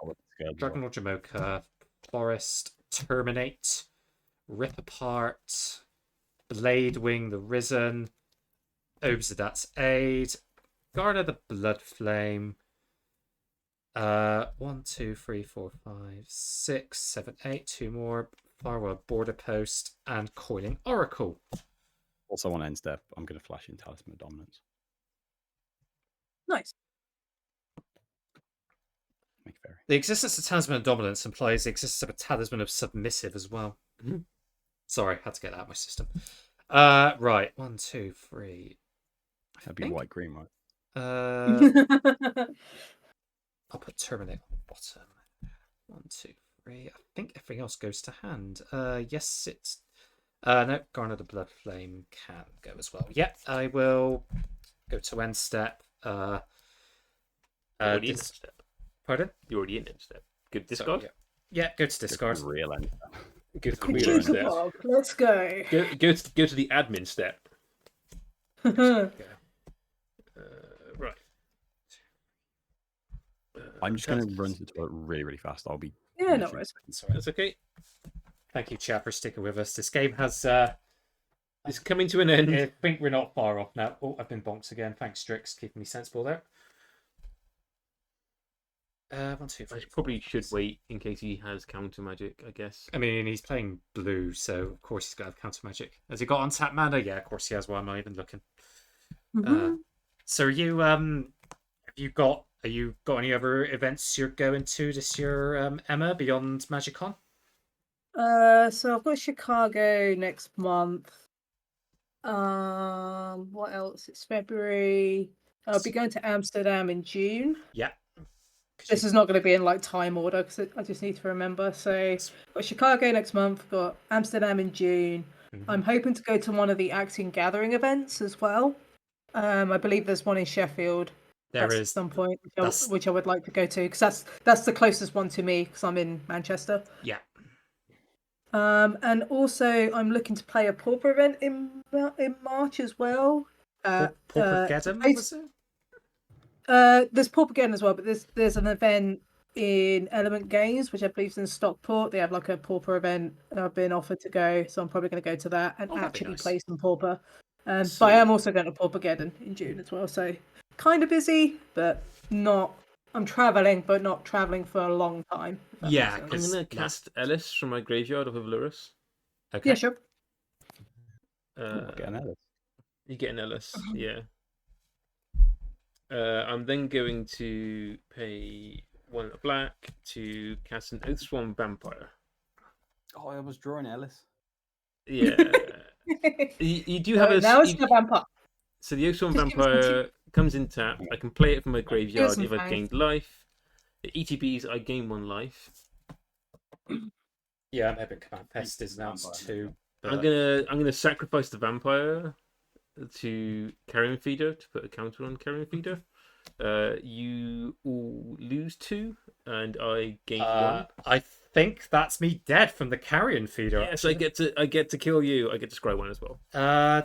Dragon Dragon Jamoka, Florist, Terminate, Rip Apart, Blade Wing the Risen, Obsidat's Aid, Garner the Blood Flame. 1, 2, 3, 4, 5, 6, 7, 8. 2 more. Farewell Border Post and Coiling Oracle. Also on end step, I'm going to flash in Talisman of Dominance. Nice. Make fairy. The existence of Talisman of Dominance implies the existence of a Talisman of Submissive as well. Sorry, had to get that out of my system. Right. 1, 2, 3. That'd be white green, right? I'll put Terminate on the bottom. 1, 2, 3. I think everything else goes to hand. Yes, it's. No, Garner the Blood Flame can go as well. Yep, I will go to end step. Already in end step. Pardon? You're already in end step. Good discard. Sorry, yeah, go to discard. Real end step. Good Good real end step. Jupiter, let's go. Go to the admin step. Right. I'm just going to run to the toilet really, really fast. I'll be. Yeah, no worries. Sorry. That's okay. Thank you, chat, for sticking with us. This game has. It's coming to an end. I think we're not far off now. Oh, I've been bonked again. Thanks, Strix, keeping me sensible there. 1, 2, 3. I probably should wait in case he has counter magic, I guess. I mean, he's playing blue, so of course he's got to have counter magic. Has he got untap mana? Yeah, of course he has. Why am I even looking? So are you Are you got any other events you're going to this year, Emma, beyond MagicCon? So I've got Chicago next month. What else? It's February. I'll be going to Amsterdam in June. Yeah. This is not going to be in like time order because I just need to remember. So I've got Chicago next month. Got Amsterdam in June. I'm hoping to go to one of the Axiom Gathering events as well. I believe there's one in Sheffield. There is at some point, which I would like to go to because that's the closest one to me because I'm in Manchester. Yeah. And also I'm looking to play a Pauper event in March as well. Paupergeddon, was it? There's Paupergeddon as well, but there's an event in Element Games, which I believe is in Stockport. They have like a Pauper event, and I've been offered to go, so I'm probably going to go to that and actually play some Pauper. But I am also going to Paupergeddon in June as well, so kind of busy, but not. I'm traveling, but not traveling for a long time. Yeah, I'm going to cast Ellis from my graveyard of Lurrus. Okay. Yeah, sure. Get an Ellis. You get an Ellis, yeah. I'm then going to pay 1 black to cast an Oathsworn Vampire. Oh, I was drawing Ellis. Yeah. you do have a. Now it's the vampire. So the Oathsworn Vampire comes in tap. I can play it from my graveyard if I've gained life. The ETBs, I gain 1 life. Yeah, I'm hoping Command Pest is announced too. But... I'm gonna sacrifice the vampire to Carrion Feeder to put a counter on Carrion Feeder. You all lose 2, and I gain 1. I think that's me dead from the Carrion Feeder. Yes, I get to kill you. I get to scry 1 as well.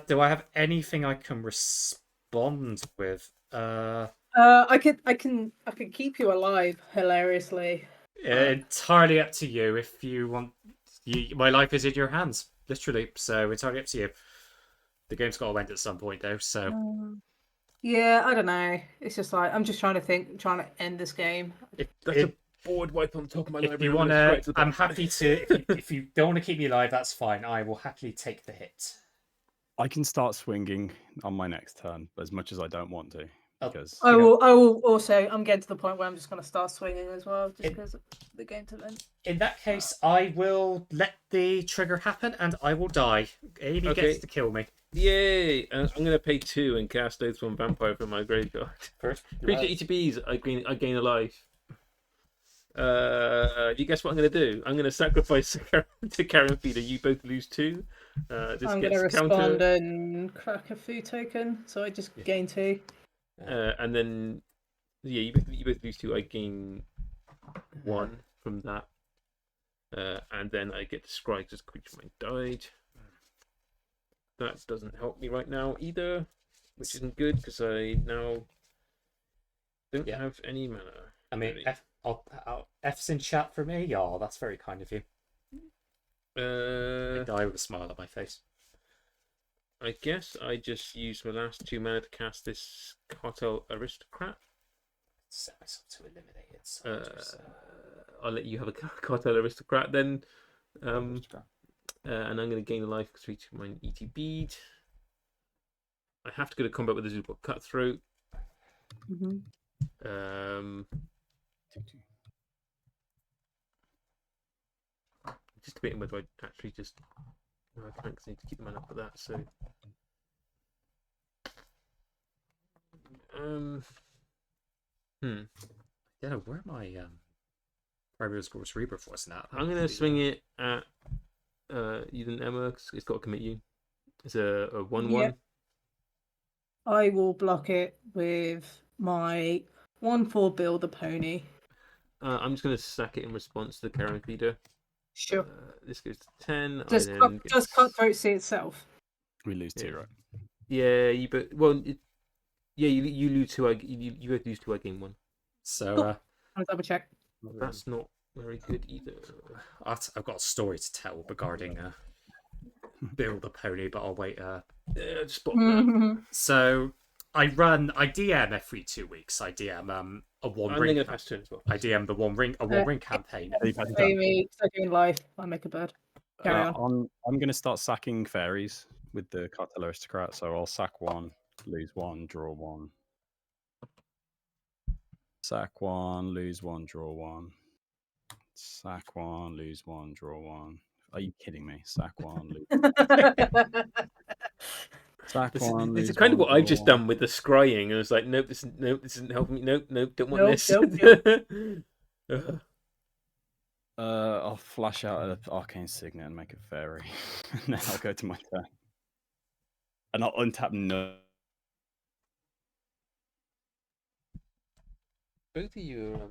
Do I have anything I can respond with? I can keep you alive hilariously. Entirely up to you. If you want, my life is in your hands, literally. So entirely up to you. The game's got to end at some point, though. So Yeah, I don't know. It's just like I'm just trying to end this game. That's a board wipe on the top of my if library. you want to, I'm happy to. If you don't want to keep me alive, that's fine. I will happily take the hit. I can start swinging on my next turn, as much as I don't want to, because I will also. I'm getting to the point where I'm just going to start swinging as well, just because of the game to end. In that case, I will let the trigger happen, and I will die. Amy gets to kill me. Yay! I'm going to pay 2 and cast Oath from Vampire from my graveyard. Appreciate ETBs. I gain a life. You guess what I'm going to do? I'm going to sacrifice to Karen Feeder. You both lose 2. This I'm going gets to respond counter. and crack a food token, so I just gain 2. And then, yeah, you both lose 2. I gain 1 from that. And then I get to scry because creature mine died. That doesn't help me right now either, which isn't good because I now don't have any mana. I mean, F's in chat for me. Oh, that's very kind of you. I die with a smile on my face. I guess I just use my last 2 mana to cast this Cartel Aristocrat. Set myself to eliminate it. So I'll let you have a Cartel Aristocrat then. And I'm going to gain a life because we took my ET bead. I have to go to combat with a Zubok Cutthroat. Just debating whether I actually just. No, I can't because I need to keep the mana for that. So. Yeah, where my primary scores rebirth was now. I'm going to swing it at you and Emma because it's got to commit you. It's a 1/1. Yep. I will block it with my 1/4 Build a Pony. I'm just going to sack it in response to the Karen Feeder. Sure. This goes to 10. Does Cutthroat see itself? we lose 2, right? Yeah, you but well, you lose 2. You both lose 2. I gain 1. So I'll double check. That's not very good either. I've got a story to tell regarding Build a Pony, but I'll wait. Spot that. So I DM every 2 weeks. I DM a one ring. Pass turn as well. I DM the one ring campaign. Amy, second life. I make a bird. Carry on. I'm going to start sacking fairies with the Cartel Aristocrat, so I'll sack 1, lose 1, draw 1. Sack 1, lose 1, draw 1. Sack 1, lose 1, draw 1. Are you kidding me? Sack 1, lose. Sack This 1. is lose kind of 1, what I've draw just 1. done with the scrying. And I was like, nope, this isn't helping me. Nope, don't want this. I'll flash out an Arcane Signet and make a fairy. And then I'll go to my turn. And I'll untap no. Both of you are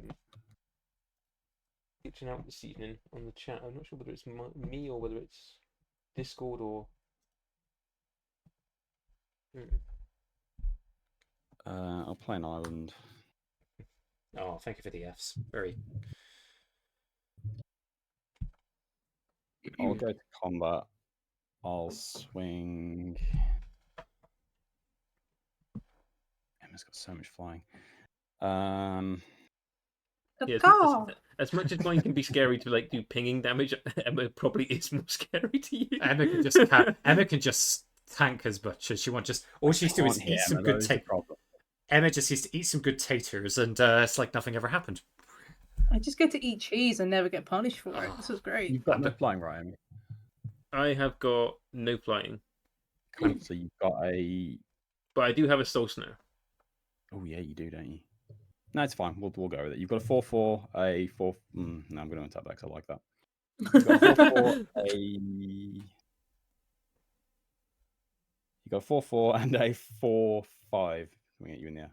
reaching out this evening on the chat. I'm not sure whether it's me or whether it's Discord or. I'll play an island. Oh, thank you for the Fs. Very. I'll go to combat. I'll swing. Emma's got so much flying. Yeah, as much as mine can be scary to like do pinging damage, Emma probably is more scary to you. Emma can just tank as much as she wants. Just all she needs to do is eat some good Emma just needs to eat some good taters, and it's like nothing ever happened. I just get to eat cheese and never get punished for it. This is great. You've got no flying, right, Emma? I have got no flying. Cool. So you've got a. But I do have a soul snare. Oh yeah, you do, don't you? No, it's fine. We'll go with it. You've got a 4/4, a 4. No, I'm going to untap that because I like that. You've got a 4/4, a. You got a 4/4 and a 4/5. Can we get you in there?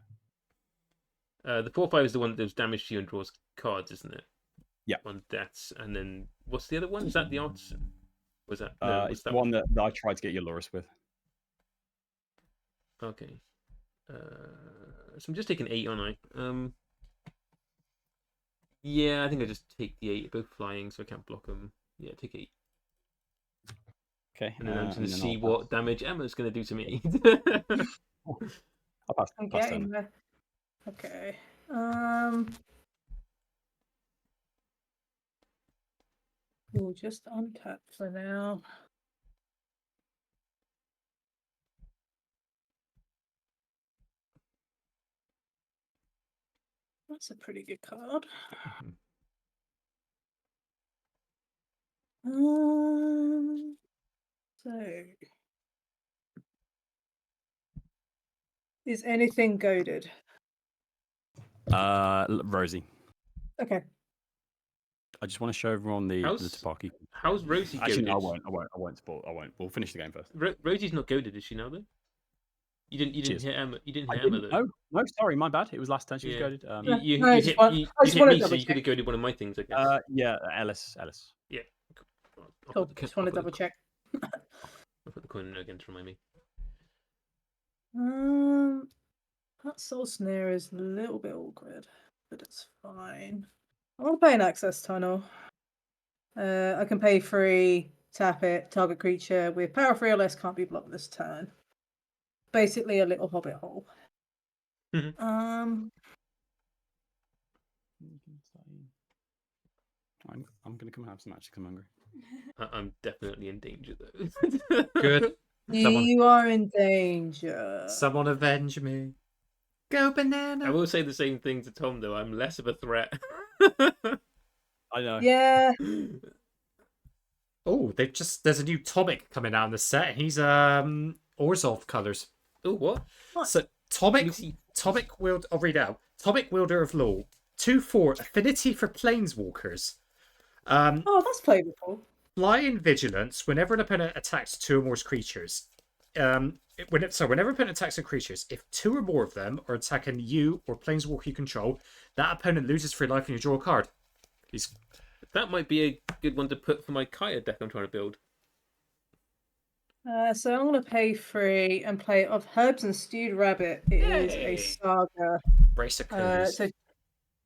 The 4/5 is the one that does damage to you and draws cards, isn't it? Yeah. On deaths, and then what's the other one? Is that the artisan? Was that? It's the one that I tried to get you Loris with. Okay. So I'm just taking 8, aren't I? Yeah, I think I just take the 8. Both flying, so I can't block them. Yeah, take 8. Okay. And then I'm just going to then see I'll what damage Emma's going to do to me. I'll pass. I'm Pass getting turn. there. Okay. We'll just untap for now. That's a pretty good card. So is anything goaded? Rosie. Okay. I just want to show everyone the Tapaki. How's Rosie Actually, goaded? no, I won't spoil. I won't. We'll finish the game first. Rosie's not goaded, is she now though? You didn't Cheers. hit Emma. You didn't I hit Emma didn't. though. No, sorry, my bad. It was last turn. She was Yeah. goaded. You I hit just want me, to so double you could check. have goaded one of my things, I guess. Yeah, Ellis. Yeah. Cool. Just want to double check. I'll put the coin in again to remind me. That soul snare is a little bit awkward, but it's fine. I want to pay an access tunnel. I can pay 3, tap it, target creature with power 3 or less can't be blocked this turn. Basically a little hobbit hole. I'm gonna come have some actually. 'Cause I'm hungry. I'm definitely in danger though. Good. You are in danger. Someone avenge me. Go I banana. will say the same thing to Tom though. I'm less of a threat. I know. Yeah. Oh, there's a new Tomic coming out in the set. He's Orzhov colours. Oh, what? So Tomic wield. I'll read out. Tomic Wielder of Law. 2/4 affinity for planeswalkers. Oh, that's flavorful. Fly in vigilance whenever an opponent attacks 2 or more creatures. Whenever an opponent attacks a creatures, if 2 or more of them are attacking you or planeswalker you control, that opponent loses 3 life and you draw a card. That might be a good one to put for my Kaya deck I'm trying to build. So I'm going to pay 3 and play of Herbs and Stewed Rabbit. It is Yay. a saga. Brace of coolies. So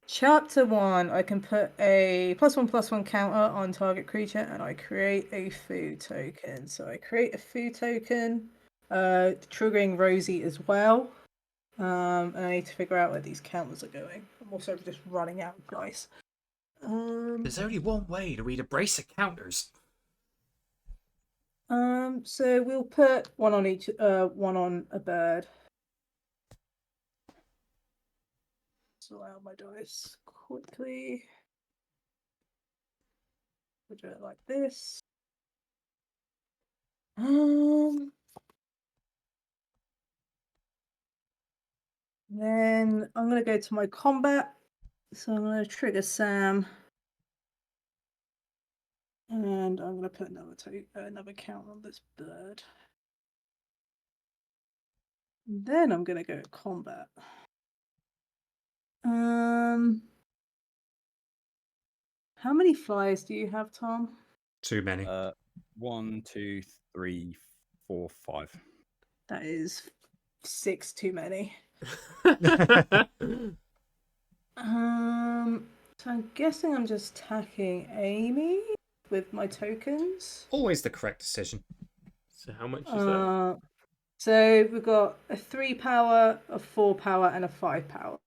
chapter 1, I can put a +1/+1 counter on target creature and I create a food token. So I create a food token, triggering Rosie as well. And I need to figure out where these counters are going. I'm also just running out of dice. There's only one way to read a brace of counters. So we'll put one on each, one on a bird. Sort out my dice quickly. We'll do it like this. Then I'm gonna go to my combat. So I'm gonna trigger Sam. And I'm gonna put another count on this bird. Then I'm gonna go to combat. How many flyers do you have, Tom? Too many. 1, 2, 3, 4, 5. That is 6 too many. So I'm guessing I'm just attacking Amy with my tokens. Always the correct decision. So how much is that? So we've got a 3 power, a 4 power, and a 5 power.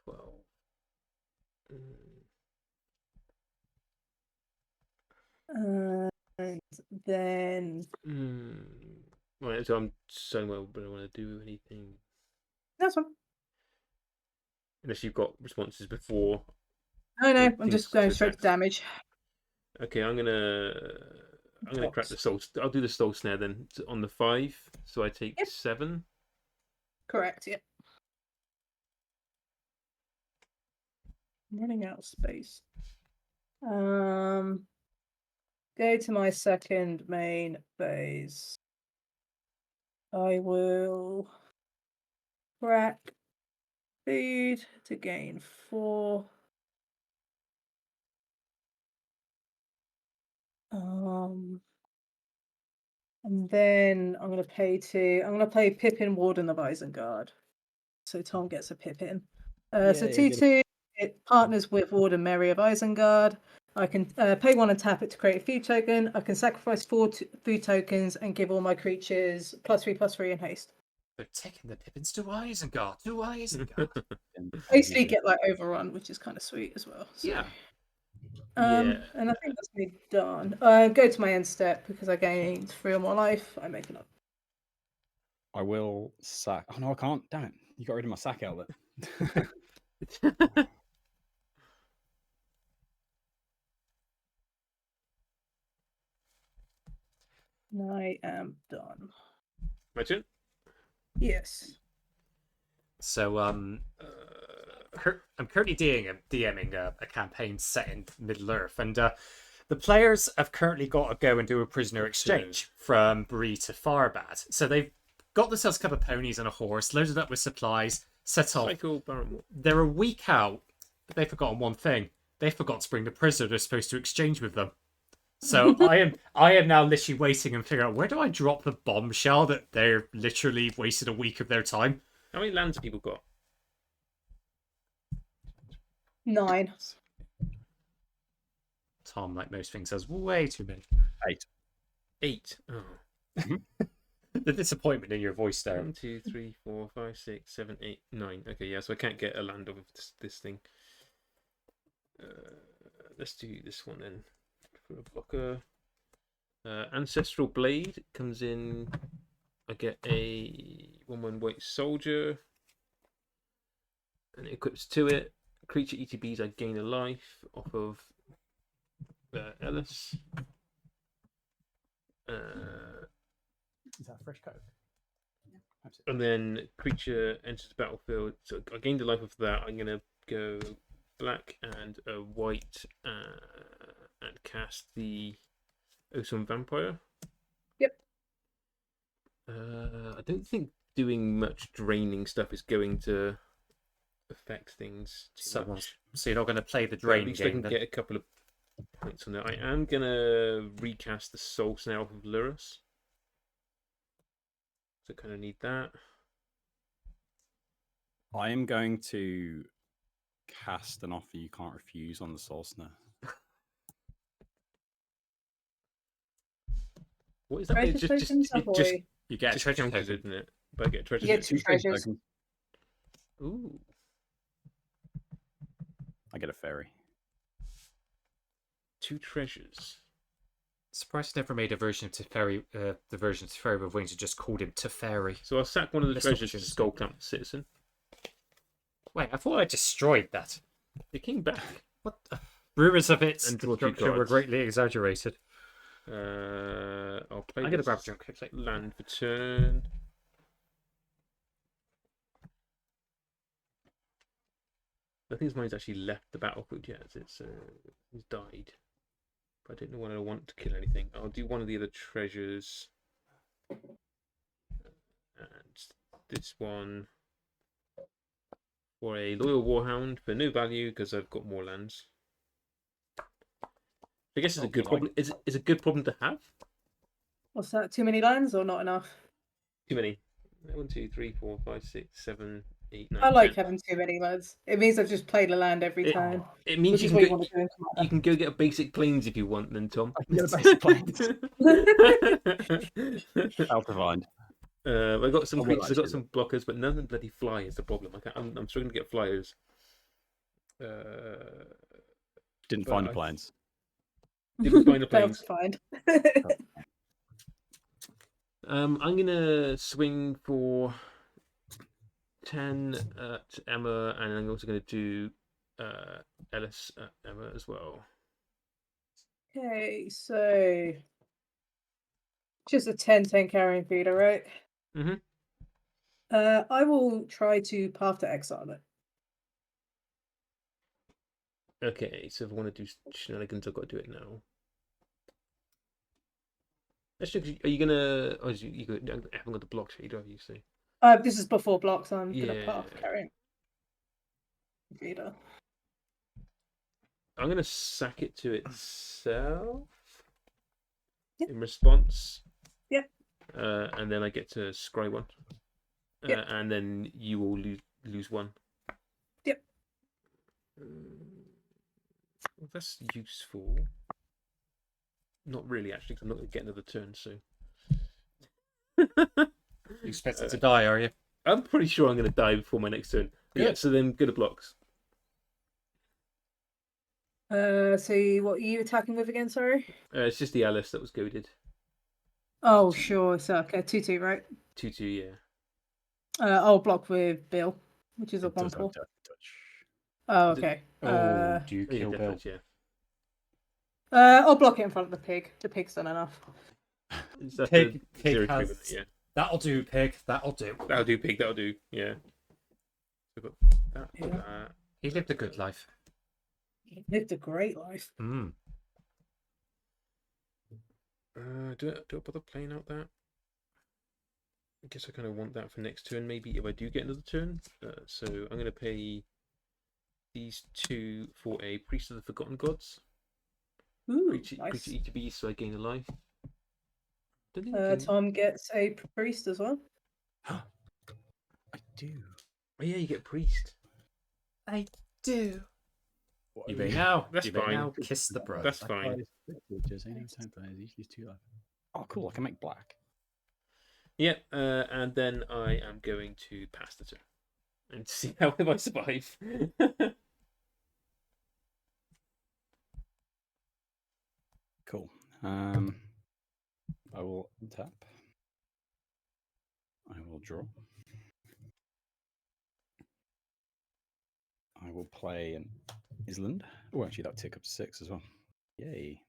12. And then Right, so I'm so well, but I don't want to do anything. that's one. Unless you've got responses before. No, I'm just going straight to damage. Okay, I'm gonna crack the soul. I'll do the soul snare then on the 5. So I take 7. Correct. Yep. I'm running out of space. Go to my second main phase. I will crack food to gain 4. And then I'm gonna play Pippin, Warden of Isengard. So Tom gets a Pippin. So 2/2, it partners with Warden Mary of Isengard. I can pay 1 and tap it to create a food token. I can sacrifice 4 food tokens and give all my creatures +3/+3 in haste. They're taking the Pippins to Isengard. To Isengard. Basically, get like overrun, which is kind of sweet as well. So. Yeah. Yeah. And I think that's me done. Go to my end step because I gained 3 or more life. I make it up. I will sack. Oh no, I can't. Damn it! You got rid of my sack outlet. I am done. My turn. Yes. So I'm currently DMing a campaign set in Middle Earth, and the players have currently got to go and do a prisoner exchange from Bree to Farbad. So they've got themselves a couple of ponies and a horse, loaded up with supplies, set off. They're a week out, but they've forgotten one thing. They forgot to bring the prisoner they're supposed to exchange with them. So I am now literally waiting and figuring out where do I drop the bombshell that they're literally wasted a week of their time. How many lands have people got? 9. Tom, like most things, has way too many. 8. Oh. The disappointment in your voice there. 1, 2, 3, 4, 5, 6, 7, 8, 9. Okay, yeah, so I can't get a land off of this thing. Let's do this one then. For a blocker. Ancestral Blade comes in. I get a 1/1 white soldier. And it equips to it. Creature ETBs, I gain a life off of Ellis. Is that fresh coke? And then creature enters the battlefield. So I gained a life of that. I'm gonna go black and a white and cast the Ozone Vampire. Yep. I don't think doing much draining stuff is going to affect things too much. So you're not going to play the But drain at least I game can then? get a couple of points on there. I am gonna recast the Soul Snail of Lurus. So kind of need that. I am going to cast an offer you can't refuse on the Soul Snare. What is that? Treasure tokens, ahoy. You get a just treasure counted, token. isn't it? But I get treasure You get token. 2 treasures. Tokens. Ooh. I get a fairy. 2 treasures. Surprised I never made a version of Teferi, the version of Teferi with wings and just called him Teferi. So I'll sack one of the Let's treasures not to choose Skull Clamp the Citizen. Wait, I thought I destroyed that. It came back. What? Rumors of its And draw 2 destruction were cards. greatly exaggerated. I'll play I'm going to this grab a drink quickly. land for turn. I think mine's actually left the battlefield yet. It's died. But I don't know when I want to kill anything. I'll do one of the other treasures. And this one for a Loyal Warhound for no value because I've got more lands. I guess it's a good problem. It's a good problem to have. What's that? Too many lands or not enough? Too many. 1, 2, 3, 4, 5, 6, 7, 8, 9. I like 10. having too many lands. It means I've just played a land every It- time. It means Which you is can what you go. want to do in You Commander. can go get a basic planes if you want, then Tom. I can get a basic planes. Out of mind. I got some I will creatures. I got actually some blockers, but none of them bloody fly is the problem. I'm struggling to get flyers. Didn't But find the I- planes. Didn't find the Failed planes. to find. I'm gonna swing for 10 at Emma, and I'm also gonna do Ellis at Emma as well. Okay, so just a 10/10 carrying feeder, right? Mhm. I will try to Path to Exile it. Okay, so if I want to do shenanigans, I've got to do it now. Actually, are you gonna? Oh, you haven't got the block shade, have you? So This is before blocks. I'm gonna Yeah. Path carrying feeder. I'm gonna sack it to itself Yep. in response. Yep. And then I get to scry one. Yep. And then you will lose one. Yep. Well, that's useful. Not really, actually, 'cause I'm not going to get another turn, so. You expected to die, are you? I'm pretty sure I'm going to die before my next turn. Good. Yeah, so then go to blocks. So what are you attacking with again? Sorry. It's just the Alice that was goaded. Oh, sure. So okay, 2/2, right? 2/2, yeah. I'll block with Bill, which is a It does have 1/4. touch. Oh, Is it- okay. Oh, do you Yeah, kill Bill? definitely, yeah. I'll block it in front of the pig. The pig's done enough. Is that Pig the 0/3 has- with it? Yeah. That'll do, pig. That'll do. That'll do, pig. That'll do. Yeah. So got that. Yeah. That. He lived a good life. He lived a great life. Mm. Do I bother playing out that? I guess I kind of want that for next turn, maybe if I do get another turn. So I'm going to pay these 2 for a Priest of the Forgotten Gods. Ooh, Preach nice. each to be so I gain a life. Tom gets a priest as well. I do. Oh yeah, you get priest. I do. What You are may you- now. That's you may fine. now kiss the bride. That's fine. Oh, cool! I can make black. Yeah, and then I am going to pass the turn and see how if I survive. Cool. I will tap. I will draw. I will play an Island. Oh, actually, that'll tick up to 6 as well. Yay.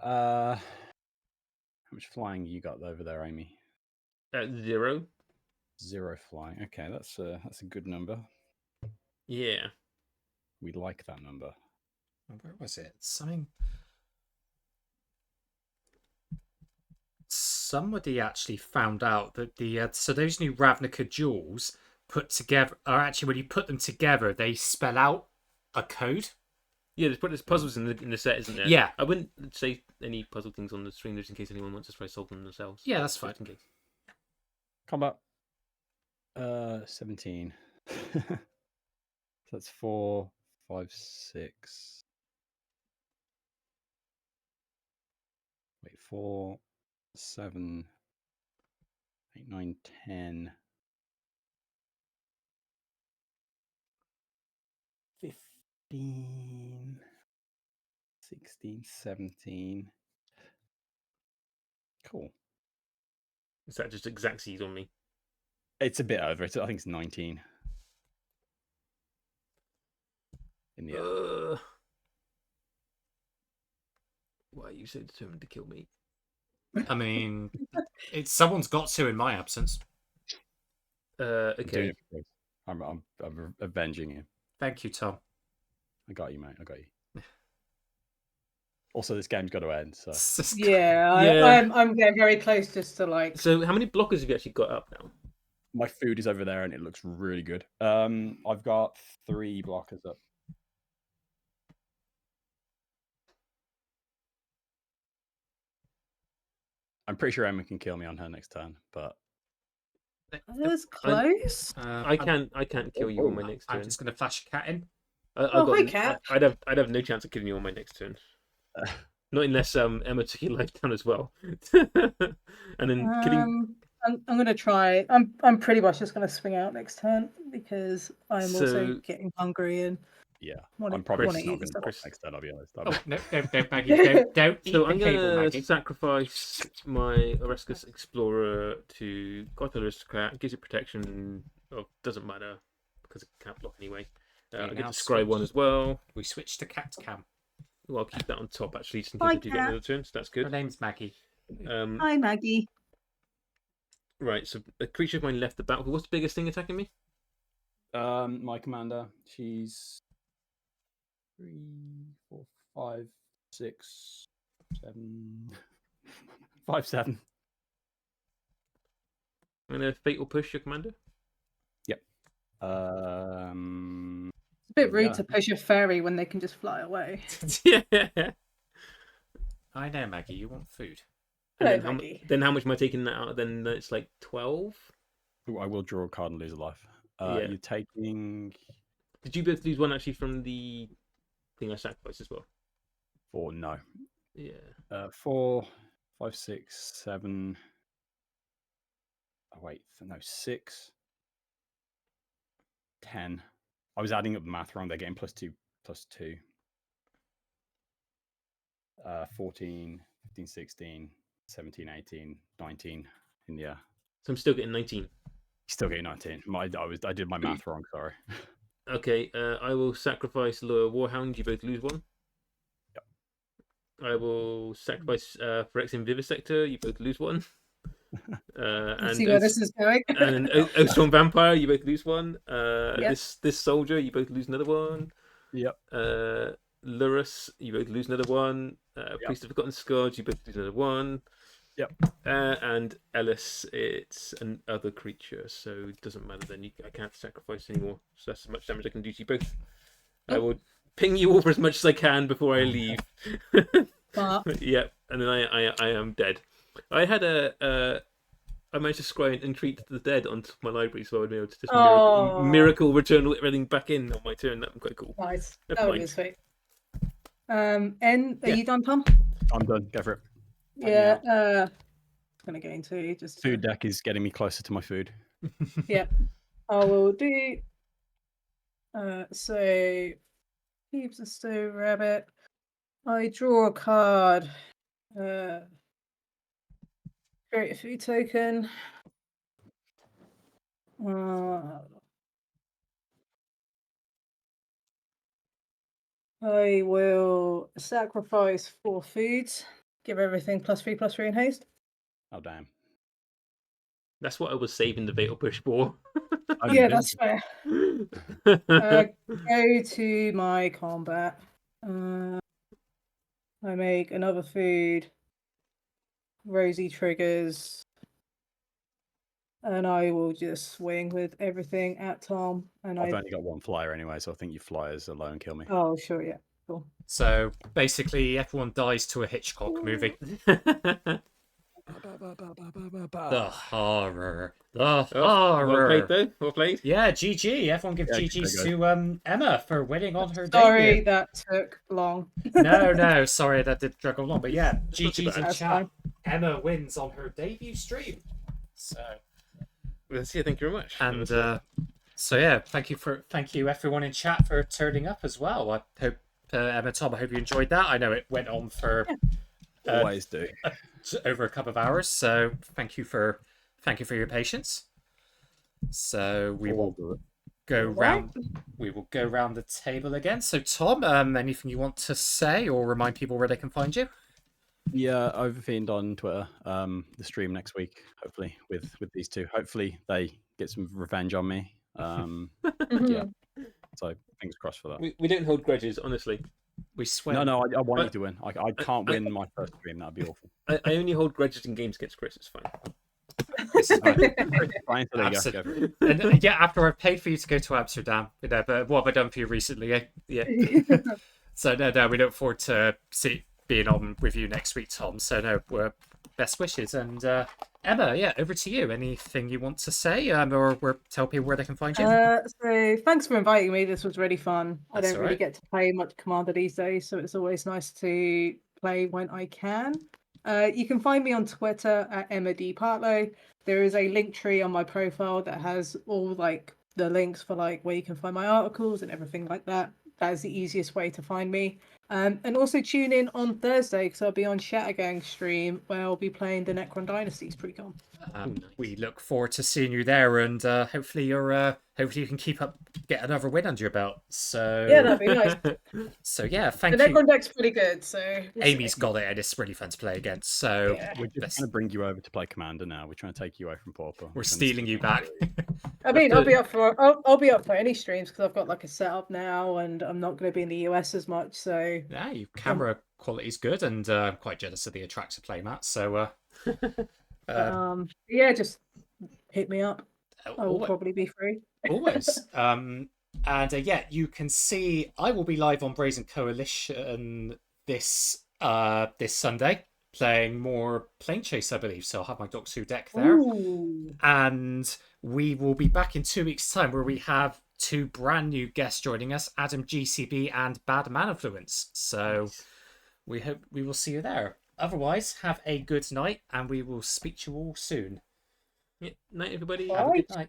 How much flying you got over there, Amy? 0. 0 flying. Okay, that's a good number. Yeah. We like that number. Where was it? Somebody actually found out that so those new Ravnica jewels put together are actually, when you put them together, they spell out a code. Yeah, there's puzzles in the set, isn't there? Yeah. I wouldn't say any puzzle things on the stream just in case anyone wants to try solve them themselves. Yeah, that's fine. Just in case. Combat. 17. So that's 4, 5, 6. Wait, 4, 7, 8, 9, 10. 15, 16, 17. Cool. Is that just exact seed on me? It's a bit over. I think it's 19. In the end. Why are you so determined to kill me? I mean, someone's got to in my absence. I'm doing Okay. it for Chris. I'm avenging you. Thank you, Tom. I got you, mate. I got you. Also, this game's got to end. So Yeah, Yeah. I'm getting very close just to like. So how many blockers have you actually got up now? my food is over there, and it looks really good. I've got 3 blockers up. I'm pretty sure Emma can kill me on her next turn, but That was close. I can't kill you on my next turn. I'm just going to flash a cat in. Hi, Cat. I'd have no chance of killing you on my next turn. Not unless Emma took your life down as well. And then killing. I'm gonna try. I'm pretty much just gonna swing out next turn because I'm also So- getting hungry and yeah, wanna- I'm probably wanna just not eat going to stuff. block next turn. I'll be honest. Oh, no, Maggie. Don't eat So the I'm cable, gonna Maggie. sacrifice my Orescus Explorer to Gothel Aristocrat. Gives it protection. Oh, doesn't matter because it can't block anyway. I get now the Scry one switch. as well. We switched to cat cam. Well, I'll keep that on top actually, just in case Hi, I do get Cat. another turn. So that's Her good. name's Maggie. Hi, Maggie. Right. So a creature of mine left the battlefield. What's the biggest thing attacking me? My commander, she's 3, 4, 5, 6, 7, 5, 7. I'm gonna fatal push your commander. Yep. It's a bit rude Yeah. to push a fairy when they can just fly away. Yeah. I know, Maggie. You want food. And Hello, then, Maggie. then how much am I taking that out? Then it's like 12. Ooh, I will draw a card and lose a life. Yeah. You're taking Did you both lose one actually from the thing I sacrificed as well? 4, no. Yeah. 4, 5, 6, 7. Oh, wait, no, 6, 10. I was adding up the math wrong. They're getting +2, +2. 14, 15, 16, 17, 18, 19 in the air. So I'm still getting 19. Still getting 19. I did my math wrong, sorry. Okay, I will sacrifice Lower Warhound. You both lose one. Yep. I will sacrifice Phyrexian Vivisector. You both lose one. Let's see where this is going. And Oathstorm Vampire. You both lose one. Yep. This Soldier. You both lose another one. Yep. Lurus. You both lose another one. Priest of Forgotten Scourge. You both lose another one. Yep. And Ellis, it's another creature, so it doesn't matter then. I can't sacrifice anymore. So that's as much damage I can do to you both. I will ping you over as much as I can before I leave. Yep, and then I am dead. I had I managed to scry and treat the dead onto my library, so I would be able to just miracle return everything back in on my turn. That would be quite cool. Nice. Never That would mind. be sweet. Are you done, Tom? I'm done. Go for it. Yeah. I'm gonna go into just Food deck is getting me closer to my food. Yep. I will do. So keeps a stone rabbit. I draw a card. Create a food token. I will sacrifice 4 foods. Give everything +3/+3 in haste. Oh, damn. That's what I was saving the Fatal Push for. Yeah, that's fair. Go to my combat. I make another food. Rosy triggers. And I will just swing with everything at Tom. And I've only got 1 flyer anyway, so I think your flyers alone kill me. Oh, sure, yeah. Cool. So basically, everyone dies to a Hitchcock movie. The horror. The horror. Well played, though. Well played. Yeah, GG. Everyone give GGs to Emma for winning on her debut. Sorry, that took long. No, sorry that did drag along. But yeah, GG's in That's chat. fine. Emma wins on her debut stream. So, Thank you very much. and so yeah, thank you everyone in chat for turning up as well. I hope Emma, Tom, I hope you enjoyed that. I know it went on for Always do. over a couple of hours, so thank you for your patience. So we will go round. We will go round the table again. So Tom, anything you want to say or remind people where they can find you? Yeah, Overfiend on Twitter. The stream next week, hopefully, with these two. Hopefully they get some revenge on me. Yeah. So fingers crossed for that. We don't hold grudges, honestly. We swear. No, I want you to win. I can't win my first stream. That'd be awful. I only hold grudges in games against Chris. It's fine. This is Fine, so there you go. absolutely. And yeah, after I've paid for you to go to Amsterdam, but what have I done for you recently? Eh? Yeah. So no, we look forward to being on with you next week, Tom. So no, we're best wishes. And Emma, yeah, over to you. Anything you want to say, or tell people where they can find you? So thanks for inviting me. This was really fun. I That's don't all really right. get to play much Commander these days, so it's always nice to play when I can. You can find me on Twitter at Emma D Partlow. There is a link tree on my profile that has all like the links for like where you can find my articles and everything like that. That is the easiest way to find me. And also tune in on Thursday because I'll be on Shattergang stream where I'll be playing the Necron Dynasties precon. We look forward to seeing you there, and hopefully you can get another win under your belt. So Yeah, that'd be nice. So yeah, The thank you. Necron deck's pretty good, so we'll Amy's see. got it, and it's really fun to play against. So Yeah. We're just trying to bring you over to play Commander now. We're trying to take you away from Pauper. we're stealing you back. I mean, I'll be up for any streams because I've got like a setup now, and I'm not going to be in the US as much. So Yeah, your camera quality's good, and I'm quite jealous of the Attractor playmat. So yeah, just hit me up. I will always. probably be free. Always. And yeah, you can see I will be live on Brazen Coalition this Sunday, playing more Plane Chase, I believe. So I'll have my Doctor Who deck there. Ooh. And we will be back in 2 weeks' time where we have two brand new guests joining us, Adam GCB and Bad Man Influence. So Nice. we hope we will see you there. Otherwise, have a good night, and we will speak to you all soon. Yeah, night, everybody. Bye. Have a good night.